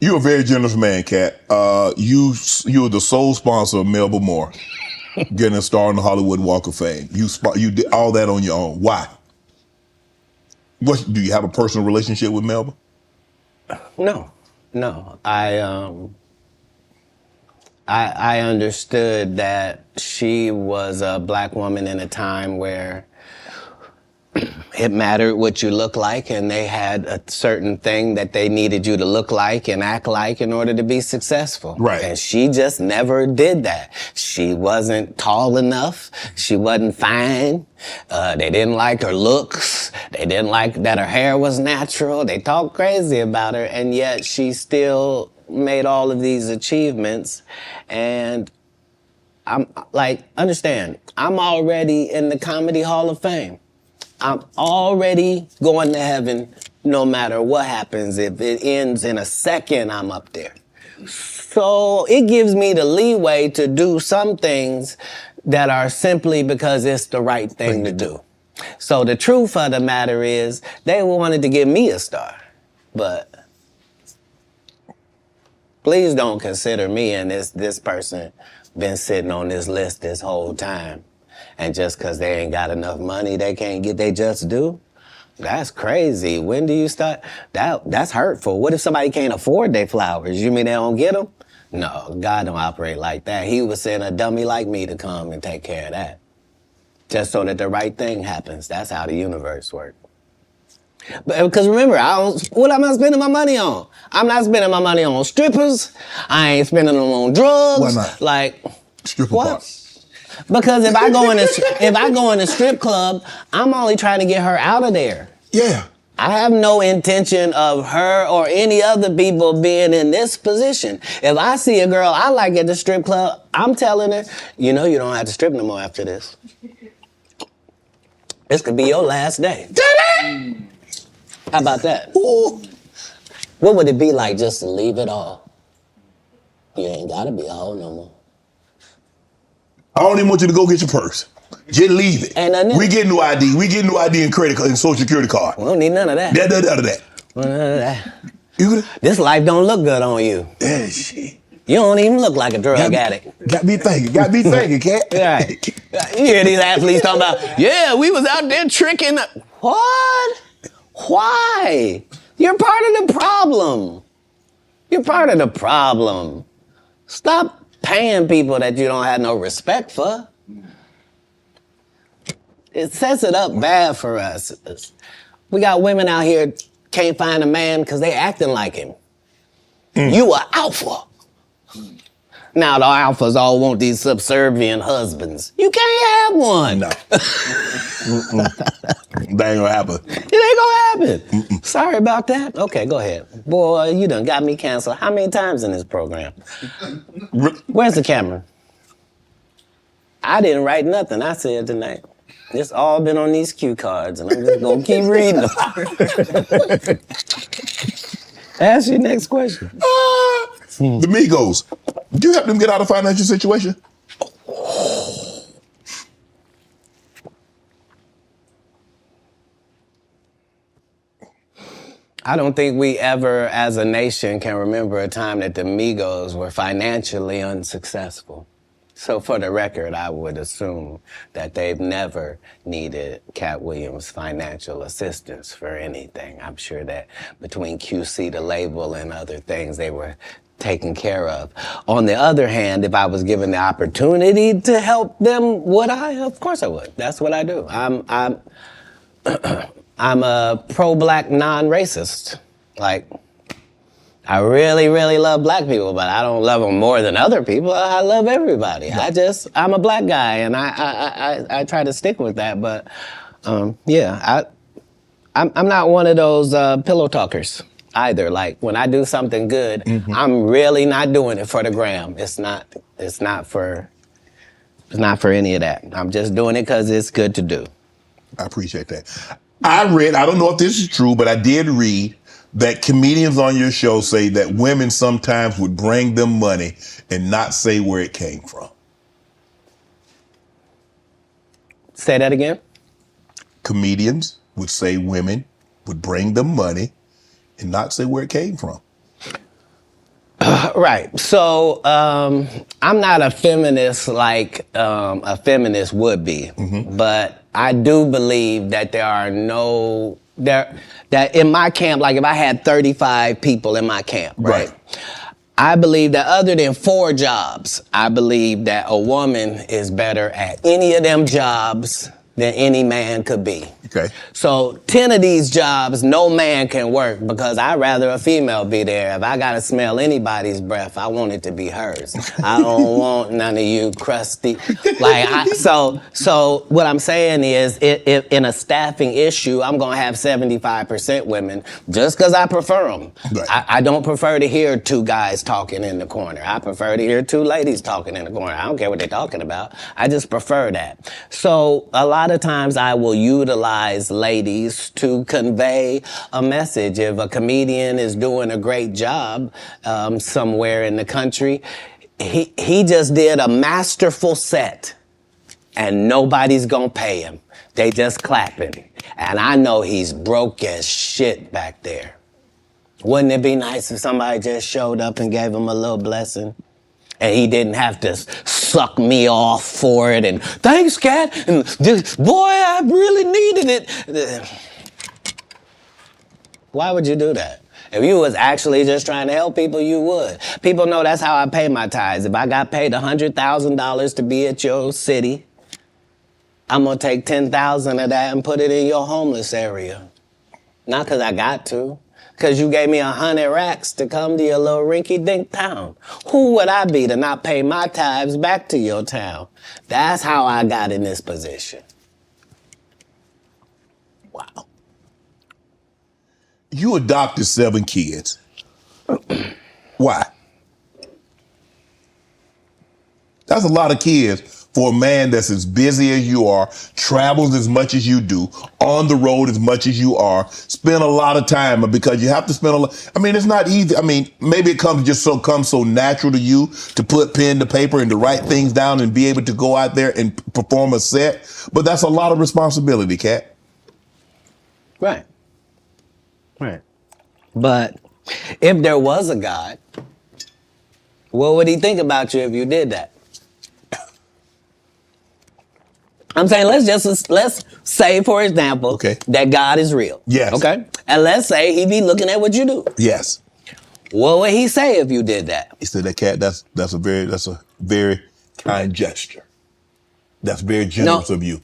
You're a very generous man, Katt. You're the sole sponsor of Melba Moore getting a star on the Hollywood Walk of Fame. You did all that on your own. Why? Do you have a personal relationship with Melba? No. I understood that she was a black woman in a time where it mattered what you look like, and they had a certain thing that they needed you to look like and act like in order to be successful. Right. And she just never did that. She wasn't tall enough. She wasn't fine. They didn't like her looks. They didn't like that her hair was natural. They talked crazy about her, and yet she still made all of these achievements. And I'm like, understand, I'm already in the Comedy Hall of Fame. I'm already going to heaven no matter what happens. If it ends in a second, I'm up there. So it gives me the leeway to do some things that are simply because it's the right thing to do. So the truth of the matter is, they wanted to give me a star. But please don't consider me and this person been sitting on this list this whole time. And just because they ain't got enough money, they can't get their just due? That's crazy. When do you start? That's hurtful. What if somebody can't afford their flowers? You mean they don't get them? No, God don't operate like that. He would send a dummy like me to come and take care of that. Just so that the right thing happens. That's how the universe works. Because remember, what am I spending my money on? I'm not spending my money on strippers. I ain't spending them on drugs. Why not? Like, stripper what? Party. Because if I go in a strip club, I'm only trying to get her out of there. Yeah. I have no intention of her or any other people being in this position. If I see a girl I like at the strip club, I'm telling her, you know you don't have to strip no more after this. This could be your last day. How about that? Ooh. What would it be like just to leave it all? You ain't gotta be a hoe no more. I don't even want you to go get your purse. Just leave it. Ain't nothing in We it. get new ID. We get new ID and credit card and social security card. We don't need none of that. None of that. None of that. You This life don't look good on you. yeah, shit. You don't even look like a drug addict. Got me thinking, Cat. Right. You hear these athletes talking about, yeah, we was out there tricking. What? Why? You're part of the problem. You're part of the problem. Stop paying people that you don't have no respect for. It sets it up bad for us. We got women out here can't find a man because they acting like him. You are alpha. Now the alphas all want these subservient husbands. You can't have one. No. That ain't gonna happen. It ain't gonna happen. Sorry about that. Okay, go ahead. Boy, you done got me canceled. How many times in this program? Where's the camera? I didn't write nothing I said tonight. It's all been on these cue cards, and I'm just gonna keep reading them. Ask your next question. The Migos. Do you help them get out of financial situation? I don't think we ever, as a nation, can remember a time that the Migos were financially unsuccessful. So for the record, I would assume that they've never needed Katt Williams' financial assistance for anything. I'm sure that between QC, the label, and other things, they were taken care of. On the other hand, if I was given the opportunity to help them, would I? Of course I would. That's what I do. I'm a pro-black non-racist. Like, I really, really love black people, but I don't love them more than other people. I love everybody. I'm a black guy, and I try to stick with that. But yeah, I'm not one of those pillow talkers either. Like when I do something good, I'm really not doing it for the gram. It's not for any of that. I'm just doing it because it's good to do. I appreciate that. I don't know if this is true, but I did read that comedians on your show say that women sometimes would bring them money and not say where it came from. Say that again? Comedians would say women would bring them money and not say where it came from. Right. So I'm not a feminist like a feminist would be, but I do believe that that in my camp, like if I had 35 people in my camp, right? I believe that other than 4 jobs, I believe that a woman is better at any of them jobs than any man could be. Okay. So 10 of these jobs, no man can work because I'd rather a female be there. If I gotta smell anybody's breath, I want it to be hers. I don't want none of you crusty. So what I'm saying is, if in a staffing issue, I'm gonna have 75% women just because I prefer them. Right. I don't prefer to hear 2 guys talking in the corner. I prefer to hear 2 ladies talking in the corner. I don't care what they're talking about. I just prefer that. So a lot of times I will utilize ladies to convey a message. If a comedian is doing a great job somewhere in the country, he just did a masterful set and nobody's gonna pay him. They just clapping. And I know he's broke as shit back there. Wouldn't it be nice if somebody just showed up and gave him a little blessing? And he didn't have to suck me off for it and thanks, Katt, and just, boy, I really needed it. Why would you do that? If you was actually just trying to help people, you would. People know that's how I pay my tithes. If I got paid $100,000 to be at your city, I'm gonna take 10,000 of that and put it in your homeless area. Not because I got to. Because you gave me 100 racks to come to your little rinky-dink town. Who would I be to not pay my tithes back to your town? That's how I got in this position. Wow. You adopted 7 kids. Why? That's a lot of kids for a man that's as busy as you are, travels as much as you do, on the road as much as you are, spend a lot of time because you have to spend a lot. I mean, it's not easy. I mean, maybe it comes so natural to you to put pen to paper and to write things down and be able to go out there and perform a set. But that's a lot of responsibility, Katt. Right. Right. But if there was a God, what would he think about you if you did that? I'm saying let's say, for example, that God is real. Yes. Okay? And let's say he be looking at what you do. Yes. What would he say if you did that? He said, that Katt, that's a very kind gesture. That's very generous of you.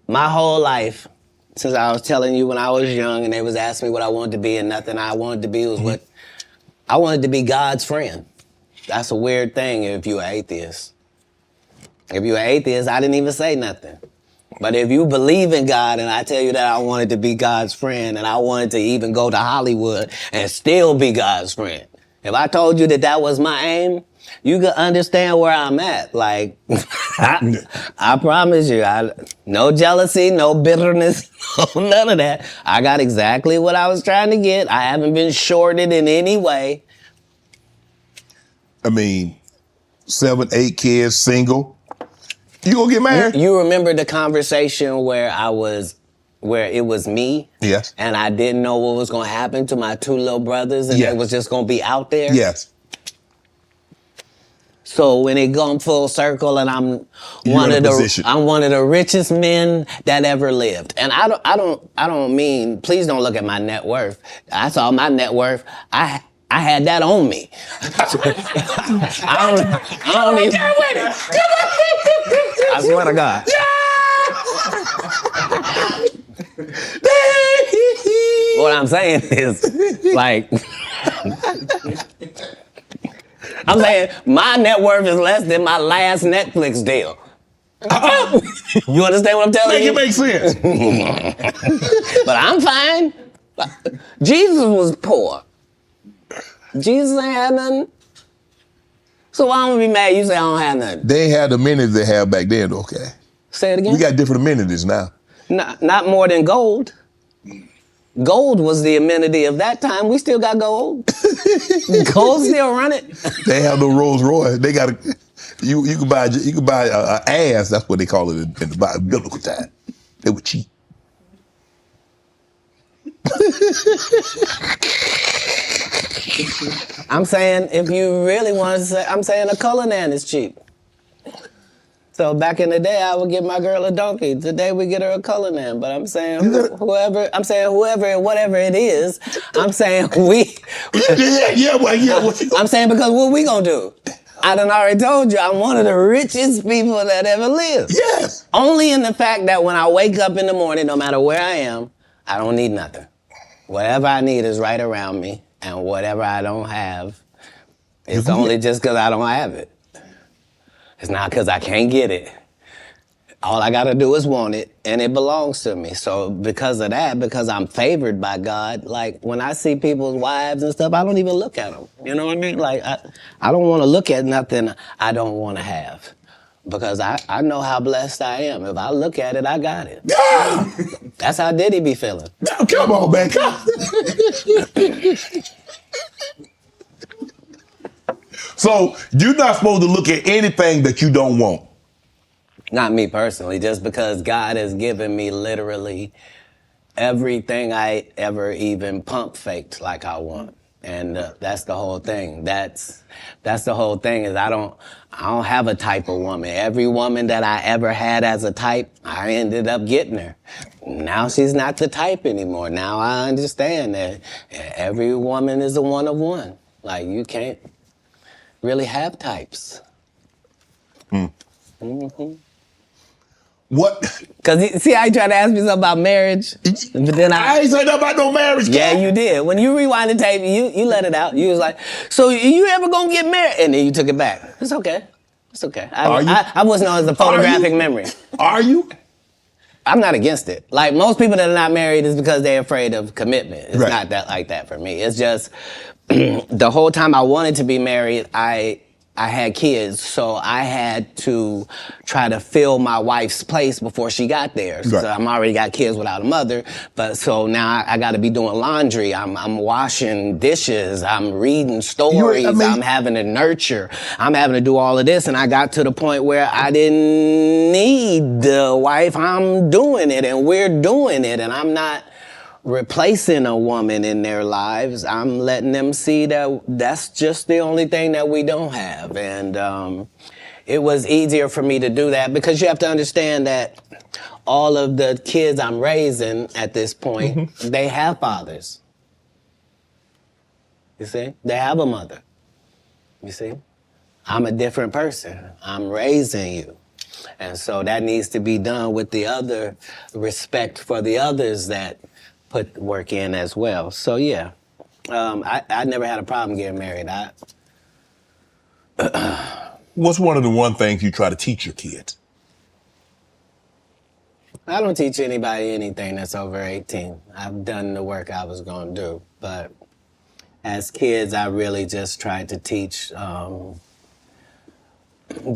My whole life, since I was telling you when I was young and they was asking me what I wanted to be, and nothing I wanted to be was what I wanted to be God's friend. That's a weird thing if you're an atheist. If you're an atheist, I didn't even say nothing. But if you believe in God and I tell you that I wanted to be God's friend and I wanted to even go to Hollywood and still be God's friend, if I told you that that was my aim, you could understand where I'm at. Like, I promise you, no jealousy, no bitterness, none of that. I got exactly what I was trying to get. I haven't been shorted in any way. I mean, 7, 8 kids, single. You gonna get married? You remember the conversation where it was me? Yes. And I didn't know what was gonna happen to my 2 little brothers and yes. they was just gonna be out there? Yes. So when it gone full circle and I'm one of the richest men that ever lived. And I don't mean, please don't look at my net worth. I saw my net worth. I had that on me. I don't even. I swear to God. What I'm saying is, like, I'm saying my net worth is less than my last Netflix deal. You understand what I'm telling you? Make it make sense. But I'm fine. Jesus was poor. Jesus ain't had nothing. So why don't we be mad you say I don't have nothing? They had the amenities they had back then, okay? Say it again? We got different amenities now. Not more than gold. Gold was the amenity of that time. We still got gold. Gold still running. They have no Rolls Royce. They got you could buy a ass. That's what they call it in the biblical time. They were cheap. I'm saying if you really want to say, I'm saying a Cullinan is cheap. So back in the day, I would get my girl a donkey. Today we get her a Cullinan. But I'm saying whoever and whatever it is, I'm saying we. I'm saying because what we gonna do? I done already told you I'm one of the richest people that ever lived. Yes. Only in the fact that when I wake up in the morning, no matter where I am, I don't need nothing. Whatever I need is right around me. And whatever I don't have, it's only just because I don't have it. It's not because I can't get it. All I got to do is want it, and it belongs to me. So because of that, because I'm favored by God, like when I see people's wives and stuff, I don't even look at them. You know what I mean? Like I don't want to look at nothing I don't want to have. Because I know how blessed I am. If I look at it, I got it. Yeah. That's how Diddy be feeling. Now, come on, man. So you're not supposed to look at anything that you don't want. Not me personally, just because God has given me literally everything I ever even pump faked like I want. And that's the whole thing. That's the whole thing is I don't have a type of woman. Every woman that I ever had as a type, I ended up getting her. Now she's not the type anymore. Now I understand that every woman is a one of one. Like you can't really have types. Mm-hmm. What? Because see how you tried to ask me something about marriage? But then I ain't say nothing about no marriage. Yeah, you did. When you rewind the tape, you let it out. You was like, so you ever gonna get married? And then you took it back. It's okay. It's okay. I was known as the photographic memory. Are you? I'm not against it. Like most people that are not married is because they're afraid of commitment. It's not that like that for me. It's just the whole time I wanted to be married, I I had kids, so I had to try to fill my wife's place before she got there. Right. So I'm already got kids without a mother, but so now I got to be doing laundry. I'm washing dishes. I'm reading stories. I'm having to nurture. I'm having to do all of this, and I got to the point where I didn't need the wife. I'm doing it, and we're doing it, and I'm not replacing a woman in their lives. I'm letting them see that that's just the only thing that we don't have. And it was easier for me to do that because you have to understand that all of the kids I'm raising at this point, they have fathers. You see? They have a mother. You see? I'm a different person. I'm raising you. And so that needs to be done with the other respect for the others that put work in as well. So yeah, I never had a problem getting married. What's one of the one things you try to teach your kids? I don't teach anybody anything that's over 18. I've done the work I was going to do. But as kids, I really just tried to teach the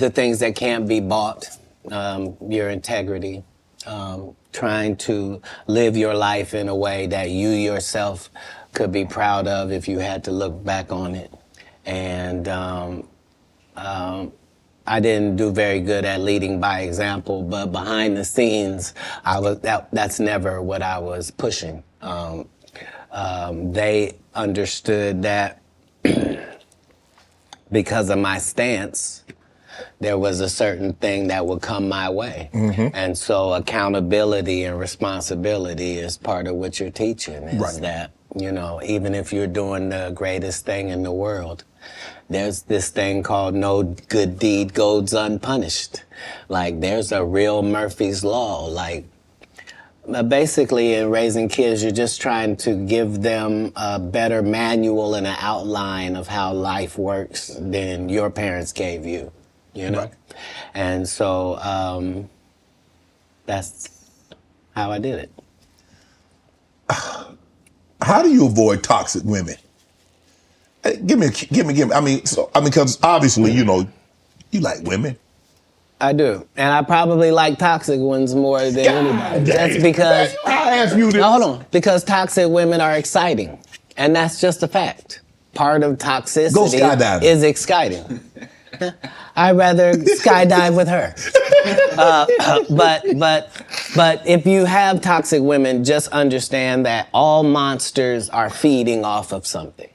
things that can't be bought, your integrity, trying to live your life in a way that you yourself could be proud of if you had to look back on it. And I didn't do very good at leading by example, but behind the scenes, that's never what I was pushing. They understood that because of my stance, there was a certain thing that would come my way. And so accountability and responsibility is part of what you're teaching, is that, you know, even if you're doing the greatest thing in the world, there's this thing called no good deed goes unpunished. Like, there's a real Murphy's Law. Like, basically in raising kids, you're just trying to give them a better manual and an outline of how life works than your parents gave you. You know? Right. And so that's how I did it. How do you avoid toxic women? Give me. I mean, because obviously, you know, you like women. I do. And I probably like toxic ones more than anybody. That's because I asked you this. No, hold on. Because toxic women are exciting. And that's just a fact. Part of toxicity is exciting. I'd rather skydive with her. But if you have toxic women, just understand that all monsters are feeding off of something.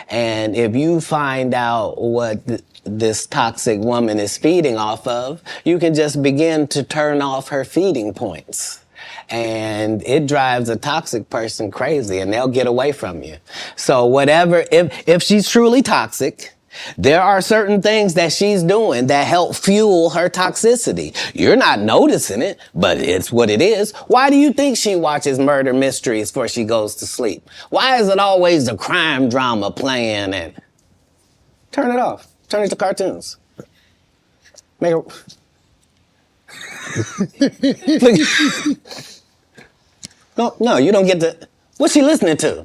And if you find out what this toxic woman is feeding off of, you can just begin to turn off her feeding points. And it drives a toxic person crazy, and they'll get away from you. So whatever, if she's truly toxic, there are certain things that she's doing that help fuel her toxicity. You're not noticing it, but it's what it is. Why do you think she watches murder mysteries before she goes to sleep? Why is it always a crime drama playing? And turn it off. Turn it to cartoons. Make it. No, you don't get to. What's she listening to?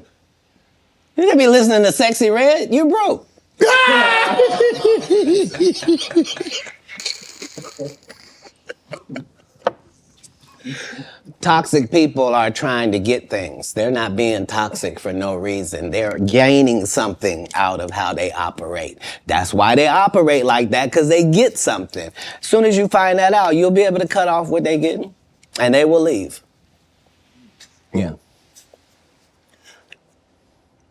You can't be listening to Sexy Red. You're broke. Toxic people are trying to get things. They're not being toxic for no reason. They're gaining something out of how they operate. That's why they operate like that, because they get something. As soon as you find that out, you'll be able to cut off what they're getting, and they will leave. Yeah.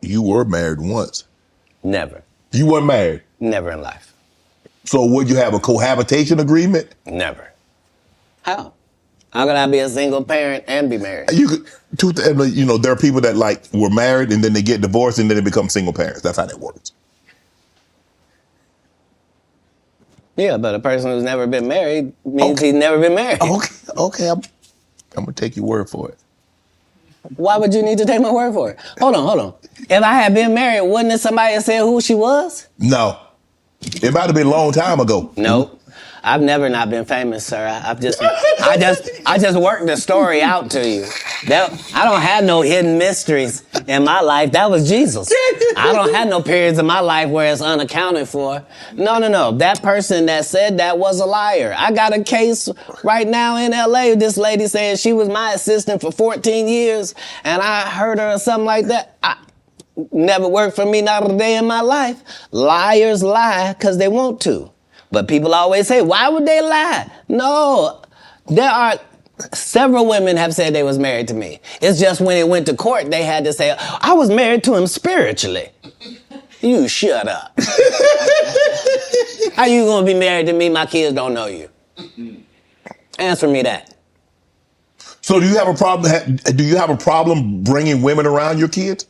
You were married once. Never. You weren't married? Never in life. So would you have a cohabitation agreement? Never. How? How could I be a single parent and be married? You could, you know, there are people that like were married and then they get divorced and then they become single parents. That's how that works. Yeah, but a person who's never been married means he's never been married. Okay, I'm gonna take your word for it. Why would you need to take my word for it? Hold on. If I had been married, wouldn't somebody have said who she was? No. It might have been a long time ago. Nope. I've never not been famous, sir. I just worked the story out to you. I don't have no hidden mysteries in my life. That was Jesus. I don't have no periods in my life where it's unaccounted for. No. That person that said that was a liar. I got a case right now in LA. This lady saying she was my assistant for 14 years, and I heard her or something like that. Never worked for me, not a day in my life. Liars lie because they want to. But people always say, why would they lie? No, there are several women have said they was married to me. It's just when it went to court, they had to say, I was married to him spiritually. You shut up. How you gonna be married to me? My kids don't know you. Answer me that. So do you have a problem? Do you have a problem bringing women around your kids?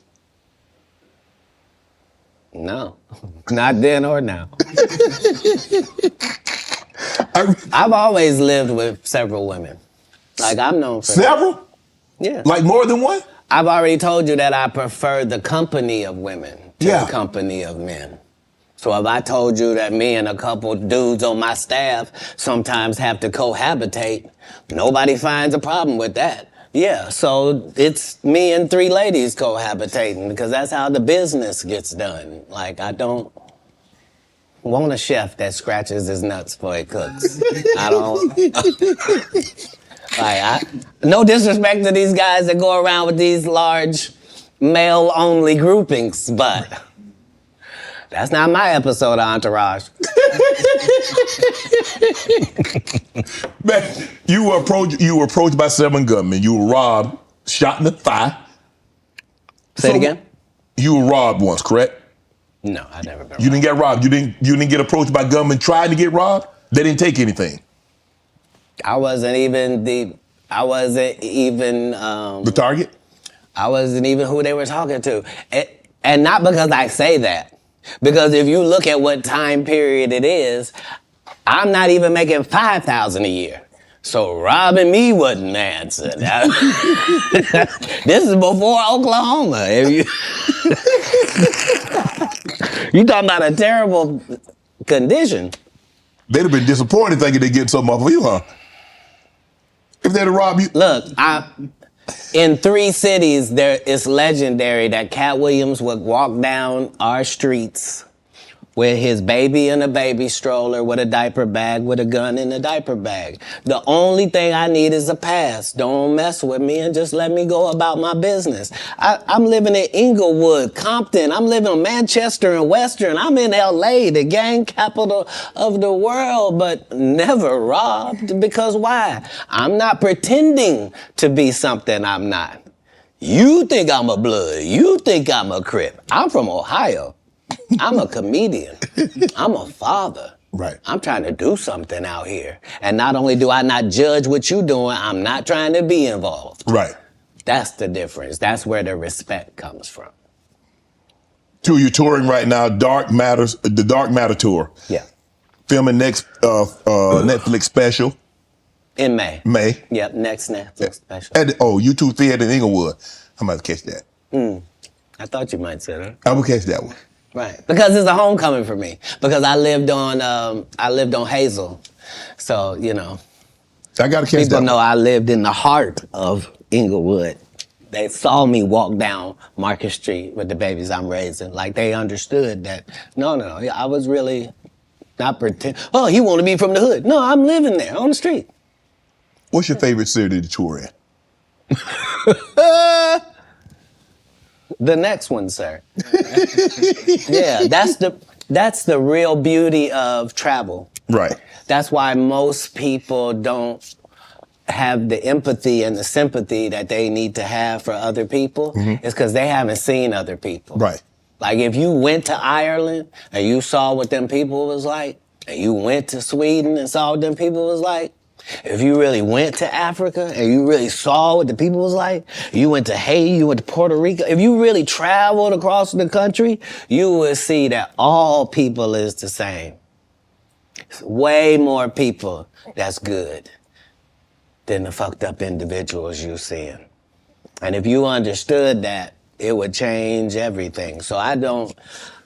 No, not then or now. I've always lived with several women. Like, I'm known for several? That. Yeah. Like more than one? I've already told you that I prefer the company of women to the company of men. So if I told you that me and a couple dudes on my staff sometimes have to cohabitate, nobody finds a problem with that. Yeah, so it's me and 3 ladies cohabitating because that's how the business gets done. Like, I don't want a chef that scratches his nuts before he cooks. I don't. No disrespect to these guys that go around with these large male-only groupings, but that's not my episode of Entourage. Man, you were approached by 7 gunmen. You were robbed, shot in the thigh. Say it again? You were robbed once, correct? No, I never been robbed. You didn't get robbed. You didn't get approached by gunmen trying to get robbed? They didn't take anything. I wasn't even the target? I wasn't even who they were talking to. And not because I say that. Because if you look at what time period it is, I'm not even making $5,000 a year. So robbing me wasn't the answer. This is before Oklahoma. You talking about a terrible condition. They'd have been disappointed thinking they'd get something off of you, huh? If they'd have robbed you. Look, in 3 cities, it's legendary that Katt Williams would walk down our streets with his baby in a baby stroller, with a diaper bag, with a gun in a diaper bag. The only thing I need is a pass. Don't mess with me and just let me go about my business. I'm living in Inglewood, Compton. I'm living in Manchester and Western. I'm in LA, the gang capital of the world, but never robbed. Because why? I'm not pretending to be something I'm not. You think I'm a Blood. You think I'm a Crip. I'm from Ohio. I'm a comedian. I'm a father. Right. I'm trying to do something out here. And not only do I not judge what you're doing, I'm not trying to be involved. Right. That's the difference. That's where the respect comes from. So you're touring right now, the Dark Matter tour. Yeah. Filming next Netflix special. In May. May. Yep, next Netflix special. At U2 Theater in Inglewood. I'm about to catch that. I thought you might say that. I will catch that one. Right, because it's a homecoming for me. Because I lived on Hazel, so I gotta catch that. People know I lived in the heart of Inglewood. They saw me walk down Market Street with the babies I'm raising. Like, they understood that. No, I was really not pretend. Oh, he want to be from the hood. No, I'm living there on the street. What's your favorite city to tour in? The next one, sir. Yeah, that's the real beauty of travel. Right. That's why most people don't have the empathy and the sympathy that they need to have for other people. It's because they haven't seen other people. Right. Like, if you went to Ireland and you saw what them people was like, and you went to Sweden and saw what them people was like, if you really went to Africa and you really saw what the people was like, you went to Haiti, you went to Puerto Rico, if you really traveled across the country, you would see that all people is the same. It's way more people that's good than the fucked up individuals you're seeing. And if you understood that, it would change everything. So I don't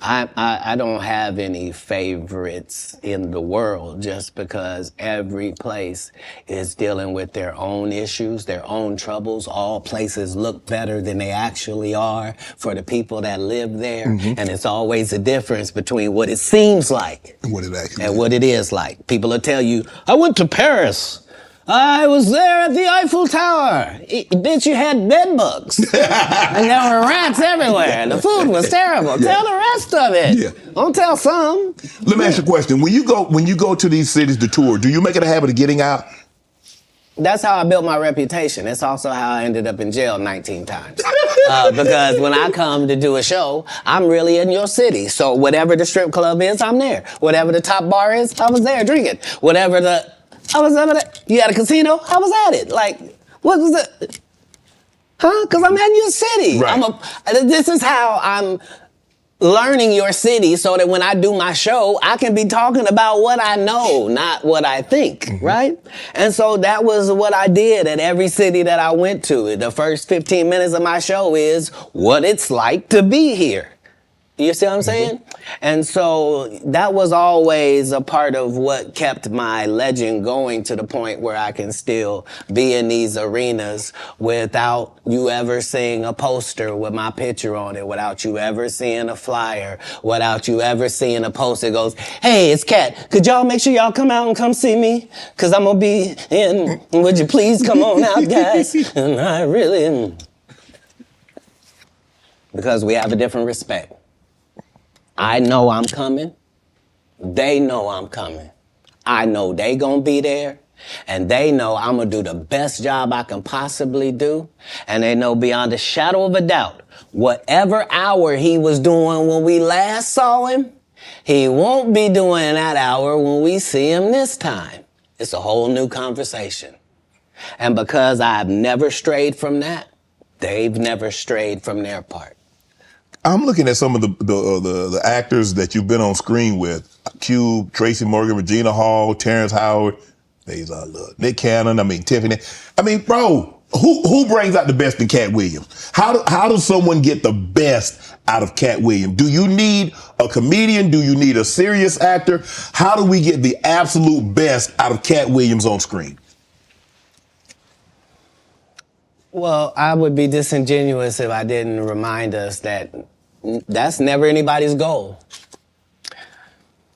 have any favorites in the world, just because every place is dealing with their own issues, their own troubles. All places look better than they actually are for the people that live there. And it's always a difference between what it seems like What it actually and is. what it is like. People will tell you, I went to Paris. I was there at the Eiffel Tower. Bitch, you had bed bugs. And there were rats everywhere. The food was terrible. Tell the rest of it. Yeah. Don't tell some. Let me ask you a question. When you go to these cities to tour, do you make it a habit of getting out? That's how I built my reputation. That's also how I ended up in jail 19 times. Because when I come to do a show, I'm really in your city. So whatever the strip club is, I'm there. Whatever the top bar is, I was there drinking. I was over there. You had a casino? I was at it. Like, what was it? Huh? Because I'm in your city. Right. This is how I'm learning your city, so that when I do my show, I can be talking about what I know, not what I think, right? And so that was what I did at every city that I went to. The first 15 minutes of my show is what it's like to be here. You see what I'm saying? And so that was always a part of what kept my legend going, to the point where I can still be in these arenas without you ever seeing a poster with my picture on it, without you ever seeing a flyer, without you ever seeing a post that goes, hey, it's Katt. Could y'all make sure y'all come out and come see me? Because I'm going to be in. Would you please come on out, guys? And I really am. Because we have a different respect. I know I'm coming. They know I'm coming. I know they gonna be there. And they know I'm gonna do the best job I can possibly do. And they know beyond a shadow of a doubt, whatever hour he was doing when we last saw him, he won't be doing that hour when we see him this time. It's a whole new conversation. And because I've never strayed from that, they've never strayed from their part. I'm looking at some of the actors that you've been on screen with. Cube, Tracy Morgan, Regina Hall, Terrence Howard, Nick Cannon, Tiffany. Bro, who brings out the best in Katt Williams? How does someone get the best out of Katt Williams? Do you need a comedian? Do you need a serious actor? How do we get the absolute best out of Katt Williams on screen? Well, I would be disingenuous if I didn't remind us that that's never anybody's goal.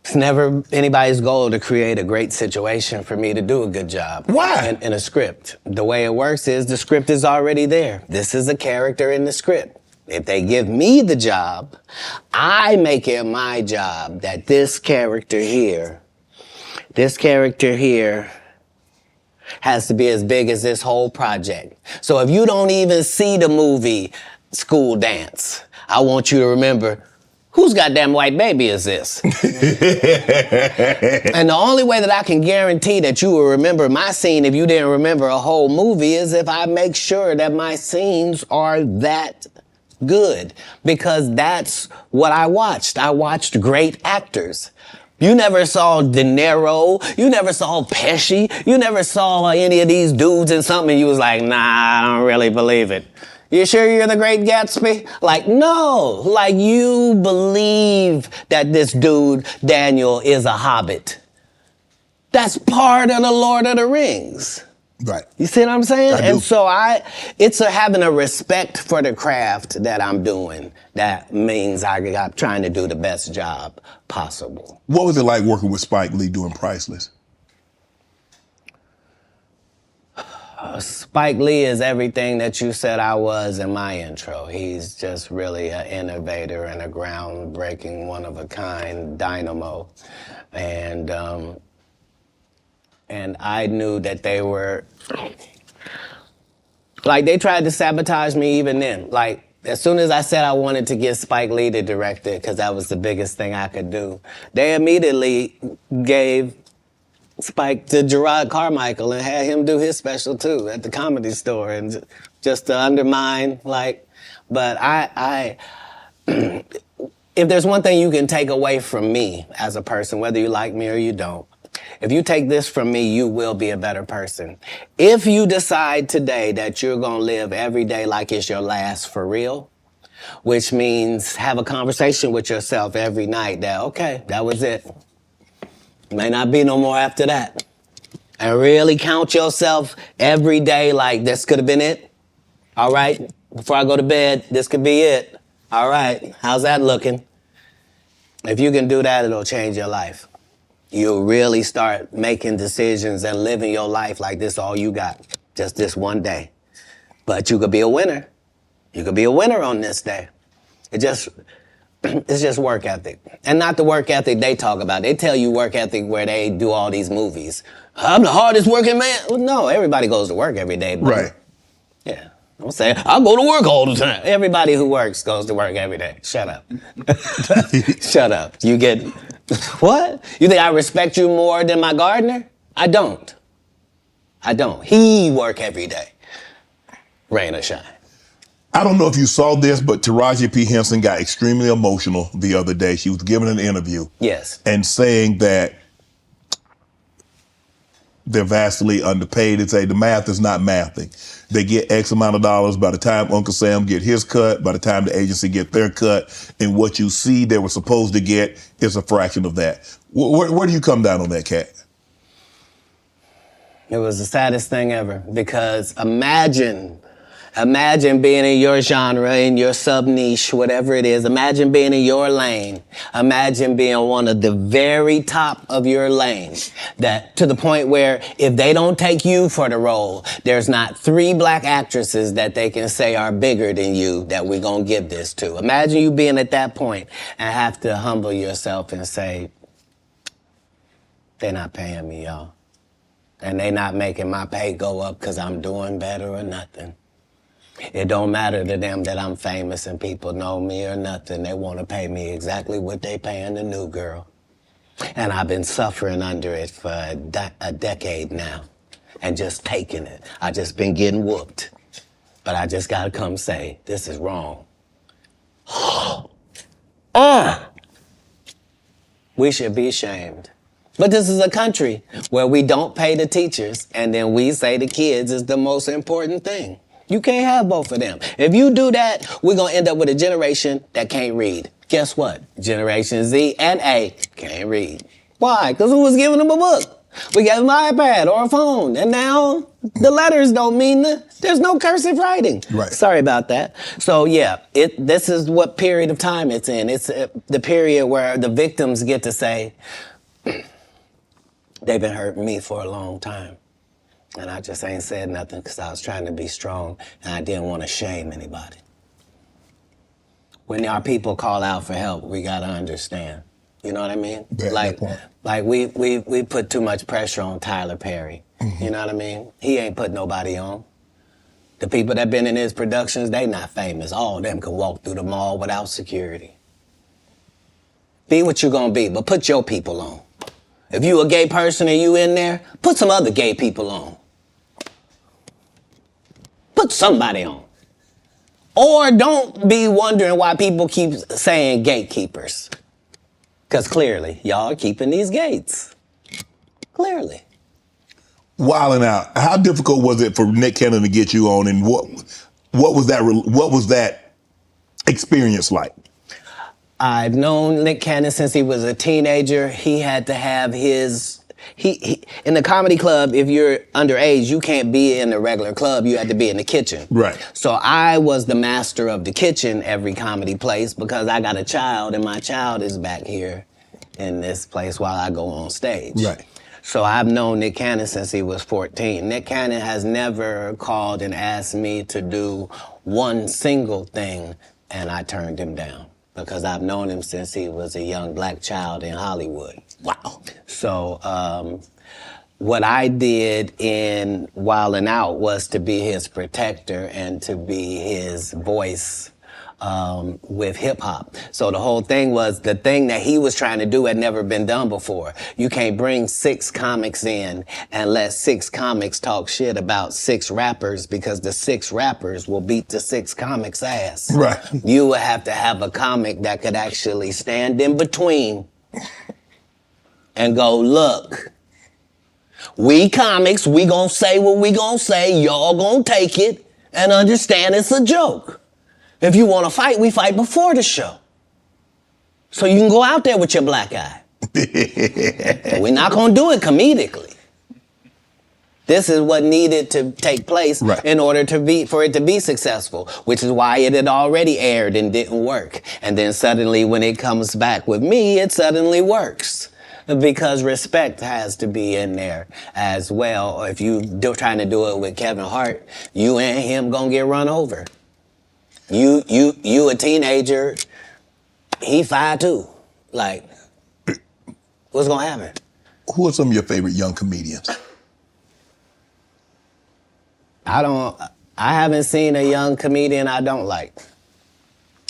It's never anybody's goal to create a great situation for me to do a good job. Why? In a script. The way it works is the script is already there. This is a character in the script. If they give me the job, I make it my job that this character here has to be as big as this whole project. So if you don't even see the movie School Dance, I want you to remember, whose goddamn white baby is this? And the only way that I can guarantee that you will remember my scene if you didn't remember a whole movie is if I make sure that my scenes are that good. Because that's what I watched. I watched great actors. You never saw De Niro, you never saw Pesci, you never saw any of these dudes in something and you was like, nah, I don't really believe it. You sure you're the Great Gatsby? Like, no, like you believe that this dude, Daniel, is a hobbit. That's part of the Lord of the Rings. Right. You see what I'm saying? I do. And so it's having a respect for the craft that I'm doing. That means I'm trying to do the best job possible. What was it like working with Spike Lee doing Priceless? Spike Lee is everything that you said I was in my intro. He's just really an innovator and a groundbreaking, one-of-a-kind dynamo. And I knew that they were, like, they tried to sabotage me even then. Like, as soon as I said I wanted to get Spike Lee to direct it, because that was the biggest thing I could do, they immediately gave Spike to Gerard Carmichael and had him do his special too at the Comedy Store, and just to undermine, like, but if there's one thing you can take away from me as a person, whether you like me or you don't, if you take this from me, you will be a better person. If you decide today that you're gonna live every day like it's your last for real, which means have a conversation with yourself every night that, okay, that was it. May not be no more after that. And really count yourself every day like this could have been it. All right, before I go to bed, this could be it. All right, how's that looking? If you can do that, it'll change your life. You'll really start making decisions and living your life like this all you got, just this one day. But you could be a winner. You could be a winner on this day. It's just work ethic. And not the work ethic they talk about. They tell you work ethic where they do all these movies. I'm the hardest working man. Well, no, everybody goes to work every day. But Right. yeah. I'm saying, I go to work all the time. Everybody who works goes to work every day. Shut up. Shut up. You get, what? You think I respect you more than my gardener? I don't. He work every day. Rain or shine. I don't know if you saw this, but Taraji P. Henson got extremely emotional the other day. She was giving an interview. Yes. And saying that they're vastly underpaid. They say the math is not mathing. They get X amount of dollars by the time Uncle Sam get his cut, by the time the agency get their cut, and what you see they were supposed to get is a fraction of that. Where do you come down on that, Katt? It was the saddest thing ever because imagine being in your genre, in your sub-niche, whatever it is. Imagine being in your lane. Imagine being one of the very top of your lane. That to the point where if they don't take you for the role, there's not 3 black actresses that they can say are bigger than you that we're going to give this to. Imagine you being at that point and have to humble yourself and say, they're not paying me, y'all. And they not making my pay go up because I'm doing better or nothing. It don't matter to them that I'm famous and people know me or nothing. They want to pay me exactly what they paying the new girl. And I've been suffering under it for a decade now and just taking it. I just been getting whooped. But I just got to come say, this is wrong. We should be ashamed. But this is a country where we don't pay the teachers and then we say the kids is the most important thing. You can't have both of them. If you do that, we're going to end up with a generation that can't read. Guess what? Generation Z and A can't read. Why? Because who was giving them a book? We gave them an iPad or a phone. And now the letters don't mean there's no cursive writing. Right. Sorry about that. So yeah, this is what period of time it's in. It's the period where the victims get to say, they've been hurting me for a long time. And I just ain't said nothing because I was trying to be strong and I didn't want to shame anybody. When our people call out for help, we got to understand. You know what I mean? Like we put too much pressure on Tyler Perry. Mm-hmm. You know what I mean? He ain't put nobody on. The people that been in his productions, they not famous. All of them can walk through the mall without security. Be what you're going to be, but put your people on. If you a gay person and you in there, put some other gay people on. Put somebody on. Or don't be wondering why people keep saying gatekeepers. Because clearly, y'all are keeping these gates. Clearly. Wilding out. How difficult was it for Nick Cannon to get you on, and what was that experience like? I've known Nick Cannon since he was a teenager. He had to have his... He in the comedy club, if you're underage, you can't be in the regular club. You had to be in the kitchen. Right. So I was the master of the kitchen every comedy place because I got a child, and my child is back here in this place while I go on stage. Right. So I've known Nick Cannon since he was 14. Nick Cannon has never called and asked me to do one single thing, and I turned him down. Because I've known him since he was a young black child in Hollywood. Wow. So what I did in Wildin' Out was to be his protector and to be his voice with hip hop. So the whole thing was the thing that he was trying to do had never been done before. You can't bring 6 comics in and let 6 comics talk shit about 6 rappers because the 6 rappers will beat the 6 comics' ass. Right. You would have to have a comic that could actually stand in between and go, look, we comics, we gonna say what we gonna say, y'all gonna take it and understand it's a joke. If you want to fight, we fight before the show. So you can go out there with your black eye. We're not going to do it comedically. This is what needed to take place in order for it to be successful, which is why it had already aired and didn't work. And then suddenly when it comes back with me, it suddenly works. Because respect has to be in there as well. If you trying to do it with Kevin Hart, you and him gonna get run over. You a teenager, he 5'2". Like, what's gonna happen? Who are some of your favorite young comedians? I haven't seen a young comedian I don't like.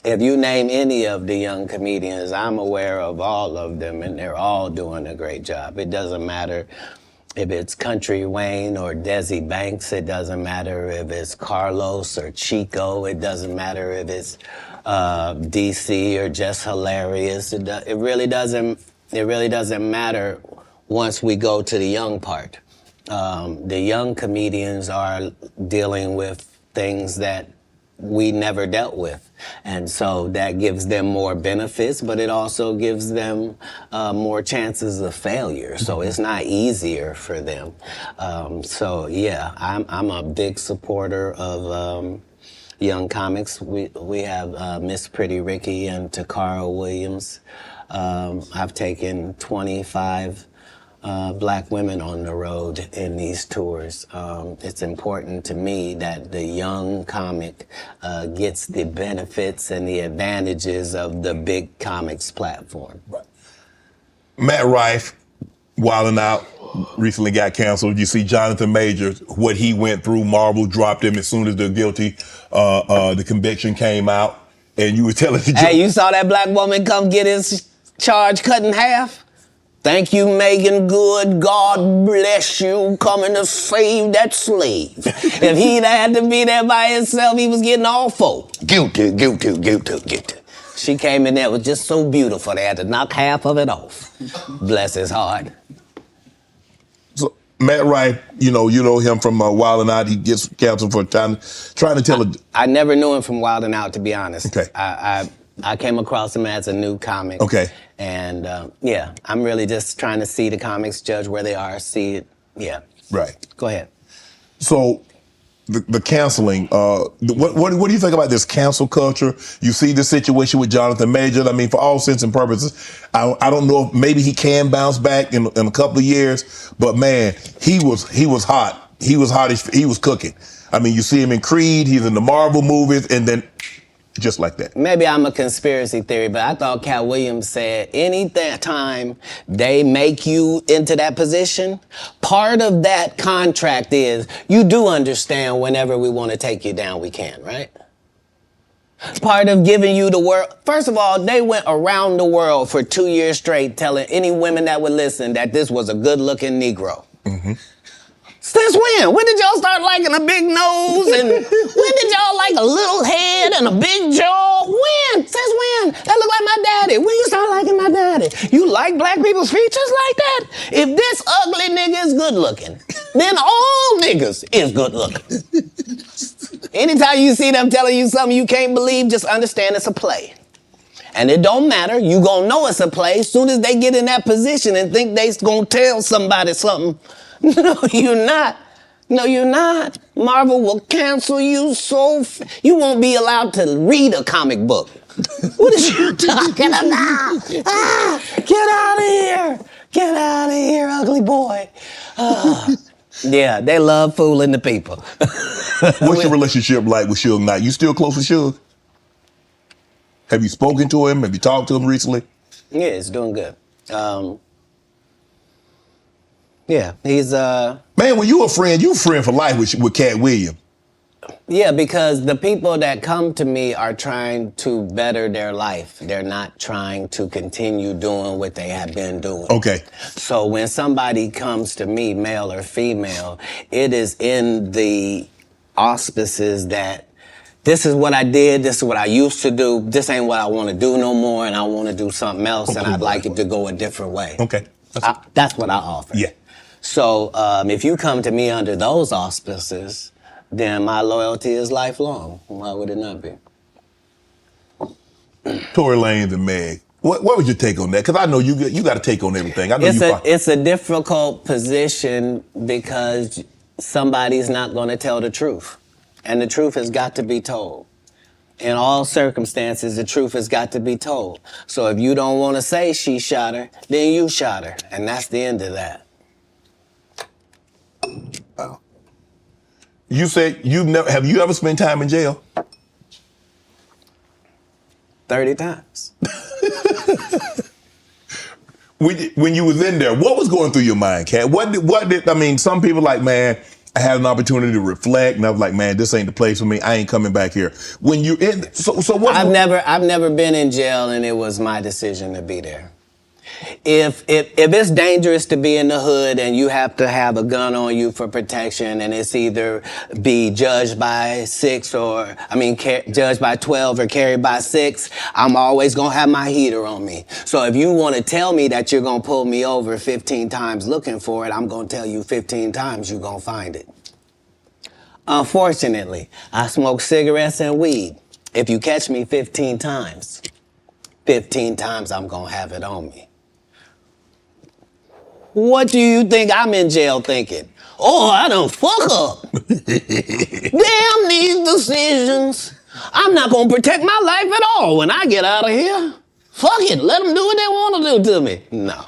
If you name any of the young comedians, I'm aware of all of them, and they're all doing a great job. It doesn't matter if it's Country Wayne or Desi Banks. It doesn't matter if it's Carlos or Chico. It doesn't matter if it's DC or Just Hilarious. It really doesn't matter once we go to the young part. The young comedians are dealing with things that we never dealt with. And so that gives them more benefits, but it also gives them more chances of failure. So it's not easier for them. So yeah, I'm a big supporter of young comics. We have Miss Pretty Ricky and Katt Williams. I've taken 25 black women on the road in these tours. It's important to me that the young comic gets the benefits and the advantages of the big comics platform. Right. Matt Rife, Wildin' Out, recently got canceled. You see Jonathan Majors, what he went through. Marvel dropped him as soon as the conviction came out. And you were telling the Hey, you saw that black woman come get his charge cut in half? Thank you, Megan Good. God bless you, coming to save that slave. If he'd had to be there by himself, he was getting all four. Guilty. She came in there, was just so beautiful, they had to knock half of it off. Bless his heart. So Matt Rife, you know him from Wildin' Out. He gets canceled for trying to tell I never knew him from Wildin' Out, to be honest. Okay. I came across him as a new comic. Okay. And yeah, I'm really just trying to see the comics, judge where they are, see it. Yeah. Right. Go ahead. So the canceling, what do you think about this cancel culture? You see the situation with Jonathan Majors. I mean, for all intents and purposes, I don't know if maybe he can bounce back in a couple of years, but man, he was hot. He was hot. He was cooking. I mean, you see him in Creed, he's in the Marvel movies, and then just like that. Maybe I'm a conspiracy theory, but I thought Katt Williams said any time they make you into that position, part of that contract is you do understand whenever we want to take you down, we can, right? Part of giving you the world. First of all, they went around the world for 2 years straight telling any women that would listen that this was a good-looking Negro. Mm-hmm. Since when? When did y'all start liking a big nose? And when did y'all like a little head and a big jaw? When? Since when? That look like my daddy. When you start liking my daddy? You like black people's features like that? If this ugly nigga is good looking, then all niggas is good looking. Anytime you see them telling you something you can't believe, just understand it's a play. And it don't matter. You gonna know it's a play as soon as they get in that position and think they gonna tell somebody something. No, you're not. No, you're not. Marvel will cancel you you won't be allowed to read a comic book. What is you talking about? Get out of here. Get out of here, ugly boy. Yeah, they love fooling the people. What's your relationship like with Suge Knight? You still close with Suge? Have you spoken to him? Have you talked to him recently? Yeah, it's doing good. Yeah, he's Man, when you a friend for life with Katt Williams. Yeah, because the people that come to me are trying to better their life. They're not trying to continue doing what they have been doing. Okay. So when somebody comes to me, male or female, it is in the auspices that this is what I did, this is what I used to do, this ain't what I want to do no more, and I want to do something else, and I'd like it to go a different way. Okay. That's what I offer. Yeah. So if you come to me under those auspices, then my loyalty is lifelong. Why would it not be? Tory Lanez and Meg. What was your take on that? Because I know you got to take on everything. I know It's a difficult position because somebody's not going to tell the truth. And the truth has got to be told. In all circumstances, the truth has got to be told. So if you don't want to say she shot her, then you shot her. And that's the end of that. Wow. You said have you ever spent time in jail? 30 times. When you was in there, what was going through your mind, Katt? What did I mean? Some people like, man, I had an opportunity to reflect, and I was like, man, this ain't the place for me. I ain't coming back here. When you in, so what? I've never been in jail, and it was my decision to be there. If it's dangerous to be in the hood and you have to have a gun on you for protection, and it's either be judged by 12 or carried by 6, I'm always gonna have my heater on me. So if you want to tell me that you're gonna pull me over 15 times looking for it, I'm gonna tell you 15 times you're gonna find it. Unfortunately, I smoke cigarettes and weed. If you catch me 15 times, 15 times I'm gonna have it on me. What do you think I'm in jail thinking? Oh, I done fuck up. Damn these decisions. I'm not gonna protect my life at all when I get out of here. Fuck it, let them do what they want to do to me. No,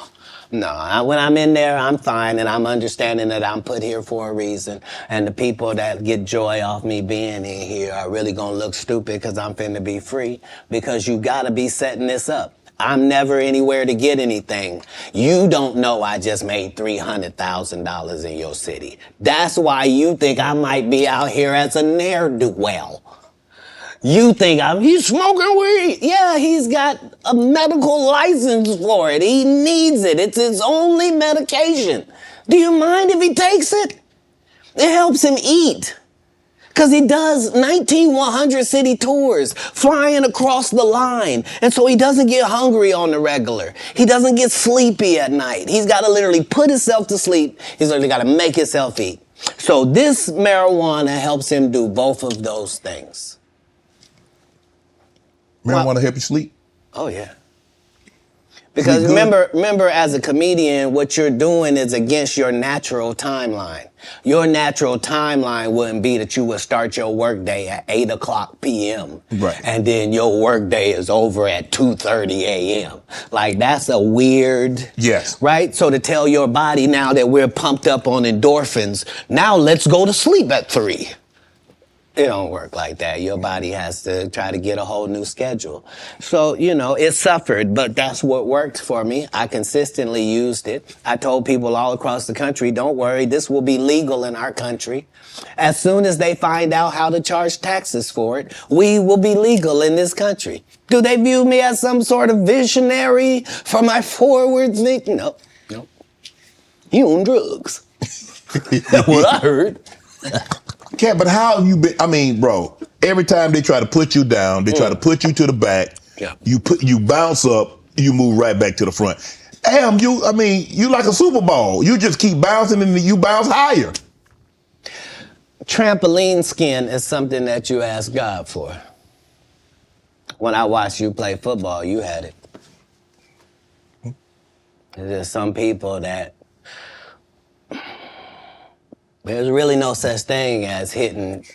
when I'm in there, I'm fine, and I'm understanding that I'm put here for a reason. And the people that get joy off me being in here are really gonna look stupid because I'm finna be free, because you gotta be setting this up. I'm never anywhere to get anything. You don't know I just made $300,000 in your city. That's why you think I might be out here as a ne'er-do-well. You think he's smoking weed. Yeah, he's got a medical license for it. He needs it. It's his only medication. Do you mind if he takes it? It helps him eat. Because he does 19 100 city tours, flying across the line. And so he doesn't get hungry on the regular. He doesn't get sleepy at night. He's got to literally put himself to sleep. He's literally got to make himself eat. So this marijuana helps him do both of those things. Marijuana help you sleep? Oh, yeah. Because remember, as a comedian, what you're doing is against your natural timeline. Your natural timeline wouldn't be that you would start your workday at 8:00 p.m. Right. And then your workday is over at 2:30 a.m. Like, that's a weird... Yes. Right? So to tell your body now that we're pumped up on endorphins, now let's go to sleep at 3. It don't work like that. Your body has to try to get a whole new schedule. So, it suffered, but that's what worked for me. I consistently used it. I told people all across the country, don't worry, this will be legal in our country. As soon as they find out how to charge taxes for it, we will be legal in this country. Do they view me as some sort of visionary for my forward thinking? No. You on drugs. That's what I heard. Katt, but how have you been? I mean, bro, every time they try to put you down, they try to put you to the back. Yeah. You bounce up, you move right back to the front. Damn, you like a Super Bowl. You just keep bouncing and you bounce higher. Trampoline skin is something that you ask God for. When I watched you play football, you had it. There's some people that there's really no such thing as hitting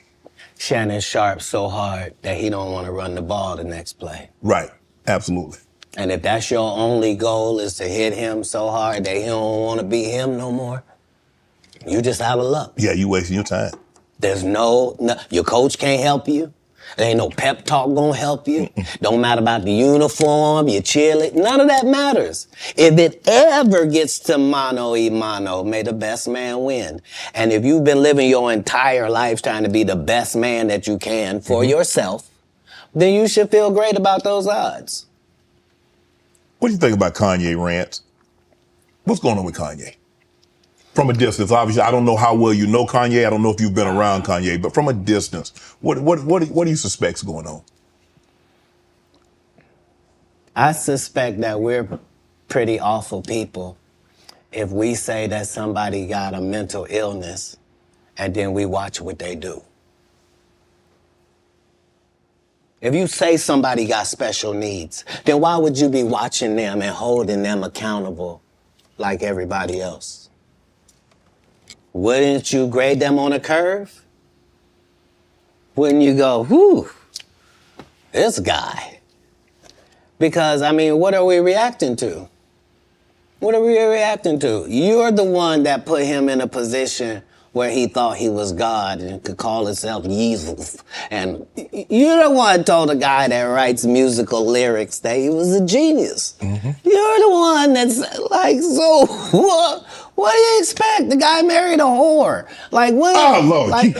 Shannon Sharpe so hard that he don't want to run the ball the next play. Right, absolutely. And if that's your only goal, is to hit him so hard that he don't want to be him no more, you just out of luck. Yeah, you wasting your time. There's no, your coach can't help you. There ain't no pep talk gonna help you. Don't matter about the uniform, your cheerleader, none of that matters. If it ever gets to mano y mano, may the best man win. And if you've been living your entire life trying to be the best man that you can for yourself, then you should feel great about those odds. What do you think about Kanye rants? What's going on with Kanye? From a distance, obviously, I don't know how well you know Kanye. I don't know if you've been around Kanye, but from a distance, what do you suspect's going on? I suspect that we're pretty awful people if we say that somebody got a mental illness and then we watch what they do. If you say somebody got special needs, then why would you be watching them and holding them accountable like everybody else? Wouldn't you grade them on a curve? Wouldn't you go, whew, this guy? Because, I mean, what are we reacting to? What are we reacting to? You're the one that put him in a position where he thought he was God and could call himself Jesus. And you're the one told a guy that writes musical lyrics that he was a genius. Mm-hmm. You're the one that's like, so what do you expect? The guy married a whore. Like, what? Oh, Lord. Like,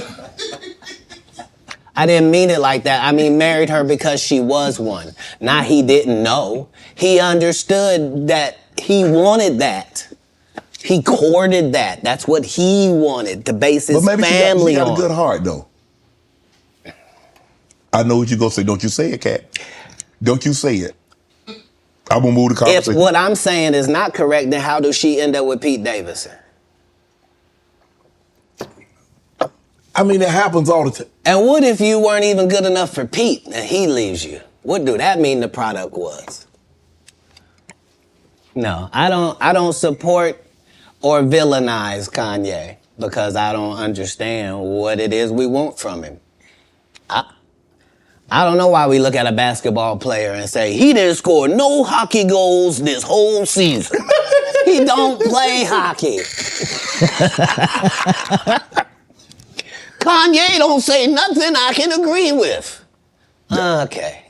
I didn't mean it like that. I mean, married her because she was one. Not he didn't know. He understood that he wanted that. He courted that. That's what he wanted to base his family on. She got a good heart, though. I know what you're going to say. Don't you say it, Katt. Don't you say it. I'm going to move the conversation. If what I'm saying is not correct, then how does she end up with Pete Davidson? I mean, it happens all the time. And what if you weren't even good enough for Pete and he leaves you? What do that mean the product was? No, I don't support or villainize Kanye because I don't understand what it is we want from him. I don't know why we look at a basketball player and say, he didn't score no hockey goals this whole season. He don't play hockey. Kanye don't say nothing I can agree with. Okay.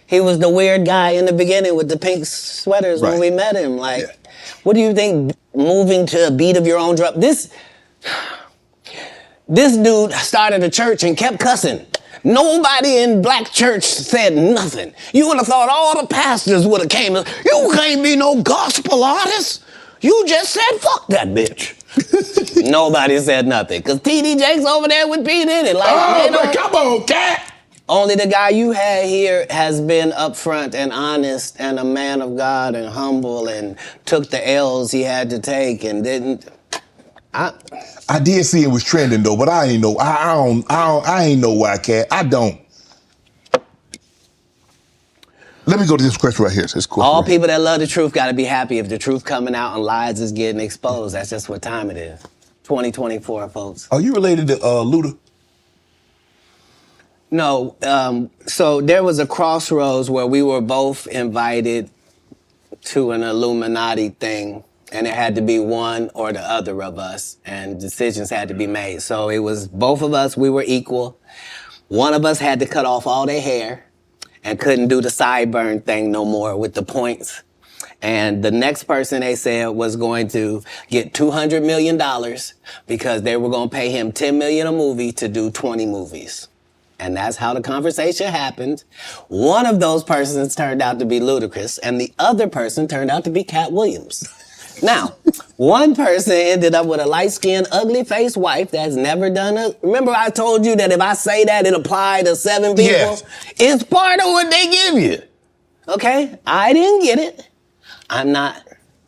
He was the weird guy in the beginning with the pink sweaters when we met him. Like, what do you think moving to a beat of your own drum? This dude started a church and kept cussing. Nobody in black church said nothing. You would have thought all the pastors would have came. You can't be no gospel artist. You just said, fuck that bitch. Nobody said nothing. Because T.D. Jakes over there with Pete in it. Like, come on, Katt. Only the guy you had here has been upfront and honest and a man of God and humble and took the L's he had to take and didn't. I did see it was trending though, but I ain't know. I ain't know why, Katt. I don't. Let me go to this question right here. This question All people that love the truth got to be happy if the truth coming out and lies is getting exposed. That's just what time it is. 2024, folks. Are you related to Luda? No, so there was a crossroads where we were both invited to an Illuminati thing, and it had to be one or the other of us, and decisions had to be made. So it was both of us, we were equal. One of us had to cut off all their hair and couldn't do the sideburn thing no more with the points. And the next person they said was going to get $200 million because they were going to pay him $10 million a movie to do 20 movies. And that's how the conversation happened. One of those persons turned out to be Ludacris, and the other person turned out to be Katt Williams. Now, one person ended up with a light-skinned, ugly-faced wife that's never done it. Remember I told you that if I say that, it applied to 7 people? Yes. It's part of what they give you. Okay? I didn't get it. I'm not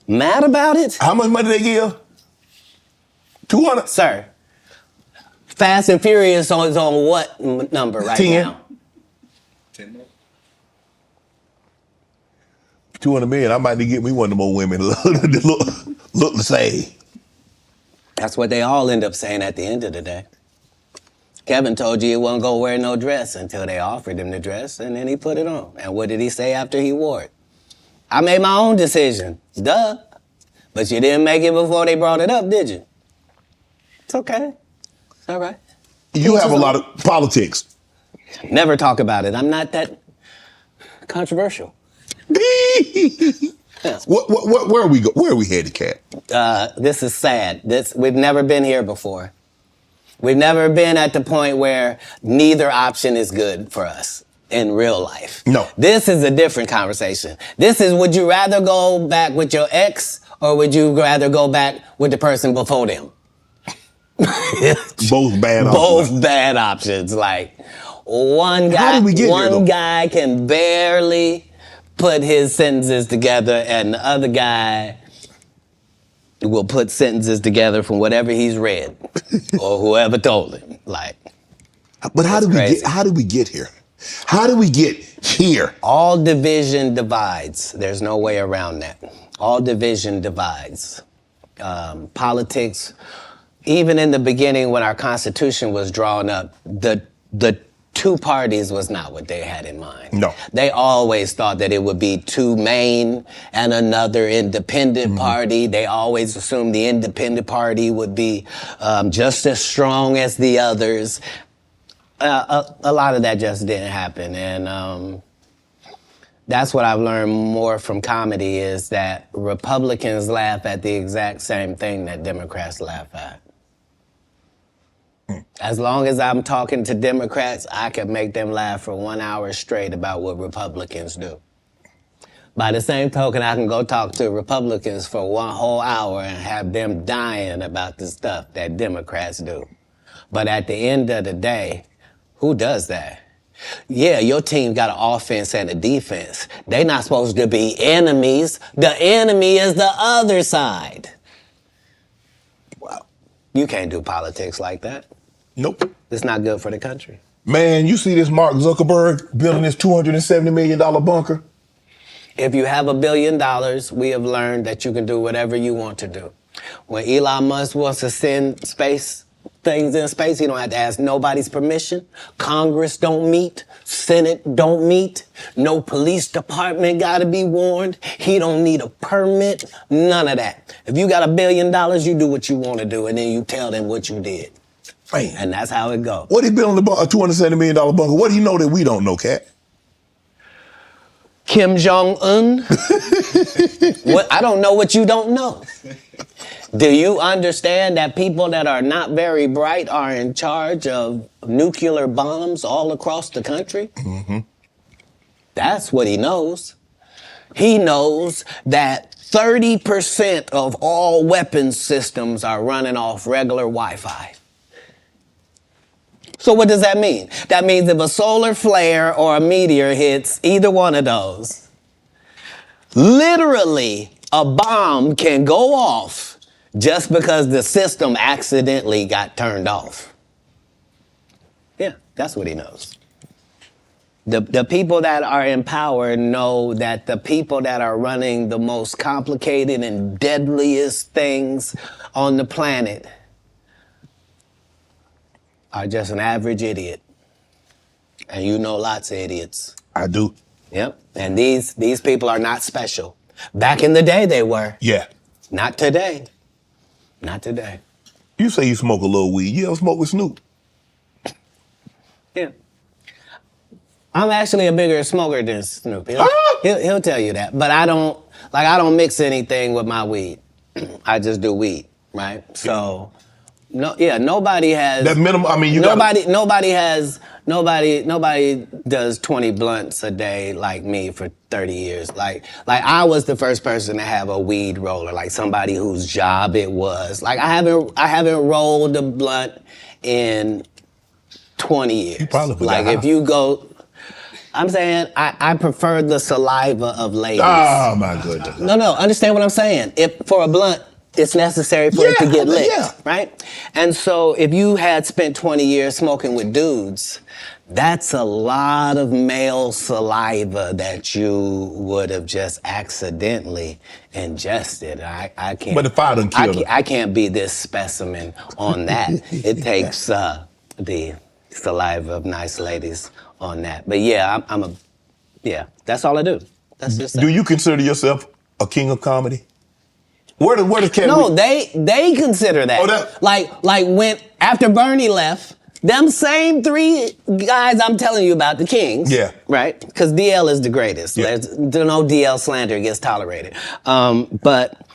mad about it. How much money they give? 200? Sir. Fast and Furious is on what number right 10. now? 10 more. 200 million. I might need to get me one of them old women look the same. That's what they all end up saying at the end of the day. Kevin told you he wasn't going to wear no dress until they offered him the dress, and then he put it on. And what did he say after he wore it? I made my own decision. Duh. But you didn't make it before they brought it up, did you? It's okay. It's all right. You have a lot of politics. Never talk about it. I'm not that controversial. Where are we go? Where are we headed, Katt? This is sad. We've never been here before. We've never been at the point where neither option is good for us in real life. No. This is a different conversation. This is, would you rather go back with your ex or would you rather go back with the person before them? Both bad options. Both bad options. Like, one guy can barely put his sentences together and the other guy will put sentences together from whatever he's read or whoever told him. Like, but how did we get here? How do we get here? All division divides. There's no way around that. All division divides. Politics, even in the beginning when our Constitution was drawn up, the two parties was not what they had in mind. No. They always thought that it would be two main and another independent party. They always assumed the independent party would be just as strong as the others. A lot of that just didn't happen. And that's what I've learned more from comedy is that Republicans laugh at the exact same thing that Democrats laugh at. As long as I'm talking to Democrats, I can make them laugh for 1 hour straight about what Republicans do. By the same token, I can go talk to Republicans for 1 whole hour and have them dying about the stuff that Democrats do. But at the end of the day, who does that? Yeah, your team got an offense and a defense. They're not supposed to be enemies. The enemy is the other side. Well, you can't do politics like that. Nope. It's not good for the country. Man, you see this Mark Zuckerberg building this $270 million bunker? If you have $1 billion, we have learned that you can do whatever you want to do. When Elon Musk wants to send things in space, he don't have to ask nobody's permission. Congress don't meet. Senate don't meet. No police department got to be warned. He don't need a permit. None of that. If you got $1 billion, you do what you want to do, and then you tell them what you did. Man. And that's how it goes. What he building a $270 million bunker? What do he know that we don't know, Katt? Kim Jong-un? What? I don't know what you don't know. Do you understand that people that are not very bright are in charge of nuclear bombs all across the country? Mm-hmm. That's what he knows. He knows that 30% of all weapons systems are running off regular Wi-Fi. So what does that mean? That means if a solar flare or a meteor hits either one of those, literally a bomb can go off just because the system accidentally got turned off. Yeah, that's what he knows. The people that are in power know that the people that are running the most complicated and deadliest things on the planet are just an average idiot. And you know lots of idiots. I do. Yep. And these people are not special. Back in the day they were. Yeah. Not today. Not today. You say you smoke a little weed. You ever smoke with Snoop? Yeah. I'm actually a bigger smoker than Snoop. He'll tell you that. But I don't mix anything with my weed. I just do weed, right? So nobody has that minimum. I mean, nobody does 20 blunts a day like me for 30 years. Like I was the first person to have a weed roller, like somebody whose job it was. Like I haven't rolled a blunt in 20 years. You probably like if you go, I'm saying I prefer the saliva of ladies. Oh my goodness. No, understand what I'm saying. If for a blunt, it's necessary for it to get lit, right? And so if you had spent 20 years smoking with dudes, that's a lot of male saliva that you would have just accidentally ingested. I can't. But if I done killed her. I can't be this specimen on that. It takes the saliva of nice ladies on that. But yeah, that's all I do. That's just Do you consider yourself a king of comedy? Where does Katt? No, they consider that. Oh, like when after Bernie left, them same 3 guys I'm telling you about, the kings. Yeah. Right? Because DL is the greatest. Yeah. There's no DL slander gets tolerated. But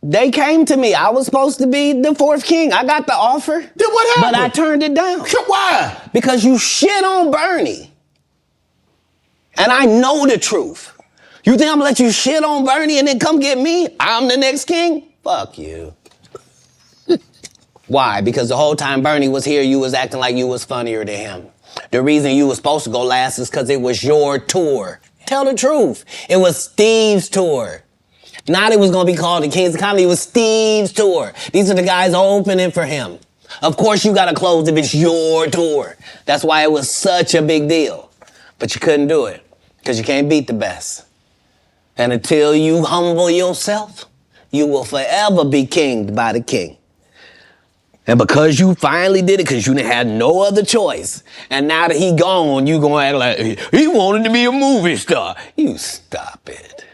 they came to me. I was supposed to be the 4th king. I got the offer. Then what happened? But I turned it down. Why? Because you shit on Bernie. And I know the truth. You think I'm gonna let you shit on Bernie and then come get me? I'm the next king? Fuck you. Why? Because the whole time Bernie was here, you was acting like you was funnier than him. The reason you was supposed to go last is because it was your tour. Tell the truth. It was Steve's tour. Not it was gonna be called the Kings of Comedy, it was Steve's tour. These are the guys opening for him. Of course you gotta close if it's your tour. That's why it was such a big deal. But you couldn't do it because you can't beat the best. And until you humble yourself, you will forever be kinged by the king. And because you finally did it, because you didn't have no other choice, and now that he gone, you gonna act like he wanted to be a movie star. You stop it.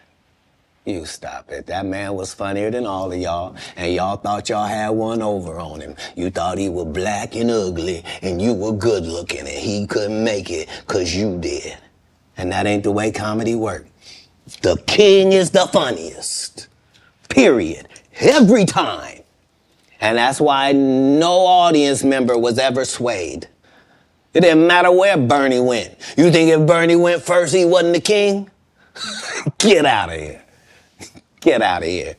You stop it. That man was funnier than all of y'all, and y'all thought y'all had one over on him. You thought he was black and ugly, and you were good looking, and he couldn't make it because you did. And that ain't the way comedy works. The king is the funniest. Period. Every time. And that's why no audience member was ever swayed. It didn't matter where Bernie went. You think if Bernie went first, he wasn't the king? Get out of here. Get out of here.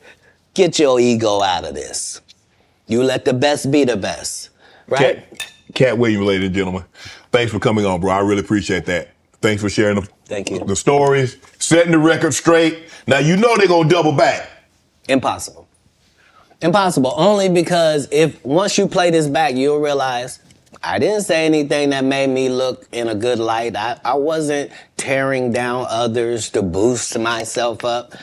Get your ego out of this. You let the best be the best, right? Katt Williams, ladies and gentlemen. Thanks for coming on, bro. I really appreciate that. Thanks for sharing Thank you. the stories, setting the record straight. Now, you know they're going to double back. Impossible. Impossible, only because if once you play this back, you'll realize I didn't say anything that made me look in a good light. I wasn't tearing down others to boost myself up.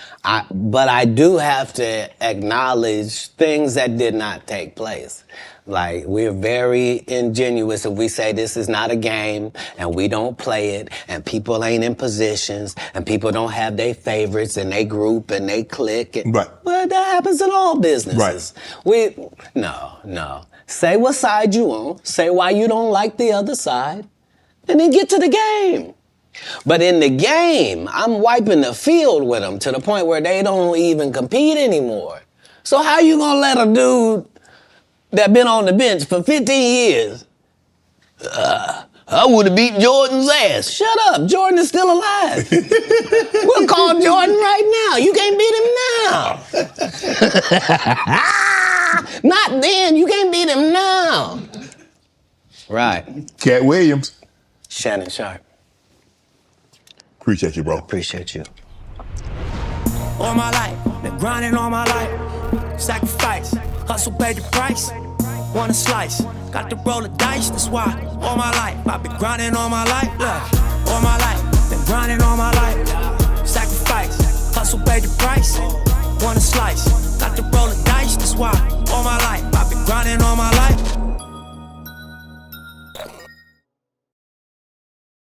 But I do have to acknowledge things that did not take place. Like, we're very ingenuous if we say this is not a game and we don't play it and people ain't in positions and people don't have their favorites and they group and they click. Right. Well, that happens in all businesses. Right. No. Say what side you on, say why you don't like the other side, and then get to the game. But in the game, I'm wiping the field with them to the point where they don't even compete anymore. So how you gonna let a dude that been on the bench for 15 years, I would have beat Jordan's ass. Shut up, Jordan is still alive. We'll call Jordan right now. You can't beat him now. Not then, you can't beat him now. Right. Katt Williams. Shannon Sharpe. Appreciate you, bro. Appreciate you. All my life, been grinding all my life. Sacrifice, hustle paid the price. Want a slice, got to roll the dice, that's why. All my life, I've been grinding all my life. Look, all my life, been grinding all my life. Sacrifice, hustle paid the price. Want a slice, got to roll the dice, that's why. All my life, I've been grinding all my life.